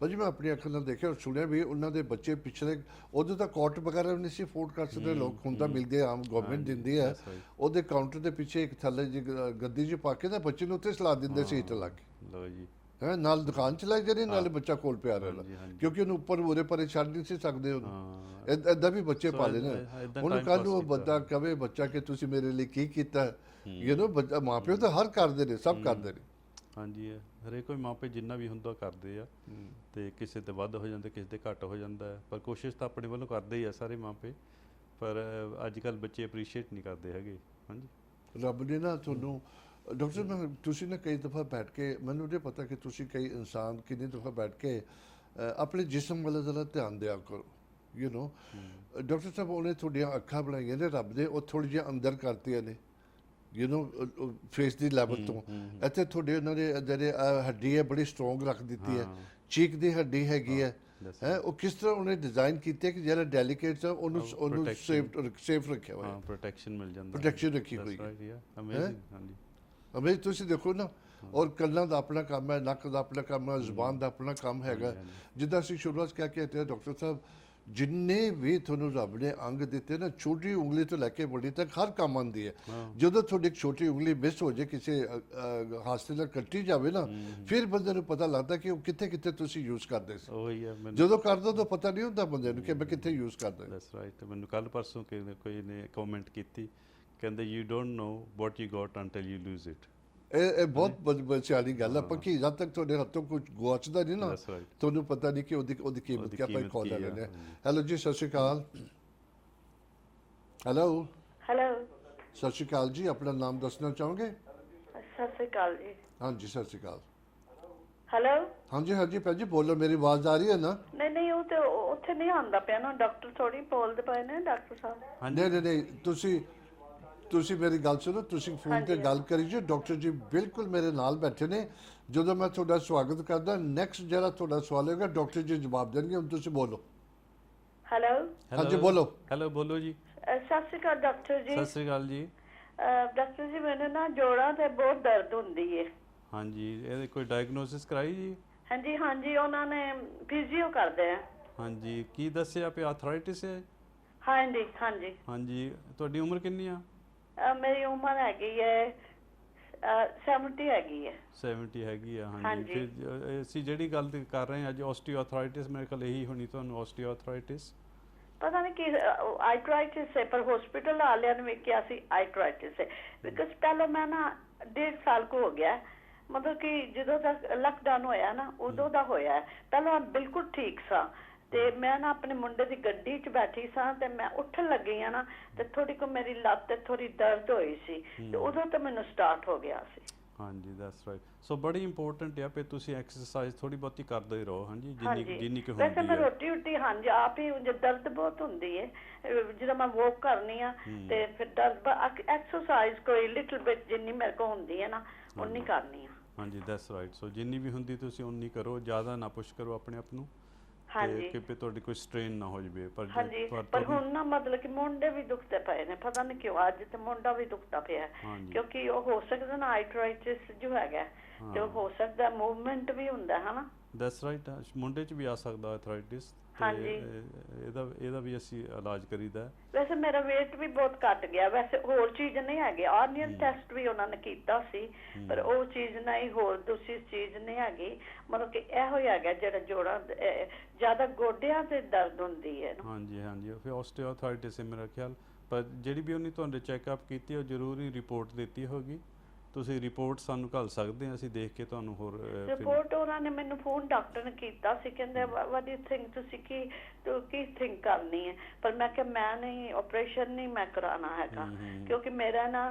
ਭਾਜੀ ਮੈਂ ਆਪਣੀ ਅੱਖਾਂ ਨਾਲ ਦੇਖਿਆ ਔਰ ਸੁਣਿਆ ਵੀ, ਉਹਨਾਂ ਦੇ ਬੱਚੇ ਪਿਛਲੇ, ਉਦੋਂ ਤਾਂ ਕੋਟ ਵਗੈਰਾ ਨਹੀਂ ਸੀ ਅਫੋਰਡ ਕਰ ਸਕਦੇ ਲੋਕ, ਹੁਣ ਤਾਂ ਮਿਲਦੇ ਆਮ ਗਵਰਨਮੈਂਟ ਦਿੰਦੀ ਹੈ। ਉਹਦੇ ਕਾਊਂਟਰ ਦੇ ਪਿੱਛੇ ਇੱਕ ਥੱਲੇ ਜਿਹੀ ਗੱਦੀ 'ਚ ਪਾ ਕੇ ਤਾਂ ਬੱਚੇ ਨੂੰ ਉੱਥੇ ਸਲਾ ਦਿੰਦੇ ਸੀ ਹੀਟਰ ਲਾ ਕੇ। ਲਓ ਜੀ, ਹੈ ਨਾਲ ਦੁਕਾਨ ਚਲਾਈ ਜਾਣੀ, ਨਾਲੇ ਬੱਚਾ ਕੋਲ ਪਿਆ ਰਹਿਣਾ, ਕਿਉਂਕਿ ਉਹਨੂੰ ਉੱਪਰ ਉਰੇ ਪਰੇ ਛੱਡ ਨਹੀਂ ਸੀ ਸਕਦੇ ਉਹਨੂੰ। ਏਦਾਂ ਵੀ ਬੱਚੇ ਪਾਲੇ ਨੇ। ਹੁਣ ਕੱਲ੍ਹ ਨੂੰ ਉਹ ਬੰਦਾ ਕਵੇ ਬੱਚਾ ਕਿ ਤੁਸੀਂ ਮੇਰੇ ਲਈ ਕੀ ਕੀਤਾ, ਬੱਚਾ, ਮਾਂ ਪਿਓ ਤਾਂ ਹਰ ਕਰਦੇ ਨੇ, ਸਭ ਕਰਦੇ ਨੇ। ਹਾਂਜੀ, ਹਰੇਕ ਕੋਈ ਮਾਪੇ ਜਿੰਨਾ ਵੀ ਹੁੰਦਾ ਕਰਦੇ ਆ, ਤੇ ਕਿਸੇ ਤੇ ਵੱਧ ਹੋ ਜਾਂਦਾ, ਕਿਸੇ ਤੇ ਘੱਟ ਹੋ ਜਾਂਦਾ, ਪਰ ਕੋਸ਼ਿਸ਼ ਤਾਂ ਆਪਣੇ ਵੱਲੋਂ ਕਰਦੇ ਹੀ ਆ ਸਾਰੇ ਮਾਪੇ। ਪਰ ਅੱਜ ਕੱਲ੍ਹ ਬੱਚੇ ਅਪਰੀਸ਼ੀਏਟ ਨਹੀਂ ਕਰਦੇ ਹੈਗੇ। ਹਾਂਜੀ, ਰੱਬ ਨੇ ਨਾ ਤੁਹਾਨੂੰ ਡਾਕਟਰ ਸਾਹਿਬ, ਤੁਸੀਂ ਨਾ ਕਈ ਦਫਾ ਬੈਠ ਕੇ, ਮੈਨੂੰ ਨਹੀਂ ਪਤਾ ਕਿ ਤੁਸੀਂ ਕਈ ਇਨਸਾਨ ਕਿੰਨੀ ਦਫਾ ਬੈਠ ਕੇ ਆਪਣੇ ਜਿਸਮ ਵੱਲ ਜ਼ਰਾ ਧਿਆਨ ਦਿਆ ਕਰੋ। ਡਾਕਟਰ ਸਾਹਿਬ, ਉਹਨੇ ਤੁਹਾਡੀਆਂ ਅੱਖਾਂ ਬਣਾਈਆਂ ਨੇ ਰੱਬ ਨੇ, ਉਹ ਥੋੜ੍ਹੀ ਜਿਹੀਆਂ ਅੰਦਰ ਕਰਤੀਆਂ ਨੇ, ਫੇਸ ਦੀ ਲੈਵਲ ਤੋਂ। ਇੱਥੇ ਤੁਹਾਡੇ ਉਹਨਾਂ ਦੇ ਜਿਹੜੇ ਹੱਡੀ ਹੈ ਬੜੀ ਸਟਰੋਂਗ ਰੱਖ ਦਿੱਤੀ ਹੈ, ਚੀਕ ਦੀ ਹੱਡੀ ਹੈਗੀ ਹੈ, ਉਹ ਕਿਸ ਤਰ੍ਹਾਂ ਉਹਨੇ ਡਿਜ਼ਾਈਨ ਕੀਤੀ ਹੈ ਕਿ ਜਿਹੜਾ ਡੈਲੀਕੇਟ ਹੈ ਉਹਨੂੰ ਸੇਫ ਰੱਖਿਆ ਹੋਇਆ, ਪ੍ਰੋਟੈਕਸ਼ਨ ਮਿਲ ਜਾਂਦਾ, ਪ੍ਰੋਟੈਕਸ਼ਨ ਰੱਖੀ ਹੋਈ ਹੈ। ਹਾਂਜੀ, ਅਮੇ ਤੁਸੀਂ ਦੇਖੋ ਨਾ, ਔਰ ਕੰਨਾਂ ਦਾ ਆਪਣਾ ਕੰਮ ਹੈ, ਨੱਕ ਦਾ ਆਪਣਾ ਕੰਮ ਹੈ, ਜ਼ੁਬਾਨ ਦਾ ਆਪਣਾ ਕੰਮ ਹੈਗਾ। ਜਿੱਦਾਂ ਅਸੀਂ ਸ਼ੁਰੂਆਤ ਕਹਿ ਕੇ ਹਟੇ ਡਾਕਟਰ ਸਾਹਿਬ, ਜਿੰਨੇ ਵੀ ਤੁਹਾਨੂੰ ਰੱਬ ਨੇ ਅੰਗ ਦਿੱਤੇ ਨਾ, ਛੋਟੀ ਉਂਗਲੀ ਤੋਂ ਲੈ ਕੇ ਵੱਡੀ ਤੱਕ ਹਰ ਕੰਮ ਆਉਂਦੀ ਹੈ। ਜਦੋਂ ਤੁਹਾਡੀ ਇੱਕ ਛੋਟੀ ਉਂਗਲੀ ਮਿਸ ਹੋ ਜਾਏ, ਕਿਸੇ ਹਾਦਸੇ ਨਾਲ ਕੱਟੀ ਜਾਵੇ ਨਾ, ਫਿਰ ਬੰਦੇ ਨੂੰ ਪਤਾ ਲੱਗਦਾ ਕਿ ਉਹ ਕਿੱਥੇ ਕਿੱਥੇ ਤੁਸੀਂ ਯੂਜ਼ ਕਰਦੇ ਸੀ। ਜਦੋਂ ਕਰਦਾ ਤਾਂ ਪਤਾ ਨਹੀਂ ਹੁੰਦਾ ਬੰਦੇ ਨੂੰ ਕਿ ਮੈਂ ਕਿੱਥੇ ਯੂਜ਼ ਕਰਦਾ। That's right. ਮੈਨੂੰ ਕੱਲ ਪਰਸੋਂ ਕੋਈ ਨੇ ਕਮੈਂਟ ਕੀਤੀ, ਕਹਿੰਦੇ you don't know what you got until you lose it. ਇਹ ਬਹੁਤ ਸਿਆਣੀ ਗੱਲ ਹੈ, ਪੱਕੀ। ਜਦ ਤੱਕ ਤੁਹਾਡੇ ਹੱਥੋਂ ਕੁਝ ਗੁਆਚਦਾ ਨਹੀਂ ਨਾ, ਤੁਹਾਨੂੰ ਪਤਾ ਨਹੀਂ ਕਿ ਉਹਦੀ ਕੀਮਤ ਕੀ ਆਪਾਂ ਕੌਣ ਲੈਣੇ। ਹੈਲੋ ਜੀ, ਸਤਿ ਸ਼੍ਰੀ ਅਕਾਲ। ਹੈਲੋ, ਸਤਿ ਸ਼੍ਰੀ ਅਕਾਲ ਜੀ, ਆਪਣਾ ਨਾਮ ਦੱਸਣਾ ਚਾਹੋਗੇ? ਸਤਿ ਸ਼੍ਰੀ ਅਕਾਲ ਜੀ। ਹਾਂਜੀ, ਸਤਿ ਸ਼੍ਰੀ ਅਕਾਲ। ਹੈਲੋ, ਹਾਂਜੀ ਭੈਣ ਜੀ, ਬੋਲੋ, ਮੇਰੀ ਆਵਾਜ਼ ਆ ਰਹੀ ਹੈ ਨਾ? ਨਹੀਂ, ਉਹ ਤੇ ਉੱਥੇ ਨਹੀਂ ਆਉਂਦਾ ਪਿਆ ਨਾ, ਡਾਕਟਰ ਥੋੜੀ ਬੋਲਦੇ ਪਏ ਨੇ ਡਾਕਟਰ ਸਾਹਿਬ। ਨਹੀਂ, ਤੁਸੀਂ ਮੇਰੀ ਗੱਲ ਸੁਣੋ, ਤੁਸੀਂ ਫੋਨ ਤੇ ਗੱਲ ਕਰੀ ਜੀ, ਡਾਕਟਰ ਜੀ ਬਿਲਕੁਲ ਮੇਰੇ ਨਾਲ ਬੈਠੇ ਨੇ। ਜਦੋਂ ਮੈਂ ਤੁਹਾਡਾ ਸਵਾਗਤ ਕਰਦਾ, ਨੈਕਸਟ ਜਿਹੜਾ ਤੁਹਾਡਾ ਸਵਾਲ ਹੋਏਗਾ ਡਾਕਟਰ ਜੀ ਜਵਾਬ ਦੇਣਗੇ। ਹੁਣ ਤੁਸੀਂ ਬੋਲੋ। ਹੈਲੋ, ਹਾਂਜੀ ਬੋਲੋ। ਹੈਲੋ, ਬੋਲੋ ਜੀ। ਸਤਿ ਸ਼੍ਰੀ ਅਕਾਲ ਡਾਕਟਰ ਜੀ। ਸਤਿ ਸ਼੍ਰੀ ਅਕਾਲ ਜੀ। ਡਾਕਟਰ ਜੀ, ਮੈਨੂੰ ਨਾ ਜੋੜਾਂ ਤੇ ਬਹੁਤ ਦਰਦ ਹੁੰਦੀ ਹੈ। ਹਾਂਜੀ, ਇਹਦੇ ਕੋਈ ਡਾਇਗਨੋਸਿਸ ਕਰਾਈ ਜੀ? ਹਾਂਜੀ, ਉਹਨਾਂ ਨੇ ਫਿਜ਼ੀਓ ਕਰਦੇ ਆ। ਹਾਂਜੀ, ਕੀ ਦੱਸਿਆ ਵੀ ਆਰਥਰਾਈਟਿਸ ਹੈ? ਹਾਂਜੀ, ਤੁਹਾਡੀ ਉਮਰ ਕਿੰਨੀ ਆ? ਮੇਰੀ ਉਮਰ ਹੈਗੀ ਹੈ 70 ਹੈਗੀ ਹੈ। 70 ਹੈਗੀ ਆ। ਹਾਂਜੀ, ਫਿਰ ਅਸੀਂ ਜਿਹੜੀ ਗੱਲ ਕਰ ਰਹੇ ਹਾਂ ਅੱਜ, ਆਸਟੀਓਆਰਥਰਾਈਟਿਸ, ਮੇਰੇ ਖਿਆਲ ਇਹੀ ਹੋਣੀ ਤੁਹਾਨੂੰ, ਆਸਟੀਓਆਰਥਰਾਈਟਿਸ। ਪਤਾ ਨਹੀਂ ਕਿ ਆਰਥਰਾਈਟਿਸ ਹੈ, ਪਰ ਹਸਪੀਟਲ ਵਾਲਿਆਂ ਨੇ ਵੀ ਕਿਹਾ ਸੀ ਆਰਥਰਾਈਟਿਸ ਹੈ। ਬਿਕਾਜ਼ ਪਹਿਲਾਂ ਮੈਂ ਨਾ 1.5 ਸਾਲ ਕੋ ਹੋ ਗਿਆ, ਮਤਲਬ ਕਿ ਜਦੋਂ ਤੱਕ ਲਾਕਡਾਊਨ ਹੋਇਆ ਨਾ ਉਦੋਂ ਦਾ ਹੋਇਆ। ਪਹਿਲਾਂ ਬਿਲਕੁਲ ਠੀਕ ਸਾਂ, ਤੇ ਮੈਂ ਨਾ ਆਪਣੇ ਮੁੰਡੇ ਦੀ ਗੱਡੀ 'ਚ ਬੈਠੀ ਸਾਂ, ਤੇ ਮੈਂ ਉੱਠਣ ਲੱਗੀ ਆ ਨਾ, ਤੇ ਥੋੜੀ ਕੋ ਮੇਰੀ ਲੱਤ ਤੇ ਥੋੜੀ ਦਰਦ ਹੋਈ ਸੀ, ਤੇ ਉਦੋਂ ਤਾਂ ਮੈਨੂੰ ਸਟਾਰਟ ਹੋ ਗਿਆ ਸੀ। ਹਾਂਜੀ, ਦੈਟਸ ਰਾਈਟ। ਸੋ ਬੜੀ ਇੰਪੋਰਟੈਂਟ ਹੈ ਕਿ ਤੁਸੀਂ ਐਕਸਰਸਾਈਜ਼ ਥੋੜੀ ਬਹੁਤੀ ਕਰਦੇ ਰਹੋ। ਹਾਂਜੀ, ਜਿੰਨੀ ਕਿ ਹੁੰਦੀ ਹੈ। ਵੈਸੇ ਮੈਂ ਰੋਟੀ ਹਾਂਜੀ ਆਪ ਹੀ, ਦਰਦ ਬਹੁਤ ਹੁੰਦੀ ਹੈ ਜਦੋਂ ਮੈਂ ਵਾਕ ਕਰਨੀ ਆ, ਤੇ ਫਿਰ ਦਰਦ, ਐਕਸਰਸਾਈਜ਼ ਕੋਈ ਲਿਟਲ ਬਿਟ ਜਿੰਨੀ ਮੇਰੇ ਕੋ ਹੁੰਦੀ ਹੈ ਨਾ ਉਨੀ ਕਰਨੀ ਆ। ਹਾਂਜੀ, ਦੈਟਸ ਰਾਈਟ। ਸੋ ਜਿੰਨੀ ਵੀ ਹੁੰਦੀ ਤੁਸੀਂ ਉਨੀ ਕਰੋ, ਜ਼ਿਆਦਾ ਨਾ ਪੁਸ਼ ਕਰੋ ਆਪਣੇ ਆਪ ਨੂੰ। ਹਾਂਜੀ। ਕਿ ਤੁਹਾਡੀ ਕੋਈ ਸਟ੍ਰੇਨ ਨਾ ਹੋ ਜਾਵੇ। ਹਾਂਜੀ, ਪਰ ਹੁਣ ਨਾ ਮਤਲਬ ਕਿ ਮੁੰਡੇ ਵੀ ਦੁਖਦੇ ਪਏ ਨੇ, ਪਤਾ ਨਹੀਂ ਕਿਉਂ ਅੱਜ ਤੇ ਮੁੰਡਾ ਵੀ ਦੁਖਦਾ ਪਿਆ ਕਿਉਂਕਿ ਉਹ ਹੋ ਸਕਦਾ ਨਾ ਆਰਥਰਾਈਟਿਸ ਜੋ ਹੈਗਾ ਤੇ ਉਹ ਹੋ ਸਕਦਾ ਮੂਵਮੈਂਟ ਵੀ ਹੁੰਦਾ ਹੈ ਨਾ। ਦੈਟਸ ਰਾਈਟ, ਮੁੰਡੇ 'ਚ ਵੀ ਆ ਸਕਦਾ ਆਰਥਰਾਈਟਿਸ। ਹਾਂਜੀ, ਇਹਦਾ ਵੀ ਅਸੀਂ ਇਲਾਜ ਕਰੀਦਾ। ਵੈਸੇ ਮੇਰਾ weight ਵੀ ਬਹੁਤ ਘਟ ਗਿਆ, ਵੈਸੇ ਹੋਰ ਚੀਜ਼ ਨਹੀਂ ਹੈਗੀ, ਆਰਨੀਅਨ ਟੈਸਟ ਵੀ ਉਹਨਾਂ ਨੇ ਕੀਤਾ ਸੀ ਪਰ ਉਹ ਚੀਜ਼ ਨਹੀਂ, ਹੋਰ ਦੂਸਰੀ ਚੀਜ਼ ਨਹੀਂ ਹੈਗੀ, ਮਤਲਬ ਕਿ ਇਹੋ ਹੀ ਹੈਗਾ ਜਿਹੜਾ ਜੋੜਾਂ ਜ਼ਿਆਦਾ ਗੋਡਿਆਂ ਤੇ ਦਰਦ ਹੁੰਦੀ ਹੈ। ਹਾਂਜੀ ਹਾਂਜੀ, ਫਿਰ ਆਸਟੀਓਆਰਥਰਾਈਟਿਸ ਹੈ ਮੇਰਾ ਖਿਆਲ। ਪਰ ਜਿਹੜੀ ਵੀ ਉਹਨੇ ਤੁਹਾਡੇ ਚੈੱਕਅਪ ਕੀਤੀ ਉਹ ਜ਼ਰੂਰੀ ਰਿਪੋਰਟ ਦਿੱਤੀ ਹੋਗੀ, ਤੁਸੀਂ ਰਿਪੋਰਟ ਸਾਨੂੰ ਘੱਲ ਸਕਦੇ ਹਾਂ, ਅਸੀਂ ਦੇਖ ਕੇ ਤੁਹਾਨੂੰ ਹੋਰ ਰਿਪੋਰਟ ਉਹਨਾਂ ਨੇ ਮੈਨੂੰ ਫੋਨ ਡਾਕਟਰ ਨੇ ਕੀਤਾ ਸੀ, ਕਹਿੰਦੇ ਵਾਟ ਯੂ ਥਿੰਕ, ਤੁਸੀਂ ਕੀ ਥਿੰਕ ਕਰਨੀ ਹੈ, ਪਰ ਮੈਂ ਕਿਹਾ ਮੈਂ ਨਹੀਂ, ਆਪਰੇਸ਼ਨ ਨਹੀਂ ਮੈਂ ਕਰਾਉਣਾ ਹੈਗਾ ਕਿਉਂਕਿ ਮੇਰਾ ਨਾ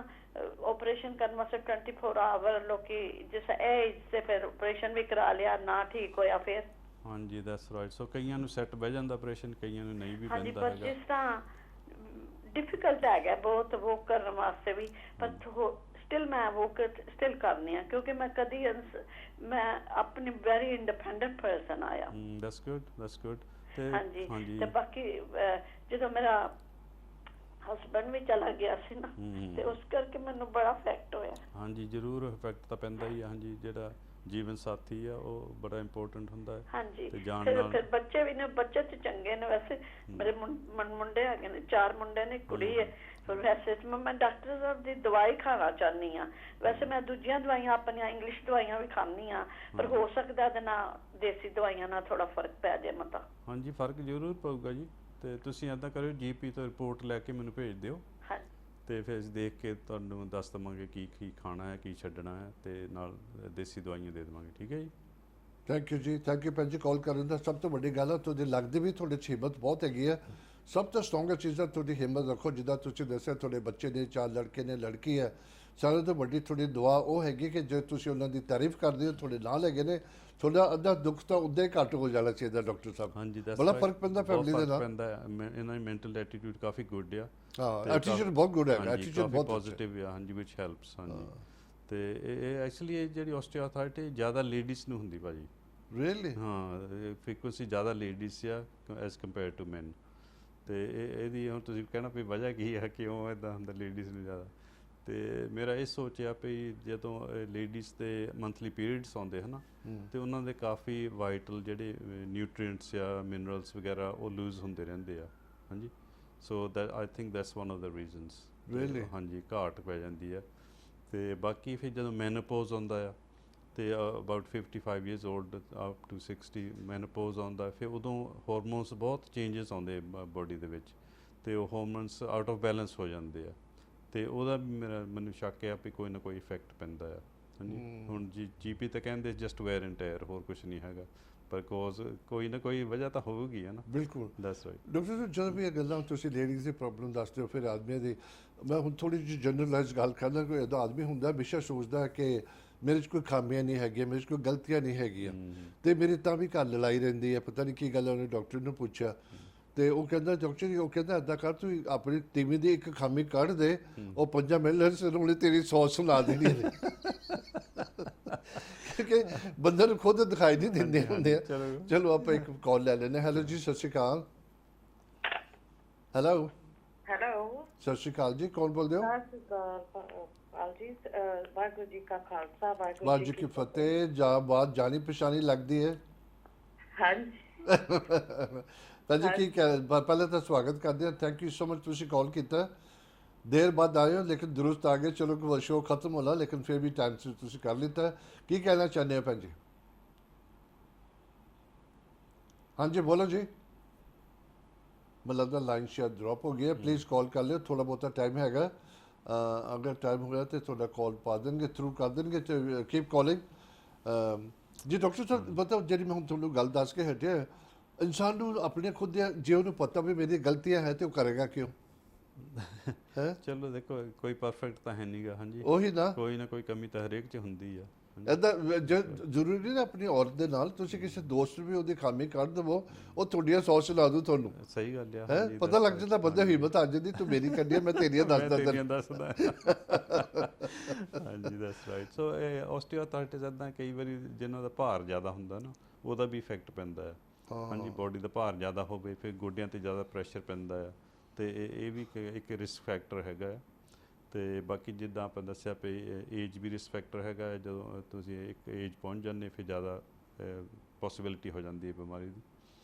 ਆਪਰੇਸ਼ਨ ਕਰਨ ਵਾਸਤੇ 24 ਆਵਰ ਲੋਕੀ ਜਿਸ ਏਜ ਤੇ ਫਿਰ ਆਪਰੇਸ਼ਨ ਵੀ ਕਰਾ ਲਿਆ, ਨਾ ਠੀਕ ਹੋਇਆ ਫਿਰ। ਹਾਂਜੀ ਦੈਟਸ ਰਾਈਟ। ਸੋ ਕਈਆਂ ਨੂੰ ਸੈੱਟ ਬਹਿ ਜਾਂਦਾ ਆਪਰੇਸ਼ਨ, ਕਈਆਂ ਨੂੰ ਨਹੀਂ ਵੀ ਹਾਂਜੀ, ਬਹਿੰਦਾ ਪਰ ਹੈਗਾ। ਜਿਸ ਤਰ੍ਹਾਂ ਡਿਫਿਕਲਟ ਹੈਗਾ ਬਹੁਤ ਵੋਕ ਕਰਨ ਵਾਸਤੇ ਵੀ, ਪਰ ਸਟਿਲ ਮੈਂ ਵੋਕ ਸਟਿਲ ਕਰਨੀ ਆ ਕਿਉਂਕਿ ਮੈਂ ਕਦੀ ਮੈਂ ਆਪਣੀ ਵੈਰੀ ਇੰਡੀਪੈਂਡੈਂਟ ਪਰਸਨ ਆਇਆ। That's good. ਹਾਂਜੀ, ਤੇ ਬਾਕੀ ਜਦੋਂ ਮੇਰਾ ਹਸਬੈਂਡ ਵੀ ਚਲਾ ਗਿਆ ਸੀ ਨਾ ਤੇ ਉਸ ਕਰਕੇ ਮੈਨੂੰ ਬੜਾ ਇਫੈਕਟ ਹੋਇਆ। ਹਾਂਜੀ, ਜ਼ਰੂਰ ਇਫੈਕਟ ਤਾਂ ਪੈਂਦਾ ਹੀ ਆ। ਹਾਂਜੀ, ਜਿਹੜਾ ਜੀਵਨ ਸਾਥੀ ਆ ਉਹ ਬੜਾ ਇੰਪੋਰਟੈਂਟ ਹੁੰਦਾ ਹੈ। ਹਾਂਜੀ, ਤੇ ਜਾਣ ਨਾਲ ਫਿਰ ਬੱਚੇ ਵੀ ਨੇ, ਬੱਚੇ ਤੇ ਚੰਗੇ ਨੇ ਵੈਸੇ, ਮੇਰੇ ਮੁੰਡੇ ਹੈਗੇ ਨੇ, 4 ਮੁੰਡੇ ਨੇ, ਕੁੜੀ ਹੈ। ਪਰ ਵੈਸੇ ਮੈਂ ਡਾਕਟਰ ਸਾਹਿਬ ਦੀ ਦਵਾਈ ਖਾਣਾ ਚਾਹੁੰਦੀ ਹਾਂ, ਵੈਸੇ ਮੈਂ ਦੂਜੀਆਂ ਦਵਾਈਆਂ ਆਪਣੀਆਂ ਇੰਗਲਿਸ਼ ਦਵਾਈਆਂ ਵੀ ਖਾਂਦੀ ਹਾਂ, ਪਰ ਹੋ ਸਕਦਾ ਇਹਦੇ ਨਾਲ ਦੇਸੀ ਦਵਾਈਆਂ ਨਾਲ ਥੋੜਾ ਫਰਕ ਪੈ ਜਾਏ ਮਤਾ। ਹਾਂਜੀ, ਫਰਕ ਜ਼ਰੂਰ ਪਊਗਾ ਜੀ। ਤੇ ਤੁਸੀਂ ਇੱਦਾਂ ਕਰਿਓ, ਜੀਪੀ ਤੋਂ ਰਿਪੋਰਟ ਲੈ ਕੇ ਮੈਨੂੰ ਭੇਜ ਦਿਓ ਤੇ ਫਿਰ ਅਸੀਂ ਦੇਖ ਕੇ ਤੁਹਾਨੂੰ ਦੱਸ ਦੇਵਾਂਗੇ ਕੀ ਖਾਣਾ ਹੈ, ਕੀ ਛੱਡਣਾ ਹੈ, ਤੇ ਨਾਲ ਦੇਸੀ ਦਵਾਈਆਂ ਦੇ ਦੇਵਾਂਗੇ। ਠੀਕ ਹੈ ਜੀ। ਥੈਂਕ ਯੂ ਜੀ, ਥੈਂਕ ਯੂ ਭੈਣ ਜੀ ਕਾਲ ਕਰਨ ਦਾ। ਸਭ ਤੋਂ ਵੱਡੀ ਗੱਲ ਹੈ ਤੁਹਾਡੇ ਲੱਗਦੇ ਵੀ ਤੁਹਾਡੇ 'ਚ ਹਿੰਮਤ ਬਹੁਤ ਹੈਗੀ ਹੈ। ਸਭ ਤੋਂ ਸਟਰੋਂਗੈਸਟ ਚੀਜ਼ ਹੈ ਤੁਹਾਡੀ ਹਿੰਮਤ ਰੱਖੋ। ਜਿੱਦਾਂ ਤੁਸੀਂ ਦੱਸਿਆ ਤੁਹਾਡੇ ਬੱਚੇ ਨੇ, 4 ਲੜਕੇ ਨੇ, ਲੜਕੀ ਹੈ। ਸਾਰਿਆਂ ਤੋਂ ਵੱਡੀ ਤੁਹਾਡੀ ਦੁਆ ਉਹ ਹੈਗੀ ਕਿ ਜੇ ਤੁਸੀਂ ਉਹਨਾਂ ਦੀ ਤਾਰੀਫ ਕਰਦੇ ਹੋ, ਤੁਹਾਡੇ ਨਾਲ ਹੈਗੇ ਨੇ, ਤੁਹਾਡਾ ਅੱਧਾ ਦੁੱਖ ਤਾਂ ਉੱਦਾਂ ਹੀ ਘੱਟ ਹੋ ਜਾਣਾ ਚਾਹੀਦਾ ਡਾਕਟਰ ਸਾਹਿਬ। ਹਾਂਜੀ, ਬੜਾ ਫਰਕ ਪੈਂਦਾ ਫੈਮਿਲੀ ਦੇ ਨਾਲ। ਇਹਨਾਂ ਦੀ ਮੈਂਟਲ ਐਟੀਟਿਊਡ ਕਾਫੀ ਗੁੱਡ ਆ। ਹਾਂ, ਐਟੀਟਿਊਡ ਬਹੁਤ ਗੁੱਡ ਹੈ, ਐਟੀਟਿਊਡ ਬਹੁਤ ਪੋਜ਼ਿਟਿਵ ਆ। ਹਾਂਜੀ, ਵਿਚ ਹੈਲਪਸ। ਹਾਂਜੀ, ਤੇ ਇਹ ਐਕਚੁਅਲੀ ਇਹ ਜਿਹੜੀ ਆਸਟੀਓਆਰਥਰਾਈਟਿਸ ਜ਼ਿਆਦਾ ਲੇਡੀਜ਼ ਨੂੰ ਹੁੰਦੀ ਭਾਜੀ। ਰੀਅਲੀ? ਹਾਂ, ਫ੍ਰੀਕੁਐਂਸੀ ਜ਼ਿਆਦਾ ਲੇਡੀਜ਼ ਆ ਐਜ਼ ਕੰਪੇਅਰ ਟੂ ਮੈਨ। ਤੇ ਇਹਦੀ ਹੁਣ ਤੁਸੀਂ ਕਹਿਣਾ ਵੀ ਵਜ੍ਹਾ ਕੀ ਹੈ, ਕਿਉਂ ਇੱਦਾਂ ਹੁੰਦਾ ਲੇਡੀਜ਼ ਨੂੰ ਜ਼ਿਆਦਾ? ਤੇ ਮੇਰਾ ਇਹ ਸੋਚ ਆ ਵੀ ਜਦੋਂ ਲੇਡੀਜ਼ ਦੇ ਮੰਥਲੀ ਪੀਰੀਅਡਸ ਆਉਂਦੇ ਹਨ ਤੇ ਉਹਨਾਂ ਦੇ ਕਾਫੀ ਵਾਈਟਲ ਜਿਹੜੇ ਨਿਊਟ੍ਰੀਐਂਟਸ ਆ, ਮਿਨਰਲਸ ਵਗੈਰਾ ਉਹ ਲੂਜ਼ ਹੁੰਦੇ ਰਹਿੰਦੇ ਆ। ਹਾਂਜੀ, so that I think that's one of the reasons. Really? ਹਾਂਜੀ, ਘਾਟ ਪੈ ਜਾਂਦੀ ਆ। ਤੇ ਬਾਕੀ ਫਿਰ ਜਦੋਂ ਮੈਨੋਪੌਜ਼ ਆਉਂਦਾ ਆ ਤੇ about 55 years old up to 60 menopause ਆਉਂਦਾ, ਫਿਰ ਉਦੋਂ ਹਾਰਮੋਨਸ ਬਹੁਤ ਚੇਂਜਸ ਆਉਂਦੇ ਬੋਡੀ ਦੇ ਵਿੱਚ ਤੇ ਉਹ ਹਾਰਮੋਨਸ ਆਊਟ ਆਫ ਬੈਲੈਂਸ ਹੋ ਜਾਂਦੇ ਆ ਤੇ ਉਹਦਾ ਵੀ ਮੈਨੂੰ ਸ਼ੱਕ ਆ ਵੀ ਕੋਈ ਨਾ ਕੋਈ ਇਫੈਕਟ ਪੈਂਦਾ ਆ। ਹਾਂਜੀ, ਹੁਣ ਜੀਪੀ ਤਾਂ ਕਹਿੰਦੇ ਜਸਟ ਵੇਅਰ ਐਂਡ ਟੇਅਰ, ਹੋਰ ਕੁਝ ਨਹੀਂ ਹੈਗਾ, ਪਰ ਕੋਈ ਨਾ ਕੋਈ ਵਜ੍ਹਾ ਤਾਂ ਹੋਊਗੀ ਹੈ ਨਾ। ਬਿਲਕੁਲ, ਦੱਸ ਰਾਈਟ। ਡਾਕਟਰ ਸਾਹਿਬ ਜਦੋਂ ਵੀ ਇਹ ਗੱਲਾਂ ਤੁਸੀਂ ਲੇਡੀਜ਼ ਦੀ ਪ੍ਰੋਬਲਮ ਦੱਸਦੇ ਹੋ, ਫਿਰ ਆਦਮੀਆਂ ਦੀ, ਮੈਂ ਹੁਣ ਥੋੜ੍ਹੀ ਜਿਹੀ ਜਨਰਲਾਈਜ਼ ਗੱਲ ਕਰਦਾ, ਕੋਈ ਇੱਦਾਂ ਆਦਮੀ ਹੁੰਦਾ ਹਮੇਸ਼ਾ ਸੋਚਦਾ ਕਿ ਮੇਰੇ 'ਚ ਕੋਈ ਖਾਮੀਆਂ ਨਹੀਂ ਹੈਗੀਆਂ, ਮੇਰੇ 'ਚ ਕੋਈ ਗਲਤੀਆਂ ਨਹੀਂ ਹੈਗੀਆਂ, ਤੇ ਮੇਰੀ ਤਾਂ ਵੀ ਘਰ ਲੜਾਈ ਰਹਿੰਦੀ ਹੈ, ਪਤਾ ਨਹੀਂ ਕੀ ਗੱਲ ਹੈ। ਉਹਨੇ ਡਾਕਟਰ ਨੂੰ ਪੁੱਛਿਆ ਤੇ ਉਹ ਕਹਿੰਦਾ ਡਾਕਟਰ ਜੀ, ਉਹ ਕਹਿੰਦਾ ਇੱਦਾਂ ਕਰ, ਤੂੰ ਆਪਣੀ ਟੀਵੀ ਦੀ ਇੱਕ ਖਾਮੀ ਕੱਢ ਦੇ, ਉਹ 5 ਮਿੰਟ ਉਹਨੇ ਤੇਰੀ 100 ਸੁਣਾ ਦੇਣੀ ਹੈ। ਕਿਉਂਕਿ ਬੰਦੇ ਨੂੰ ਖੁਦ ਦਿਖਾਈ ਨਹੀਂ ਦਿੰਦੇ ਹੁੰਦੇ ਆ। ਚਲੋ ਆਪਾਂ ਇੱਕ ਕਾਲ ਲੈ ਲੈਂਦੇ। ਹੈਲੋ ਜੀ, ਸਤਿ ਸ਼੍ਰੀ ਅਕਾਲ। ਹੈਲੋ ਸਤਿ ਸ਼੍ਰੀ ਅਕਾਲ ਜੀ, ਕੌਣ ਬੋਲਦੇ ਹੋ? ਸਤਿ ਸ਼੍ਰੀ ਅਕਾਲ ਜੀ, ਵਾਹਿਗੁਰੂ ਜੀ ਕਾ ਖਾਲਸਾ, ਵਾਹਿਗੁਰੂ ਜੀ ਕੀ ਫਤਿਹ। ਜਾਂ ਬਾਤ ਜਾਣੀ ਪਛਾਣੀ ਲੱਗਦੀ ਹੈ। ਹਾਂਜੀ ਤਾਂ ਜੀ ਕੀ ਪਹਿਲਾਂ ਤਾਂ ਸਵਾਗਤ ਕਰਦੇ ਹਾਂ, ਥੈਂਕ ਯੂ ਸੋ ਮਚ, ਤੁਸੀਂ ਕਾਲ ਕੀਤਾ, ਦੇਰ ਬਾਅਦ ਆਏ ਹੋ ਲੇਕਿਨ ਦਰੁਸਤ ਆ ਗਏ। ਚਲੋ ਸ਼ੋਅ ਖਤਮ ਹੋਣਾ ਲੇਕਿਨ ਫਿਰ ਵੀ ਟਾਈਮ से ਤੁਸੀਂ ਕਰ ਲਿੱਤਾ। ਕੀ ਕਹਿਣਾ ਚਾਹੁੰਦੇ ਹੋ ਭੈਣ ਜੀ? ਹਾਂਜੀ ਬੋਲੋ ਜੀ। मतलब लाइन शायद ड्रॉप हो गया, प्लीज़ कॉल कर लियो, थोड़ा बहुत टाइम हैगा, अगर टाइम हो गया तो थोड़ा कॉल पा देंगे, थ्रू कर देंगे, तो कीप कॉलिंग। जी डॉक्टर साहब बताओ, जी मैं हम थोड़ा गल दस के हटे, इंसान ਨੂੰ ਆਪਣੇ ਖੁਦ ਦੇ ਜੇ ਉਹਨੂੰ ਪਤਾ ਵੀ ਮੇਰੀ ਗਲਤੀਆਂ ਹੈ ਤੇ ਉਹ ਕਰੇਗਾ ਕਿਉਂ? ਹੈ ਚਲੋ ਦੇਖੋ, ਕੋਈ ਪਰਫੈਕਟ ਤਾਂ ਹੈ ਨਹੀਂਗਾ। ਹਾਂਜੀ, ਉਹੀ ਨਾ, ਕੋਈ ਨਾ ਕੋਈ ਕਮੀ ਤਾਂ ਹਰੇਕ 'ਚ ਹੁੰਦੀ ਆ। ਇੱਦਾਂ ਜ਼ਰੂਰੀ ਨਹੀਂ ਨਾ ਆਪਣੀ ਔਰਤ ਦੇ ਨਾਲ, ਤੁਸੀਂ ਕਿਸੇ ਦੋਸਤ ਵੀ ਉਹਦੀ ਖਾਮੀ ਕੱਢ ਦੇਵੋ, ਉਹ ਤੁਹਾਡੀਆਂ 100 ਸੁਣਾ ਦੂ ਤੁਹਾਨੂੰ। ਸਹੀ ਗੱਲ ਆ। ਹੈ ਪਤਾ ਲੱਗ ਜਾਂਦਾ, ਬੰਦੇ ਹਿੰਮਤ ਆ ਜਾਂਦੀ, ਤੂੰ ਮੇਰੀ ਕੱਢੀ ਮੈਂ ਤੇਰੀਆਂ ਦੱਸਦਾ। ਹਾਂਜੀ ਦੈਟਸ ਰਾਈਟ। ਸੋ ਇਹ ਆਸਟੀਓਆਰਥਰਾਈਟਿਸ ਇੱਦਾਂ ਕਈ ਵਾਰੀ ਜਿਨ੍ਹਾਂ ਦਾ ਭਾਰ ਜ਼ਿਆਦਾ ਹੁੰਦਾ ਨਾ, ਉਹਦਾ ਵੀ ਇਫੈਕਟ ਪੈਂਦਾ ਹੈ। ਹਾਂਜੀ ਬੋਡੀ ਦਾ ਭਾਰ ਜ਼ਿਆਦਾ ਹੋਵੇ ਫਿਰ ਗੋਡਿਆਂ ਤੇ ਜ਼ਿਆਦਾ ਪ੍ਰੈਸ਼ਰ ਪੈਂਦਾ ਆ ਤੇ ਇਹ ਵੀ ਇੱਕ ਰਿਸਕ ਫੈਕਟਰ ਹੈਗਾ ਹੈ। ਤੇ ਬਾਕੀ ਜਿੱਦਾਂ ਆਪਾਂ ਦੱਸਿਆ ਪਈ ਏਜ ਵੀ ਰਿਸਕ ਫੈਕਟਰ ਹੈਗਾ ਹੈ। ਜਦੋਂ ਤੁਸੀਂ ਇੱਕ ਏਜ ਪਹੁੰਚ ਜਾਂਦੇ ਫਿਰ ਜ਼ਿਆਦਾ ਪੋਸੀਬਿਲਿਟੀ ਹੋ ਜਾਂਦੀ ਹੈ ਬਿਮਾਰੀ ਦੀ।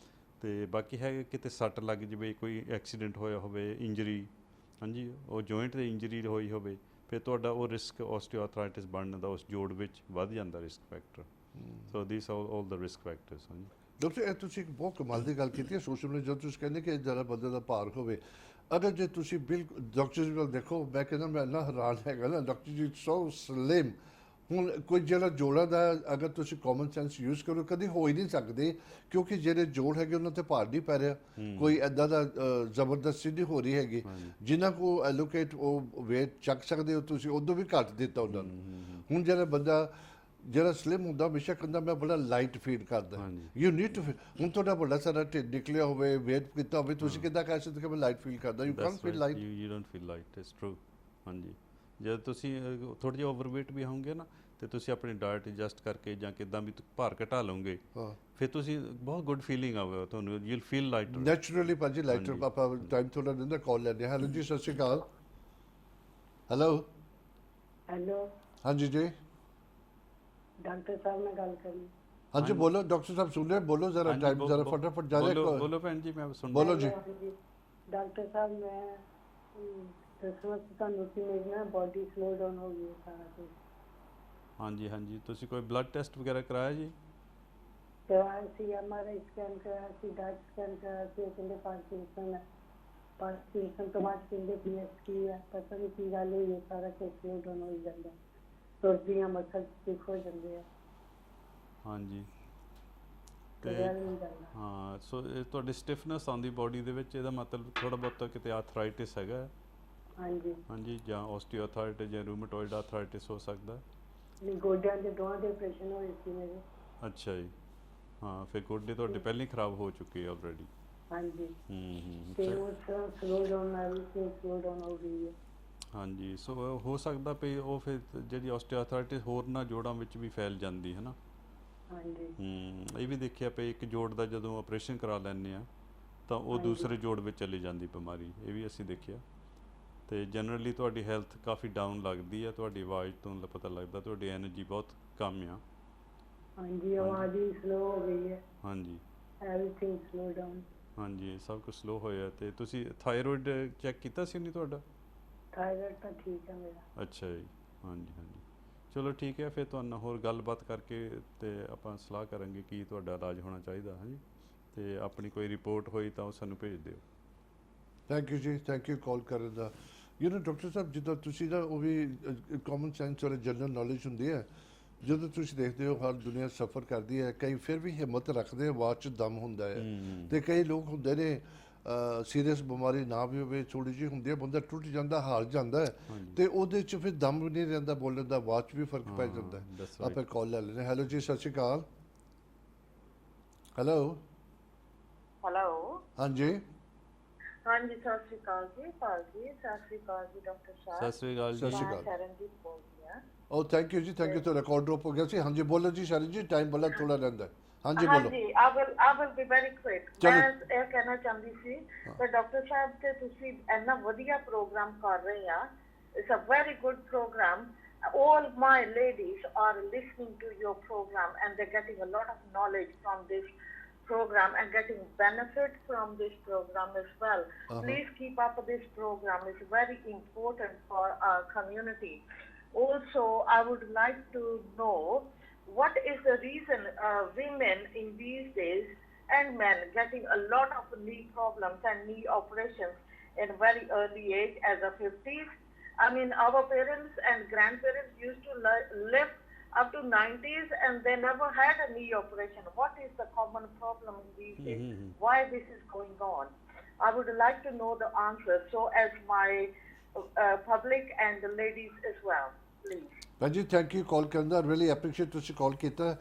ਤੇ ਬਾਕੀ ਹੈ ਕਿਤੇ ਸੱਟ ਲੱਗ ਜਾਵੇ, ਕੋਈ ਐਕਸੀਡੈਂਟ ਹੋਇਆ ਹੋਵੇ, ਇੰਜਰੀ, ਹਾਂਜੀ ਉਹ ਜੁਆਇੰਟ ਦੀ ਇੰਜਰੀ ਹੋਈ ਹੋਵੇ, ਫਿਰ ਤੁਹਾਡਾ ਉਹ ਰਿਸਕ ਆਸਟੀਓਆਰਥਰਾਈਟਿਸ ਬਣਨ ਦਾ ਉਸ ਜੋੜ ਵਿੱਚ ਵੱਧ ਜਾਂਦਾ risk factor. So these all the risk factors. ਹਾਂਜੀ ਡਾਕਟਰ ਇਹ ਤੁਸੀਂ ਇੱਕ ਬਹੁਤ ਕਮਾਲ ਦੀ ਗੱਲ ਕੀਤੀ ਹੈ ਸੋਸ਼ਲ ਮੀਡੀਆ ਜਦੋਂ ਤੁਸੀਂ ਕਹਿੰਦੇ ਕਿ ਜ਼ਿਆਦਾ ਬੰਦੇ ਦਾ ਭਾਰ ਹੋਵੇ, ਅਗਰ ਜੇ ਤੁਸੀਂ ਬਿਲਕੁਲ ਡਾਕਟਰ ਜੀ ਵੱਲ ਦੇਖੋ, ਮੈਂ ਕਹਿੰਦਾ ਮੈਂ ਇੰਨਾ ਹੈਰਾਨ ਹੈਗਾ ਨਾ, ਡਾਕਟਰ ਜੀ ਸੋ ਸਲਿਮ। ਹੁਣ ਕੋਈ ਜਿਹੜਾ ਜੋੜਾਂ ਦਾ ਅਗਰ ਤੁਸੀਂ ਕਾਮਨ ਸੈਂਸ ਯੂਜ਼ ਕਰੋ ਕਦੇ ਹੋ ਹੀ ਨਹੀਂ ਸਕਦੇ, ਕਿਉਂਕਿ ਜਿਹੜੇ ਜੋੜ ਹੈਗੇ ਉਹਨਾਂ ਤੇ ਭਾਰ ਨਹੀਂ ਪੈ ਰਿਹਾ, ਕੋਈ ਇੱਦਾਂ ਦਾ ਜ਼ਬਰਦਸਤੀ ਨਹੀਂ ਹੋ ਰਹੀ ਹੈਗੀ। ਜਿਨ੍ਹਾਂ ਕੋ ਐਲੋਕੇਟ ਉਹ ਵੇਟ ਚੱਕ ਸਕਦੇ ਹੋ ਤੁਸੀਂ, ਉਦੋਂ ਵੀ ਘੱਟ ਦਿੱਤਾ ਉਹਨਾਂ ਨੂੰ। ਹੁਣ ਜਿਹੜਾ ਬੰਦਾ ਜਿਹੜਾ ਸਲਿਮ ਹੁੰਦਾ ਹਮੇਸ਼ਾ ਕਹਿੰਦਾ ਮੈਂ ਬੜਾ ਲਾਈਟ ਫੀਲ ਕਰਦਾ। You need to feel. ਹੁਣ ਤੁਹਾਡਾ ਬੜਾ ਸਾਰਾ ਢਿੱਡ ਨਿਕਲਿਆ ਹੋਵੇ, ਵੇਟ ਕੀਤਾ ਹੋਵੇ, ਤੁਸੀਂ ਕਿੱਦਾਂ ਕਹਿ ਸਕਦੇ ਕਿ ਮੈਂ ਲਾਈਟ ਫੀਲ ਕਰਦਾ? You can't feel light. You don't feel light, it's true. ਹਾਂਜੀ ਜਦ ਤੁਸੀਂ ਥੋੜ੍ਹੇ ਜਿਹੇ ਓਵਰਵੇਟ ਵੀ ਹੋਵੋਗੇ ਨਾ ਤੇ ਤੁਸੀਂ ਆਪਣੀ ਡਾਇਟ ਐਡਜਸਟ ਕਰਕੇ ਜਾਂ ਕਿੱਦਾਂ ਵੀ ਭਾਰ ਘਟਾ ਲਓਗੇ, ਫਿਰ ਤੁਸੀਂ ਬਹੁਤ ਗੁੱਡ ਫੀਲਿੰਗ ਆਵੇਗਾ ਤੁਹਾਨੂੰ, you will feel lighter naturally. ਭਾਜੀ ਲਾਈਟਰ ਆਪਾਂ ਟਾਈਮ ਥੋੜਾ ਦਿੰਦਾ, ਕਾਲ ਲੈਂਦੇ। ਹੈਲੋ ਜੀ, ਸਤਿ ਸ਼੍ਰੀ ਅਕਾਲ। ਹੈਲੋ ਹੈਲੋ ਹਾਂਜੀ ਜੀ, ਡਾਕਟਰ ਸਾਹਿਬ ਨਾਲ ਗੱਲ ਕਰਨੀ। ਹਾਂਜੀ ਬੋਲੋ ਡਾਕਟਰ ਸਾਹਿਬ, ਸੁਣ ਰਹੇ? ਬੋਲੋ ਜ਼ਰਾ, ਟਾਈਮ ਜ਼ਰਾ ਫਟਾਫਟ ਜਾ ਰਿਹਾ। ਬੋਲੋ ਭੈਣ ਜੀ, ਮੈਂ ਸੁਣ ਬੋਲੋ ਜੀ। ਡਾਕਟਰ ਸਾਹਿਬ ਮੈਂ ਦੱਸਣਾ ਤੁਹਾਨੂੰ ਕਿ ਮੇਰੀ ਨਾ ਬੋਡੀ ਸਲੋ ਡਾਊਨ ਹੋ ਗਈ ਸਾਰਾ ਕੁਝ। ਹਾਂਜੀ ਹਾਂਜੀ, ਤੁਸੀਂ ਕੋਈ ਬਲੱਡ ਟੈਸਟ ਵਗੈਰਾ ਕਰਾਇਆ ਜੀ? ਕਰਵਾਇਆ ਸੀ, MRI ਸਕੈਨ ਕਰਾਇਆ ਸੀ, ਡਾਟ ਸਕੈਨ ਕਰਾਇਆ ਸੀ, ਕਹਿੰਦੇ ਪਾਰਕਿੰਸਨ ਤੋਂ ਬਾਅਦ ਕਹਿੰਦੇ PSP ਹੈ, ਪਤਾ ਨਹੀਂ ਕੀ ਗੱਲ ਹੋਈ ਹੈ, ਸਾਰਾ ਕੁਝ ਸਲੋ ਡਾਊਨ ਹੋ ਜਾਂਦਾ, ਤੁਰਦੀਆਂ ਮਸਲ ਸਟਿਫ ਹੋ ਜਾਂਦੇ ਆ। ਹਾਂਜੀ ਤੇ ਹਾਂ, ਸੋ ਇਹ ਤੁਹਾਡੀ ਸਟਿਫਨੈਸ ਆਉਂਦੀ ਬੋਡੀ ਦੇ ਵਿੱਚ, ਇਹਦਾ ਮਤਲਬ ਥੋੜਾ ਬਹੁਤਾ ਕਿਤੇ ਆਰਥਰਾਈਟਿਸ ਹੈਗਾ। ਹਾਂਜੀ ਹਾਂਜੀ, ਜਾਂ ਆਸਟੀਓਆਰਥਰਾਈਟਿਸ ਜਾਂ ਰੂਮੇਟੋਇਡ ਆਰਥਰਾਈਟਿਸ ਹੋ ਸਕਦਾ। ਨਹੀਂ, ਗੋਡਿਆਂ ਦੇ ਦੋਹਾਂ ਦੇ ਆਪਰੇਸ਼ਨ ਹੋਏ ਸੀ ਮੇਰੇ। ਅੱਛਾ ਜੀ, ਹਾਂ ਫਿਰ ਗੋਡੇ ਤੁਹਾਡੇ ਪਹਿਲਾਂ ਹੀ ਖਰਾਬ ਹੋ ਚੁੱਕੇ ਆ ਆਲਰੇਡੀ। ਹਾਂਜੀ ਤੇ ਉਹ ਸਲੋ ਡਾਊਨ ਨਾਲ ਸਲੋ ਡਾਊਨ ਹੋ ਗਈ ਹੈ। ਹਾਂਜੀ, ਸੋ ਹੋ ਸਕਦਾ ਵੀ ਉਹ ਫਿਰ ਜਿਹੜੀ ਆਸਟੀਓਆਰਥਰਾਈਟਿਸ ਹੋਰ ਨਾ ਜੋੜਾਂ ਵਿੱਚ ਵੀ ਫੈਲ ਜਾਂਦੀ ਹੈ ਨਾ। ਹਾਂਜੀ ਇਹ ਵੀ ਦੇਖਿਆ ਪਈ ਇੱਕ ਜੋੜ ਦਾ ਜਦੋਂ ਆਪਰੇਸ਼ਨ ਕਰਾ ਲੈਂਦੇ ਆ ਤਾਂ ਉਹ ਦੂਸਰੇ ਜੋੜ ਵਿੱਚ ਚਲੀ ਜਾਂਦੀ ਬਿਮਾਰੀ, ਇਹ ਵੀ ਅਸੀਂ ਦੇਖਿਆ। ਤੇ ਜਨਰਲੀ ਤੁਹਾਡੀ ਹੈਲਥ ਕਾਫੀ ਡਾਊਨ ਲੱਗਦੀ ਆ, ਤੁਹਾਡੀ ਆਵਾਜ਼ ਤੋਂ ਪਤਾ ਲੱਗਦਾ ਤੁਹਾਡੀ ਐਨਰਜੀ ਬਹੁਤ ਕਮ ਆ। ਹਾਂਜੀ, ਆਵਾਜ਼ ਵੀ ਸਲੋ ਹੋ ਗਈ ਹੈ। ਹਾਂਜੀ, ਐਵਰੀਥਿੰਗ ਸਲੋ ਡਾਊਨ। ਹਾਂਜੀ, ਸਭ ਕੁਝ ਸਲੋ ਹੋਇਆ। ਤੇ ਤੁਸੀਂ ਥਾਇਰੋਇਡ ਚੈੱਕ ਕੀਤਾ ਸੀ ਨਹੀਂ ਤੁਹਾਡਾ? ਥਾਇਰਾਇਡ ਤਾਂ ਠੀਕ ਹੈ ਮੇਰਾ। ਅੱਛਾ ਜੀ, ਹਾਂਜੀ ਹਾਂਜੀ, ਚਲੋ ਠੀਕ ਹੈ। ਫਿਰ ਤੁਹਾਨੂੰ ਹੋਰ ਗੱਲਬਾਤ ਕਰਕੇ ਤੇ ਆਪਾਂ ਸਲਾਹ ਕਰਾਂਗੇ ਕੀ ਤੁਹਾਡਾ ਇਲਾਜ ਹੋਣਾ ਚਾਹੀਦਾ। ਹਾਂਜੀ, ਤੇ ਆਪਣੀ ਕੋਈ ਰਿਪੋਰਟ ਹੋਈ ਤਾਂ ਉਹ ਸਾਨੂੰ ਭੇਜ ਦਿਓ। ਥੈਂਕ ਯੂ ਜੀ, ਥੈਂਕ ਯੂ ਕਾਲ ਕਰਨ ਦਾ। ਯੂ ਨੋ ਡਾਕਟਰ ਸਾਹਿਬ, ਜਿੱਦਾਂ ਤੁਸੀਂ ਨਾ ਉਹ ਵੀ ਕਾਮਨ ਸੈਂਸ ਔਰ ਜਨਰਲ ਨੌਲੇਜ ਹੁੰਦੀ ਹੈ, ਜਦੋਂ ਤੁਸੀਂ ਦੇਖਦੇ ਹੋ ਹਰ ਦੁਨੀਆ ਸਫਰ ਕਰਦੀ ਹੈ, ਕਈ ਫਿਰ ਵੀ ਹਿੰਮਤ ਰੱਖਦੇ, ਆਵਾਜ਼ 'ਚ ਦਮ ਹੁੰਦਾ ਹੈ। ਤੇ ਕਈ ਲੋਕ ਹੁੰਦੇ ਨੇ ਸੀਰੀਅਸ ਬਿਮਾਰੀ ਨਾ ਵੀ ਹੋਵੇ, ਥੋੜ੍ਹੀ ਜਿਹੀ ਹੁੰਦੀ ਹੈ, ਬੰਦਾ ਟੁੱਟ ਜਾਂਦਾ, ਹਾਰ ਜਾਂਦਾ ਹੈ, ਤੇ ਉਹਦੇ 'ਚ ਫਿਰ ਦਮ ਵੀ ਨਹੀਂ ਰਹਿੰਦਾ ਬੋਲਣ ਦਾ, ਆਵਾਜ਼ 'ਚ ਵੀ ਫਰਕ ਪੈ ਜਾਂਦਾ ਹੈ। ਆਪਾਂ ਕਾਲ ਲੈ ਲੈਂਦੇ। ਹੈਲੋ ਜੀ, ਸਤਿ ਸ਼੍ਰੀ ਅਕਾਲ। ਹੈਲੋ ਹੈਲੋ ਹਾਂਜੀ ਹਾਂਜੀ, ਸਤਿ ਸ਼੍ਰੀ ਅਕਾਲ ਜੀ ਪਾਲ ਜੀ। ਸਤਿ ਸ਼੍ਰੀ ਅਕਾਲ ਜੀ ਡਾਕਟਰ ਸਾਹਿਬ। ਸਤਿ ਸ਼੍ਰੀ ਅਕਾਲ ਜੀ। ਸਤਿ ਸ਼੍ਰੀ ਮੈਂ ਅਕਾਲ। ਸ਼ਰਨਜੀਤ ਬੋਲ ਰਹੀ ਹਾਂ। ਉਹ ਥੈਂਕ ਯੂ ਜੀ, ਥੈਂਕ ਯੂ। ਤੁਹਾਡਾ ਕਾਲ ਡ੍ਰੌਪ ਹੋ ਗਿਆ ਸੀ। ਹਾਂਜੀ ਬੋਲੋ ਜੀ ਸ਼ਰਨ ਜੀ, ਟਾਈਮ ਬੜਾ ਥੋੜਾ ਰਹਿੰਦਾ ਹੈ। ਹਾਂਜੀ ਬੋਲੋ। ਹਾਂਜੀ, I will be very quick। ਮੈਂ ਇਹ ਕਹਿਣਾ ਚਾਹੁੰਦੀ ਸੀ ਕਿ ਡਾਕਟਰ ਸਾਹਿਬ ਤੇ ਤੁਸੀਂ ਇੰਨਾ ਵਧੀਆ ਪ੍ਰੋਗਰਾਮ ਕਰ ਰਹੇ ਆ। It's a very good programme. All my ladies are listening to your program and they're getting a lot of knowledge from this program and getting benefit from this program as well. Please keep up this program. It's very important for our community. Also, I would like to know what is the reason women in these days and men getting a lot of knee problems and knee operations in very early age as a 50s. I mean, our parents and grandparents used to live up to 90s and they never had a knee operation. What is the common problem in these days? Why this is going on? I would like to know the answer so as my public and the ladies as well, please. ਭਾਜੀ thank you call ਕਰਨ ਦਾ, really appreciate ਤੁਸੀਂ ਕਾਲ ਕੀਤਾ।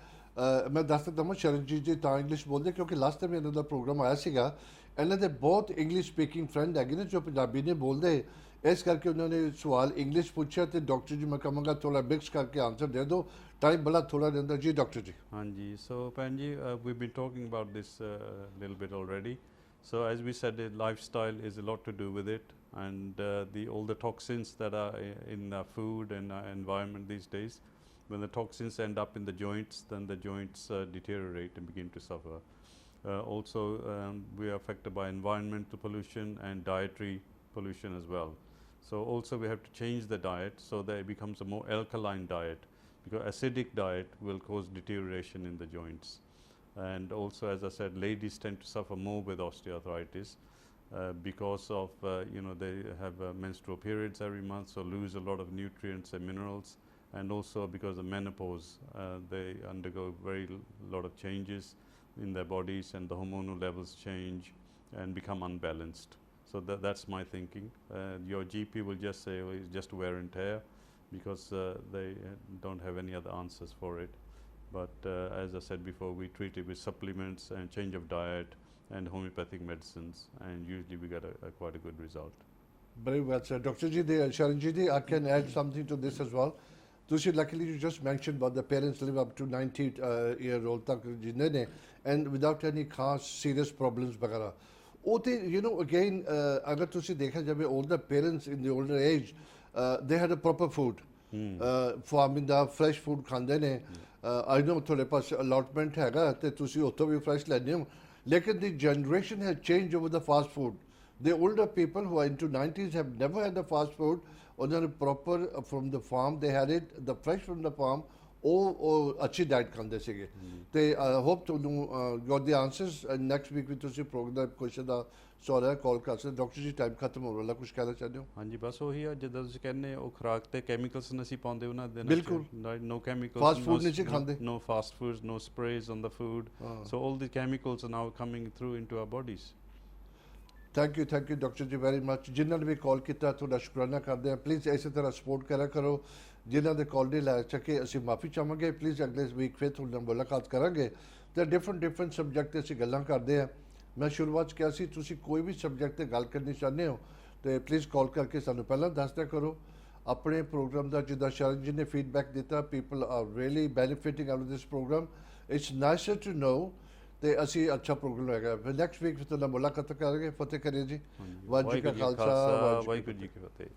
ਮੈਂ ਦੱਸ ਦਿੰਦਾ ਮੈਂ ਸ਼ਰਨਜੀਤ ਜੀ ਤਾਂ ਇੰਗਲਿਸ਼ ਬੋਲਦੇ ਕਿਉਂਕਿ ਲਾਸਟ ਟਾਈਮ ਇਹਨਾਂ ਦਾ ਪ੍ਰੋਗਰਾਮ ਆਇਆ ਸੀਗਾ। ਇਹਨਾਂ ਦੇ ਬਹੁਤ ਇੰਗਲਿਸ਼ ਸਪੀਕਿੰਗ ਫਰੈਂਡ ਹੈਗੇ ਨੇ ਜੋ ਪੰਜਾਬੀ ਨਹੀਂ ਬੋਲਦੇ, इस करके उन्होंने सवाल इंग्लिश पूछा तो डॉक्टर जी मैं कहांगा थोड़ा मिक्स करके आंसर दे दो, टाइम बड़ा थोड़ा रहता जी डॉक्टर जी। हाँ जी, so Pan ji, we've been talking about this little bit already. So as we said, lifestyle is a lot to do with it, and all the toxins that are in food and environment these days. When the toxins end up in the joints, then the joints deteriorate and begin to suffer. Also, we are affected by environmental pollution and dietary pollution as well. So also we have to change the diet so that it becomes a more alkaline diet, because acidic diet will cause deterioration in the joints. And also, as I said, ladies tend to suffer more with osteoarthritis because of they have menstrual periods every month, so lose a lot of nutrients and minerals, and also because of menopause, they undergo very lot of changes in their bodies, and the hormonal levels change and become unbalanced. So that's my thinking. Your GP will just say, oh, it's just wear and tear, because they don't have any other answers for it. But as I said before, we treat it with supplements and change of diet and homeopathic medicines, and usually we get a quite a good result. Very well said. Dr. Ji, Sharon Ji, I can add something to this as well. Luckily, you just mentioned about the parents live up to 90-year-old and without any serious problems. Again, agar tusi dekha jabe older parents in the older age, they had a proper food. Farming da fresh food khande ne. I know thode paas allotment हैगा ते तुसी उत्थों भी fresh लेने हो, लेकिन the generation has changed over the fast food. The older people who are into 90s have never had the fast food, or proper from the farm. They had it, the fresh from the farm, or अच्छी diet खांदे सीगे. ते I hope to got the answers, and next week we तुसी program question ਦਾ sorry call कर सकते। Doctor जी time खत्म हो रहा, कुछ कहना चाहते हो? हाँ जी, बस ਉਹੀ ਆ ਜਿੱਦਾਂ ਤੁਸੀਂ ਕਹਿੰਦੇ ਉਹ ਖੁਰਾਕ ਤੇ ਕੈਮੀਕਲਸ ਨਹੀਂ ਪਾਉਂਦੇ ਉਹਨਾਂ ਦੇ ਨਾਲ। ਬਿਲਕੁਲ, no chemicals, fast food नहीं खाते, no fast foods, no sprays on the food, so all the chemicals are now coming through into our bodies. Thank you doctor ji very much. जिन्होंने भी कॉल किया थोड़ा शुक्राना करते हैं। प्लीज़ इसी तरह सपोर्ट करा करो। जिन्होंने कॉल नहीं लै सके असं माफ़ी चाहांगे। प्लीज़ अगले वीक फिर थोड़े मुलाकात करांगे तो डिफरेंट सब्जेक्ट असीं गल्लां करते हैं। मैं शुरुआत किया सी तुसीं कोई भी सब्जेक्ट ते गल करनी चाहते हो तो प्लीज़ कॉल करके सानू पहला दस दिया करो अपने प्रोग्राम का। जिदा शरण जी ने फीडबैक दिता, people are really benefiting out of this program. It's nicer to know तो असी अच्छा प्रोग्राम होएगा। फिर नेक्स्ट वीक फिर तो मुलाकात करेंगे। फतेह करिए जी। वाहिगुरू जी का खालसा, वाहिगुरू जी की फतेह।